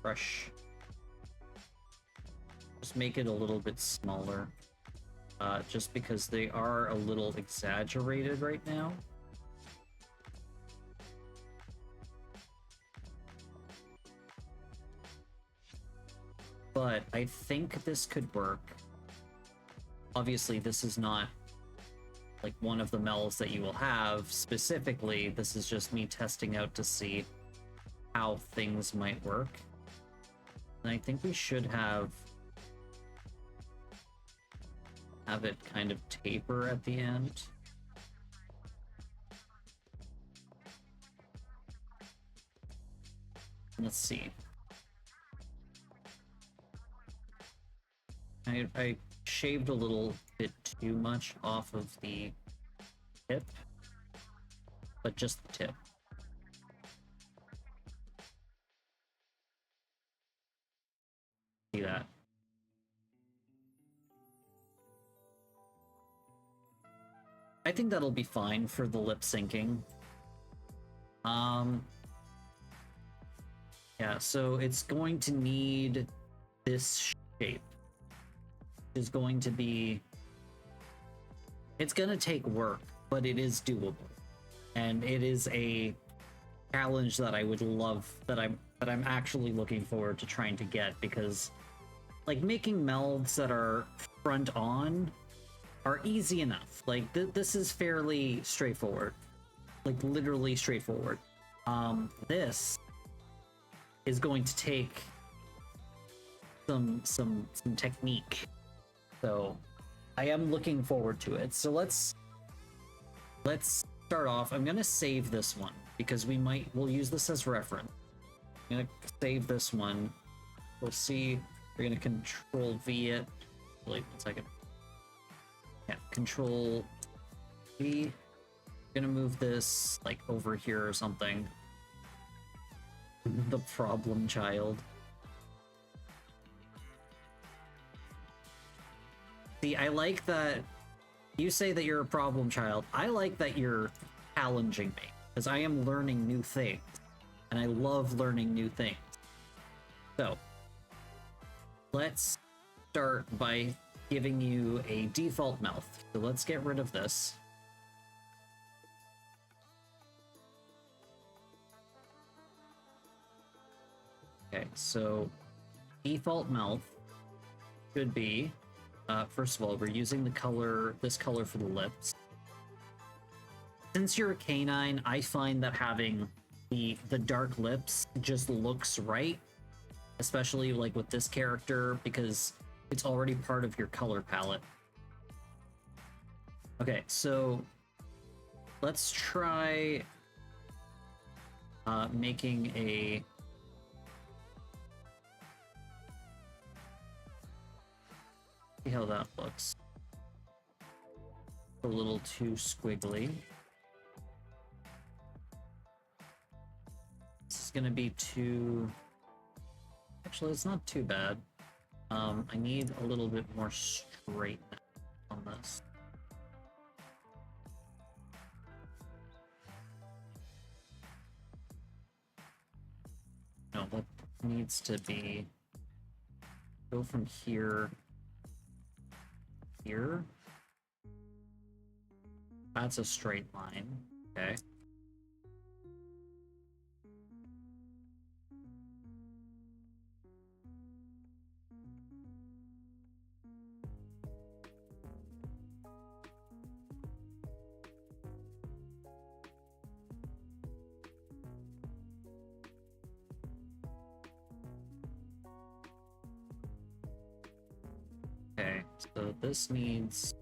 brush. Just make it a little bit smaller. Just because they are a little exaggerated right now. But I think this could work. Obviously, this is not like one of the mells that you will have specifically. This is just me testing out to see how things might work. And I think we should have it kind of taper at the end. Let's see. I shaved a little bit too much off of the tip, but just the tip. See that? I think that'll be fine for the lip syncing. Yeah, so it's going to need this shape. Is going to be... It's gonna take work, but it is doable. And it is a challenge that I would love, that I'm actually looking forward to trying to get, because like making melds that are front on are easy enough. Like this is fairly straightforward, like literally straightforward. This is going to take some technique, so I am looking forward to it. So let's start off. I'm gonna save this one because we'll use this as reference. I'm gonna save this one. We'll see. We're gonna control V it. Wait 1 second. Yeah, control V. Gonna move this like over here or something. The problem child. See, I like that you say that you're a problem child. I like that you're challenging me, because I am learning new things, and I love learning new things. So, let's start by giving you a default mouth. So let's get rid of this. Okay, so default mouth should be, first of all, we're using this color for the lips. Since you're a canine, I find that having the dark lips just looks right, especially like with this character, because it's already part of your color palette. Okay, so let's try making a see how that looks. A little too squiggly. This is gonna be too... Actually, it's not too bad. I need a little bit more straightness on this. No, that needs to be... Go from here... Here? That's a straight line. Okay. Okay, so this needs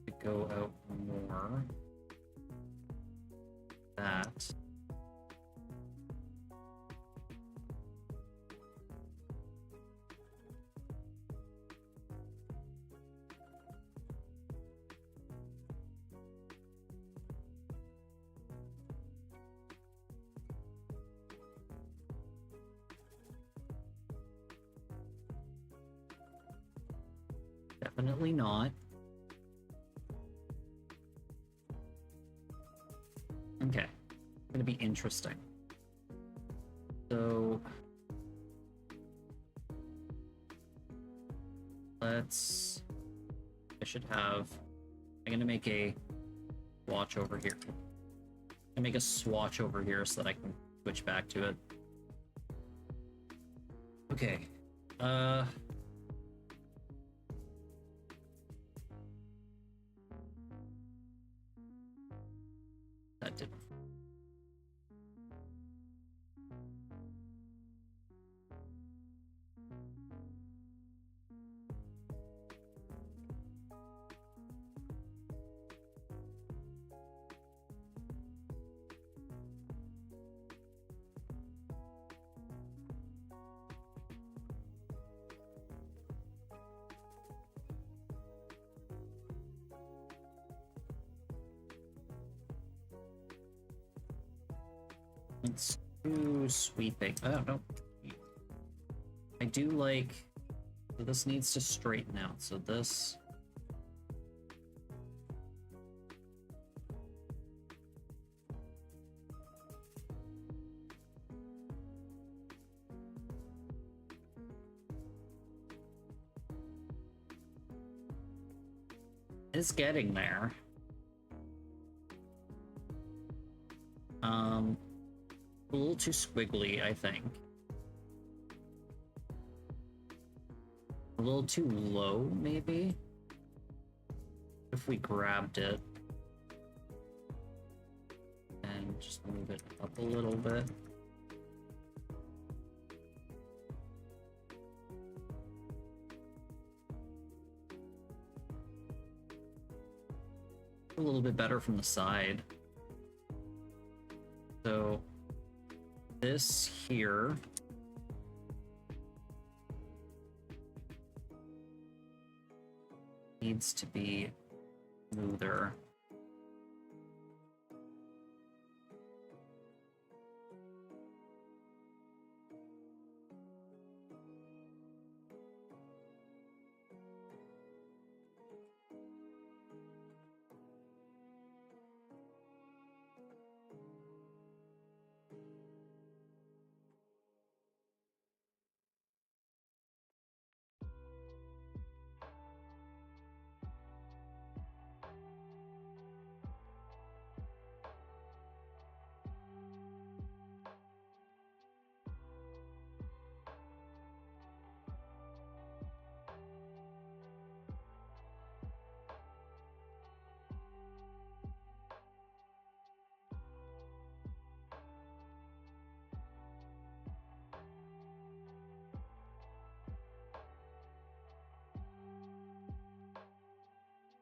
to go out more. That. Definitely not. Okay, gonna be interesting. So I should have, I'm gonna make a swatch over here. I make a swatch over here so that I can switch back to it. Okay. That didn't. It's too sweeping. Oh, no. I do like... So this needs to straighten out. So this... It's getting there. Um, a little too squiggly, I think. A little too low, maybe? If we grabbed it. And just move it up a little bit. A little bit better from the side. So this here needs to be smoother.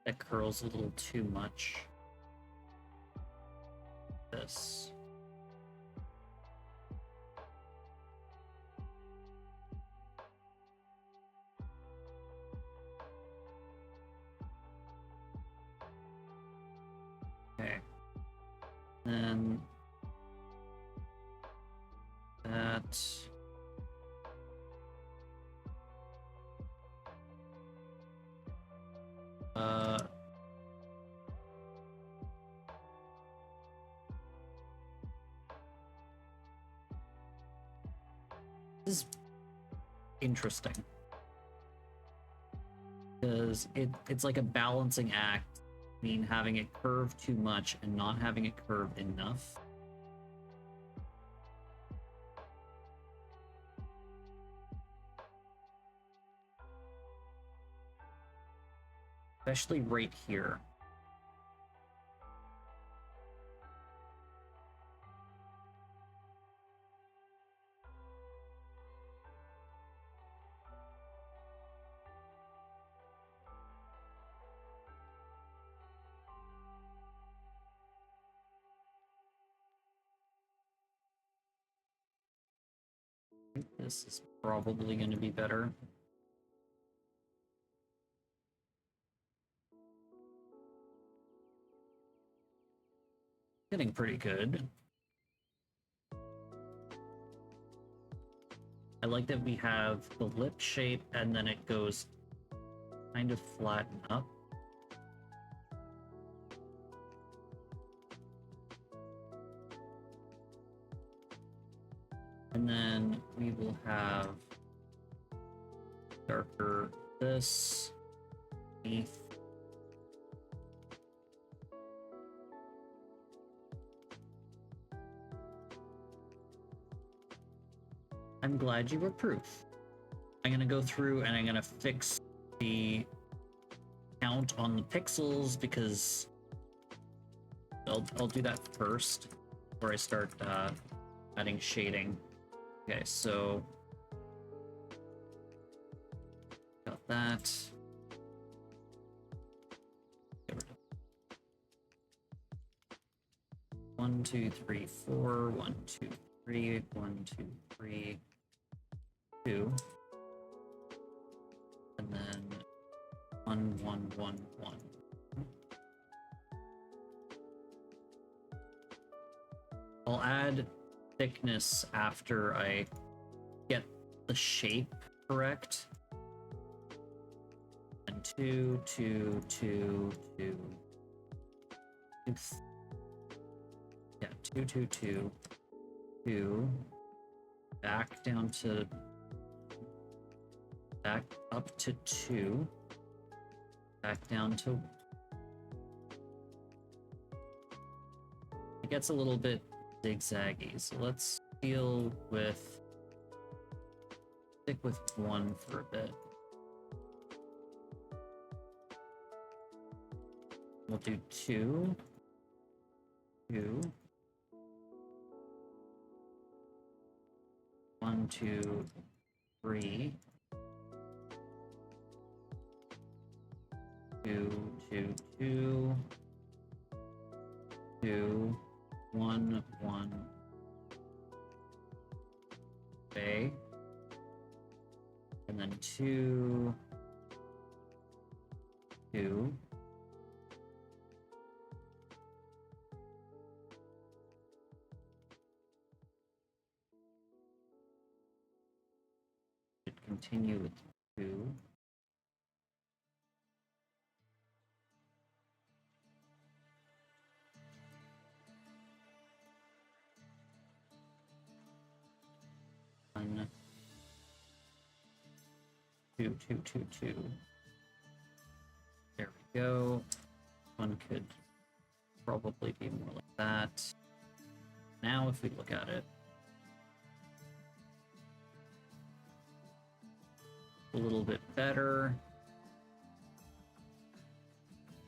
That curls a little too much. This. Okay. Then that. This is interesting. Because it's like a balancing act, having it curve too much and not having it curve enough. Especially right here. This is probably going to be better. Getting pretty good. I like that we have the lip shape and then it goes kind of flatten up. And then we will have darker this beneath. I'm glad you approve. I'm gonna go through and I'm gonna fix the count on the pixels because I'll do that first before I start adding shading. Okay, so got that. Get rid of 1, 2, 3, 4. 1, 2, 3. 1, 2, 3. 2. And then 1, 1, 1, 1. I'll add thickness after I get the shape correct. And 2, 2, 2, 2, 2. Yeah, 2, 2, 2, 2. Back down to back up to 2. Back down to. It gets a little bit zigzaggy. So let's stick with one for a bit. We'll do two. 1, 2, 3. 2, 2, 2. 2, 1, 1. Okay. And then 2, 2. Continue with 2. One, 2, 2, 2, 2. There we go. One could probably be more like that. Now, if we look at it, a little bit better.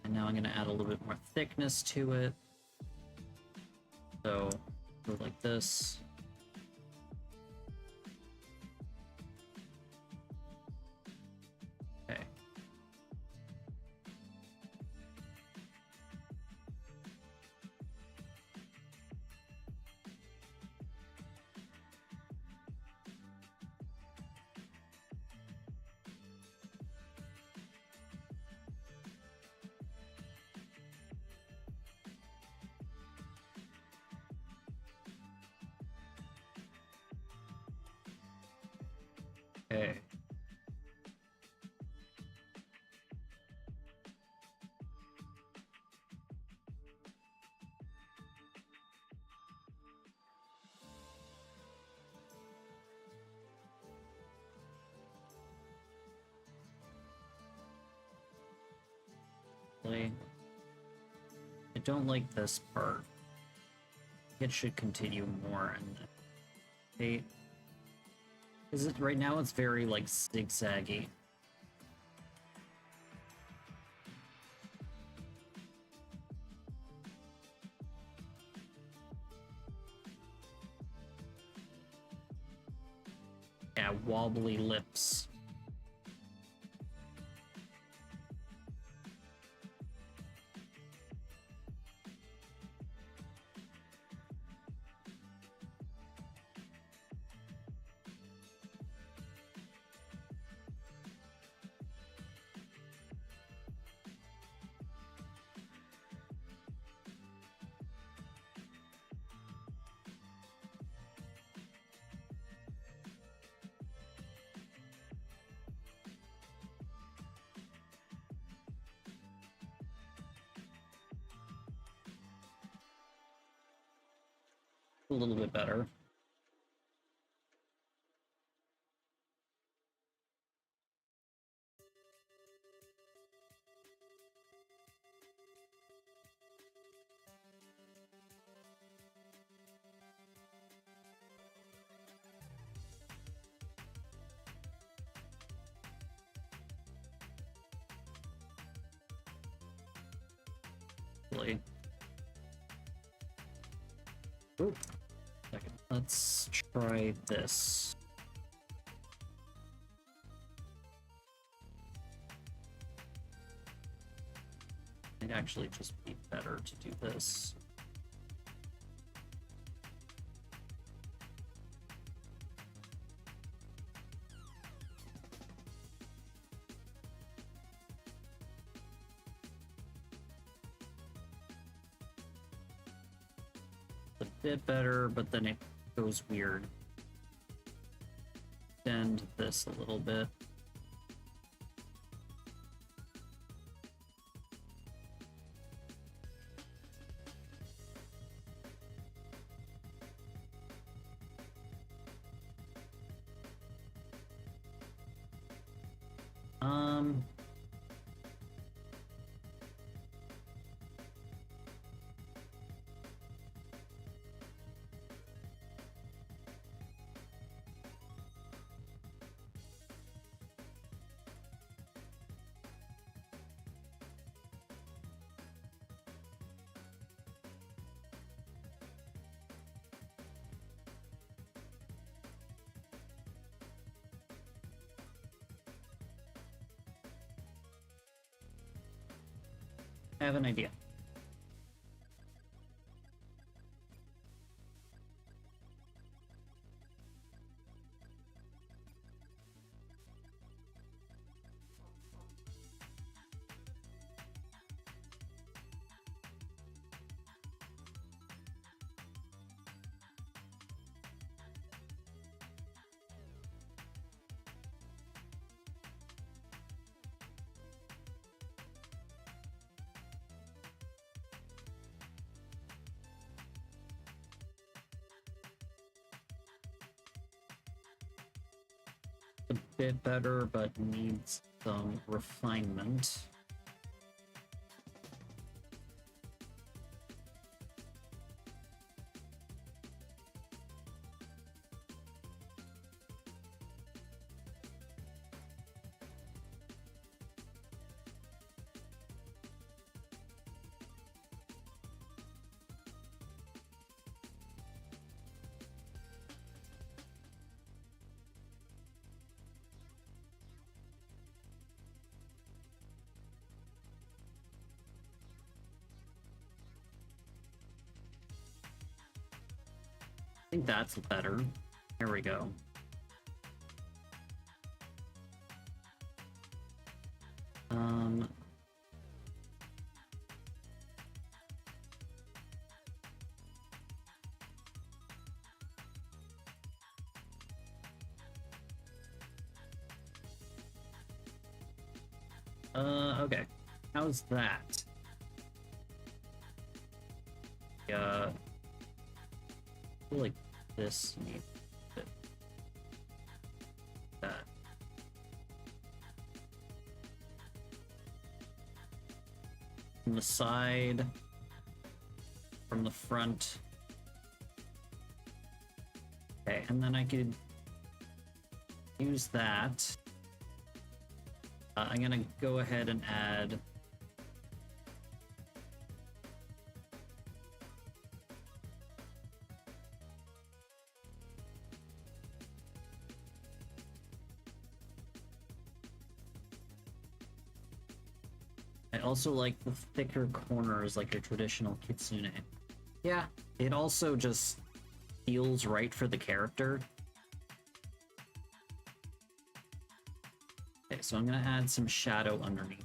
And now I'm going to add a little bit more thickness to it. So, go like this. Okay. Okay. I don't like this part. It should continue more and okay. Is it right now? It's very like zigzaggy. Yeah, wobbly lips. A little bit better. Really. Ooh. Second. Let's try this. It'd actually just be better to do this. A bit better, but then it goes weird. Extend this a little bit. I have an idea. A bit better, but needs some refinement. I think that's better. Here we go. Okay. How's that? I feel like this needs that. From the side, from the front. Okay, and then I could use that. I'm gonna go ahead and add I also like the thicker corners like your traditional kitsune. Yeah, it also just feels right for the character. Okay, so I'm gonna add some shadow underneath.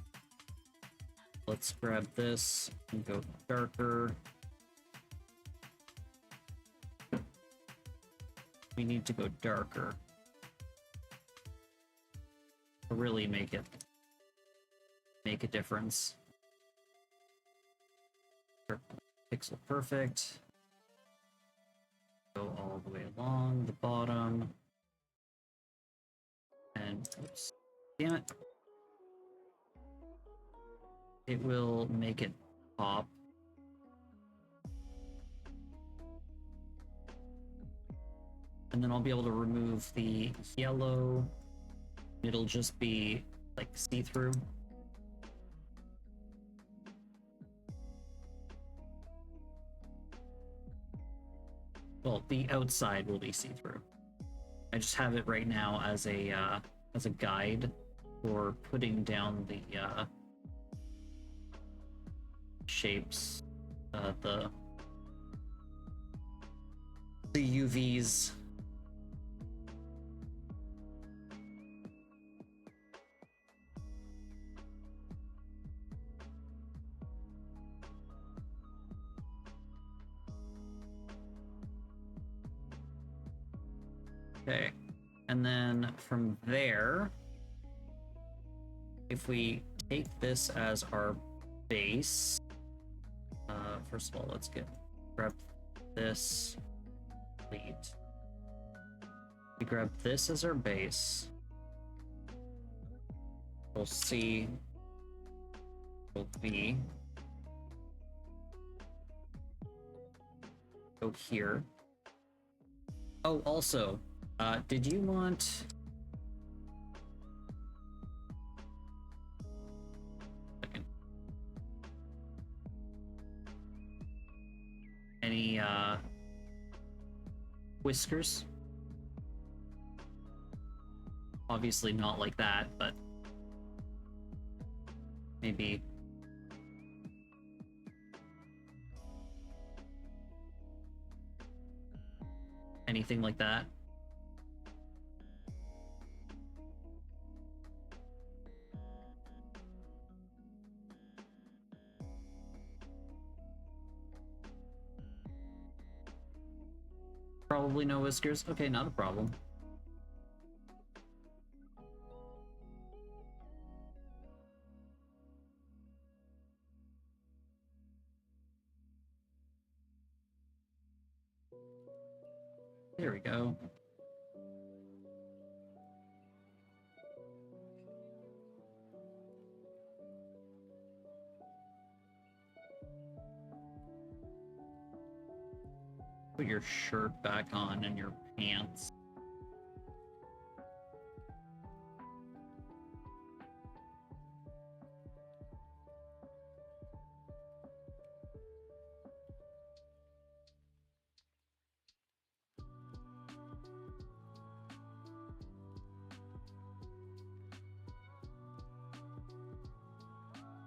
Let's grab this and go darker. We need to go darker to really make a difference. Pixel perfect. Go all the way along the bottom. And oops. Damn it. It will make it pop. And then I'll be able to remove the yellow. It'll just be like see-through. Well, the outside will be see-through. I just have it right now as a guide for putting down the shapes, the UVs. Okay, and then from there, if we take this as our base, first of all, let's grab this, delete. We grab this as our base. We'll see, will be, go here. Oh, also, did you want any whiskers? Obviously not like that, but maybe anything like that. Probably no whiskers. Okay, not a problem. There we go. Put your shirt back on and your pants.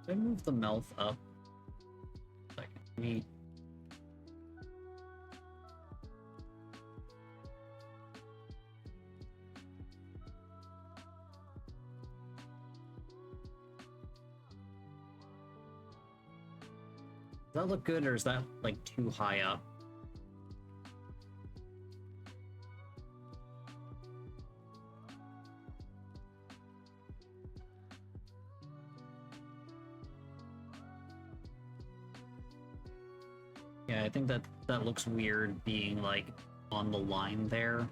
Did I move the mouth up? Second. Me. Does that look good, or is that like too high up? Yeah, I think that looks weird being like on the line there.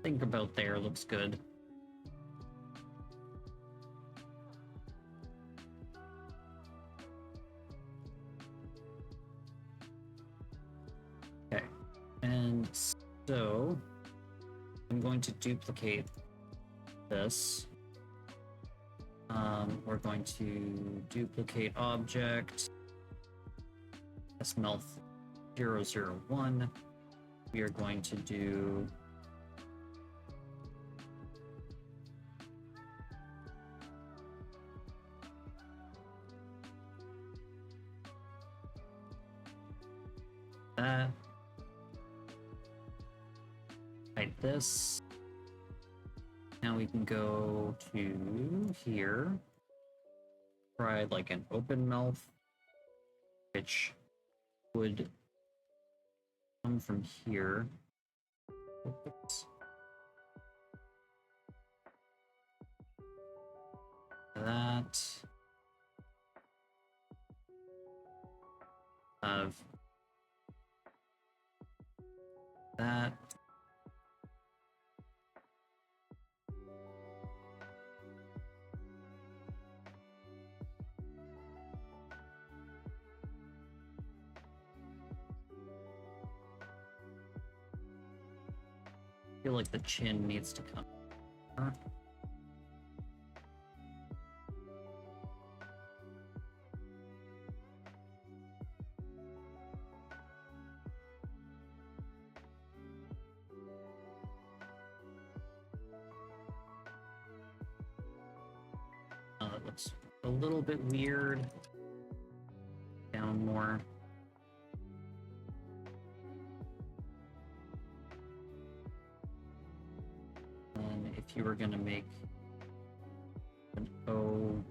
Think about there looks good. Okay, and so I'm going to duplicate this. We're going to duplicate object smelt 001. We are going to do that. Hide this. Now we can go to here. Try like an open mouth, which would come from here. Oops. That. Of that. I feel like the chin needs to come. That looks a little bit weird. Down more. And if you were gonna make an O-shaped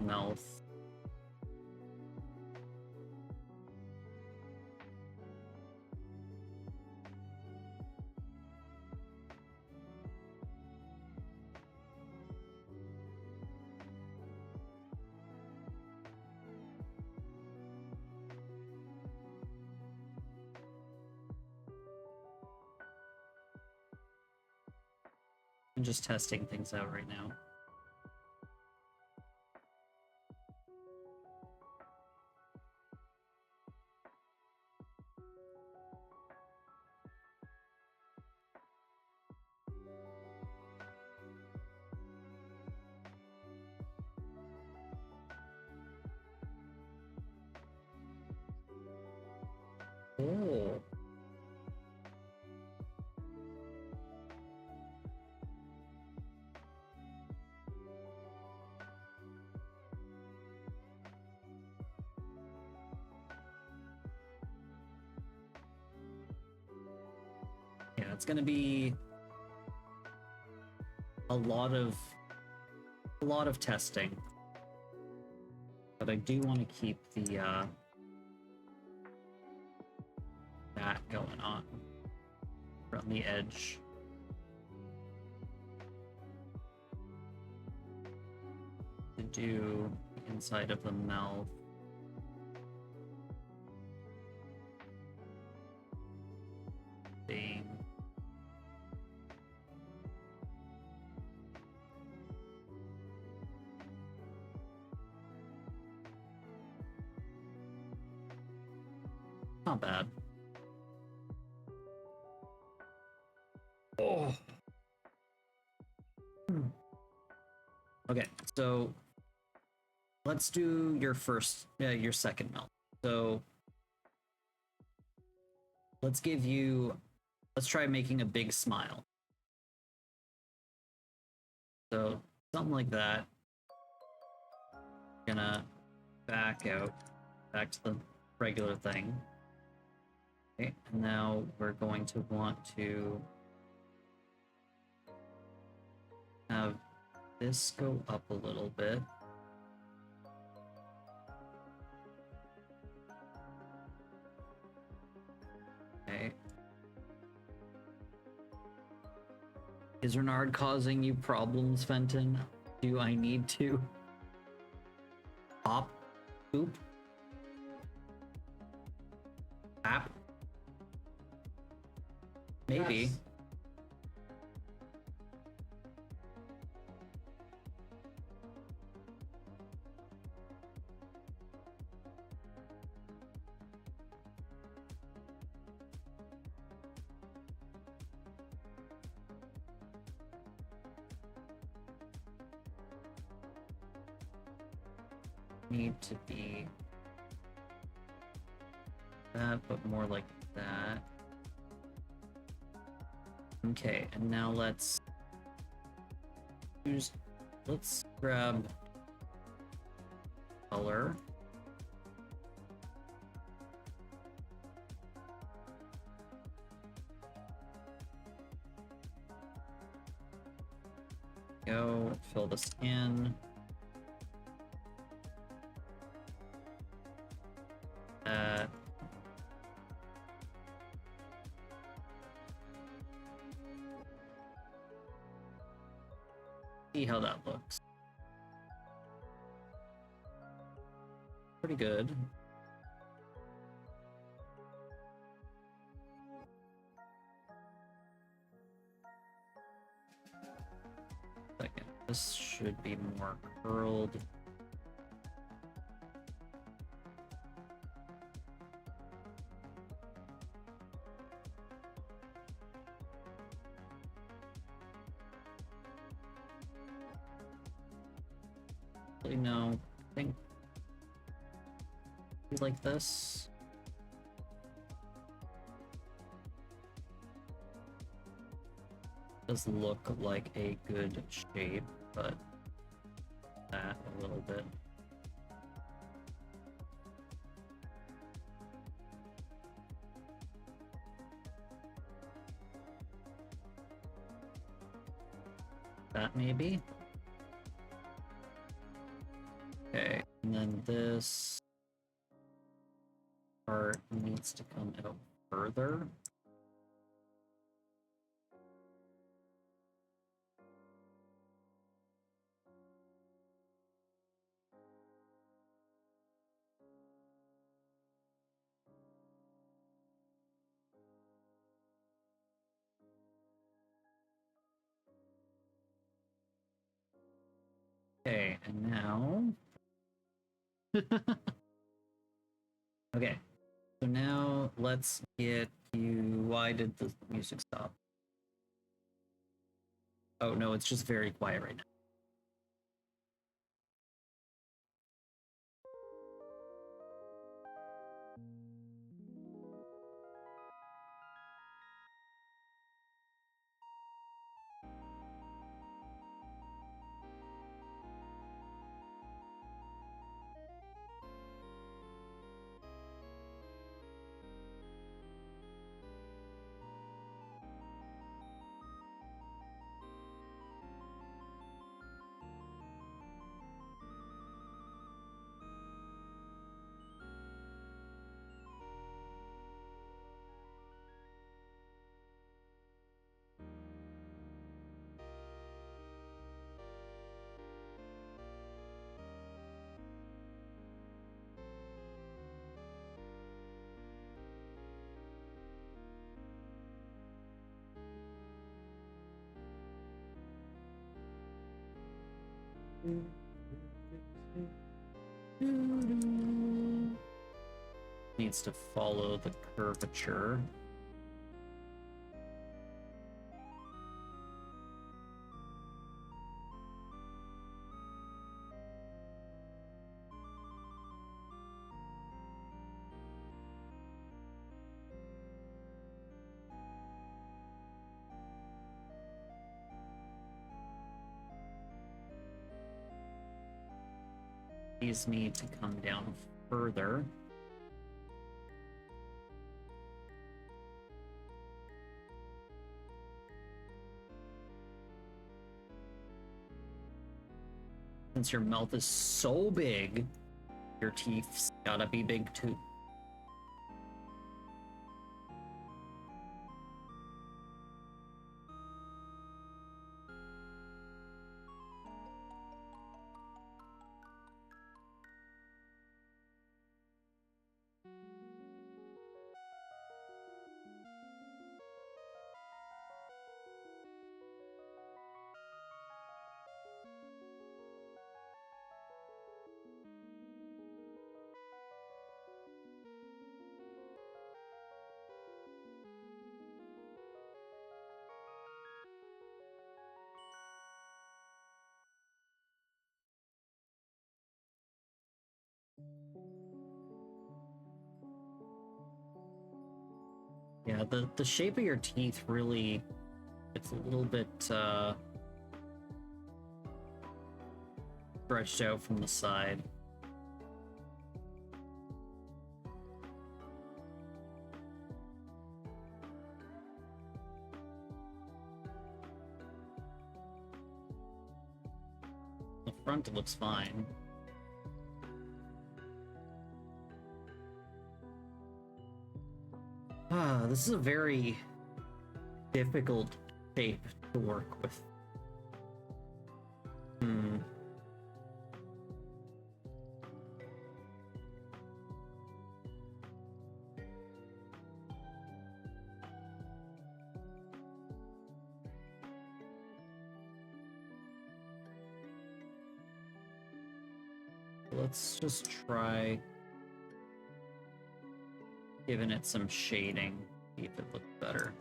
mouth, I'm just testing things out right now. Oh. Yeah, it's gonna be a lot of testing, but I do want to keep the that going on from the edge. To do the inside of the mouth. Thing. Not bad. Oh. Okay, so let's do your second melt. So let's try making a big smile. So something like that. Gonna back out, back to the regular thing. Okay, and now we're going to want to have this go up a little bit. Okay. Is Renard causing you problems, Fenton? Do I need to pop? Poop? Tap? Maybe. Yes. Need to be that, but more like that. Okay, and now let's grab color. Go fill this in. See how that looks. Pretty good. Second, this should be more curled. No, I think like this. Does look like a good shape, but that a little bit. That maybe. Okay, and then this part needs to come out further. Okay, and now... Okay, so now let's get you... Why did the music stop? Oh no, it's just very quiet right now. Needs to follow the curvature. These need to come down further. Since your mouth is so big, your teeth's gotta be big too. Yeah, the shape of your teeth really, it's a little bit stretched out from the side. The front looks fine. This is a very difficult shape to work with. Let's just try giving it some shading, see if it looks better.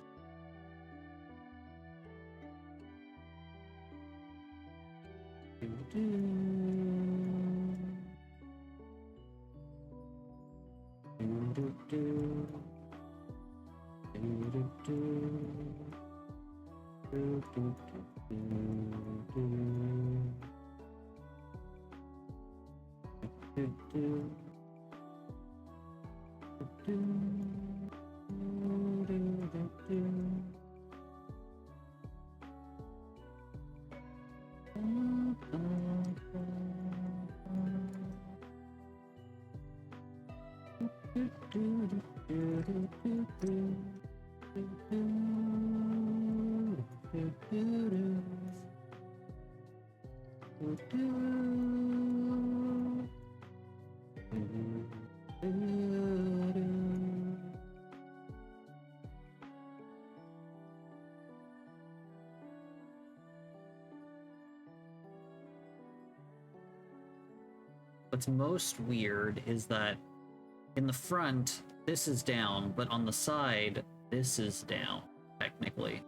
What's most weird is that in the front, this is down, but on the side, this is down, technically.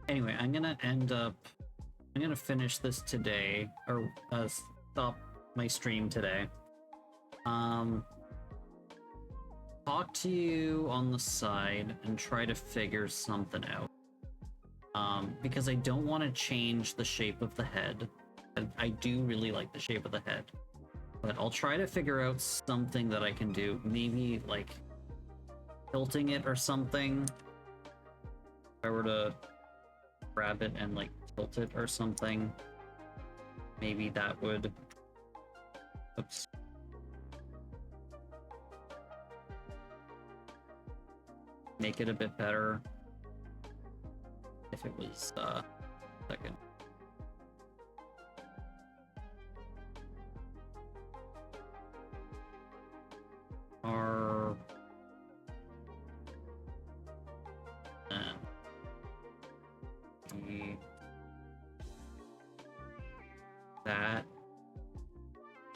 Anyway, I'm gonna finish this today, or stop my stream today. Talk to you on the side and try to figure something out. Because I don't want to change the shape of the head. I do really like the shape of the head. But I'll try to figure out something that I can do. Maybe, like, tilting it or something. If I were to grab it and, like, tilt it or something. Maybe that would... Oops. Make it a bit better. If it was, second. Or... that.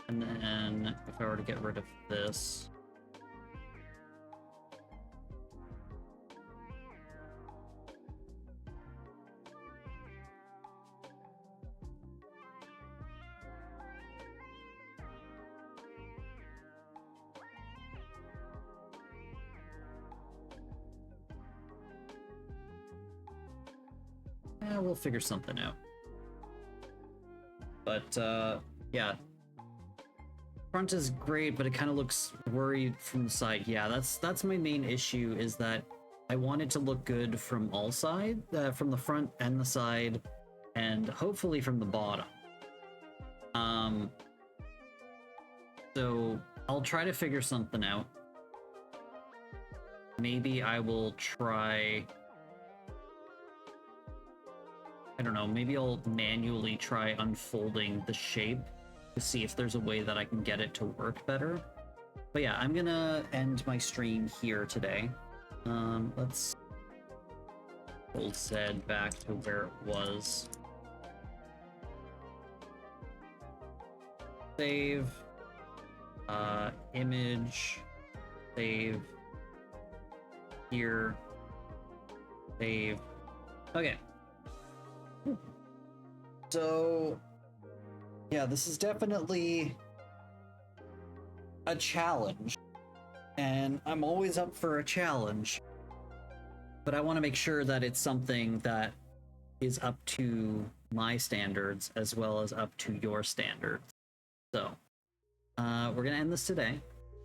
And then, if I were to get rid of this... Yeah, we'll figure something out. But, yeah. Front is great, but it kind of looks worried from the side. Yeah, that's my main issue, is that I want it to look good from all sides, from the front and the side, and hopefully from the bottom. So I'll try to figure something out. Maybe I will try... I don't know, maybe I'll manually try unfolding the shape to see if there's a way that I can get it to work better. But yeah, I'm gonna end my stream here today. Let's pull Zed back to where it was. Save. Image. Save. Here. Save. Okay. So, yeah, this is definitely a challenge, and I'm always up for a challenge, but I want to make sure that it's something that is up to my standards as well as up to your standards. So, we're gonna end this today,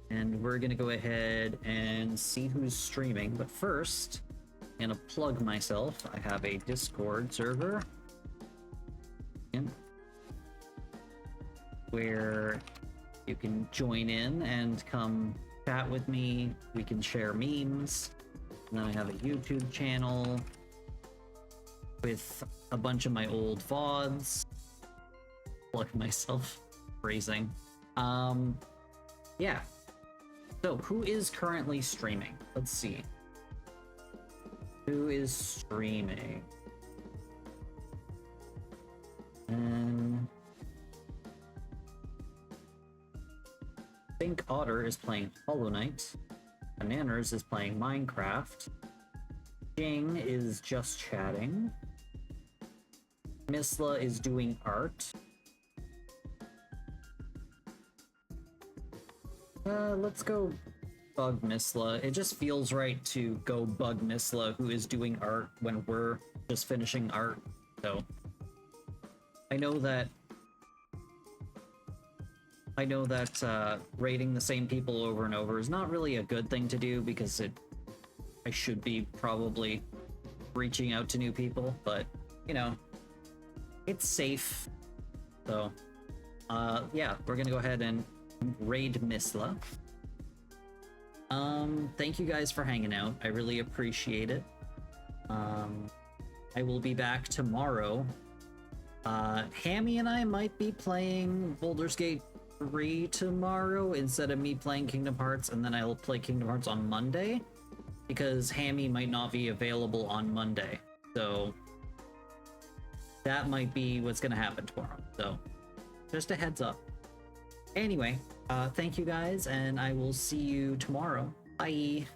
and we're gonna go ahead and see who's streaming, but first, I'm gonna plug myself. I have a Discord server where you can join in and come chat with me. We can share memes. And then I have a YouTube channel with a bunch of my old VODs. Plug myself. Phrasing. Yeah. So, who is currently streaming? Let's see. Who is streaming? Think Otter is playing Hollow Knight. Bananas is playing Minecraft. Jing is just chatting. Misla is doing art. Let's go bug Misla. It just feels right to go bug Misla, who is doing art, when we're just finishing art. So I know that rating the same people over and over is not really a good thing to do, because I should be probably reaching out to new people, but you know, it's safe. So yeah, we're gonna go ahead and raid Misla. Thank you guys for hanging out. I really appreciate it. I will be back tomorrow. Hammy and I might be playing Baldur's Gate 3 tomorrow instead of me playing Kingdom Hearts, and then I'll play Kingdom Hearts on Monday, because Hammy might not be available on Monday. So that might be what's gonna happen tomorrow. So just a heads up. Anyway, thank you guys, and I will see you tomorrow. Bye.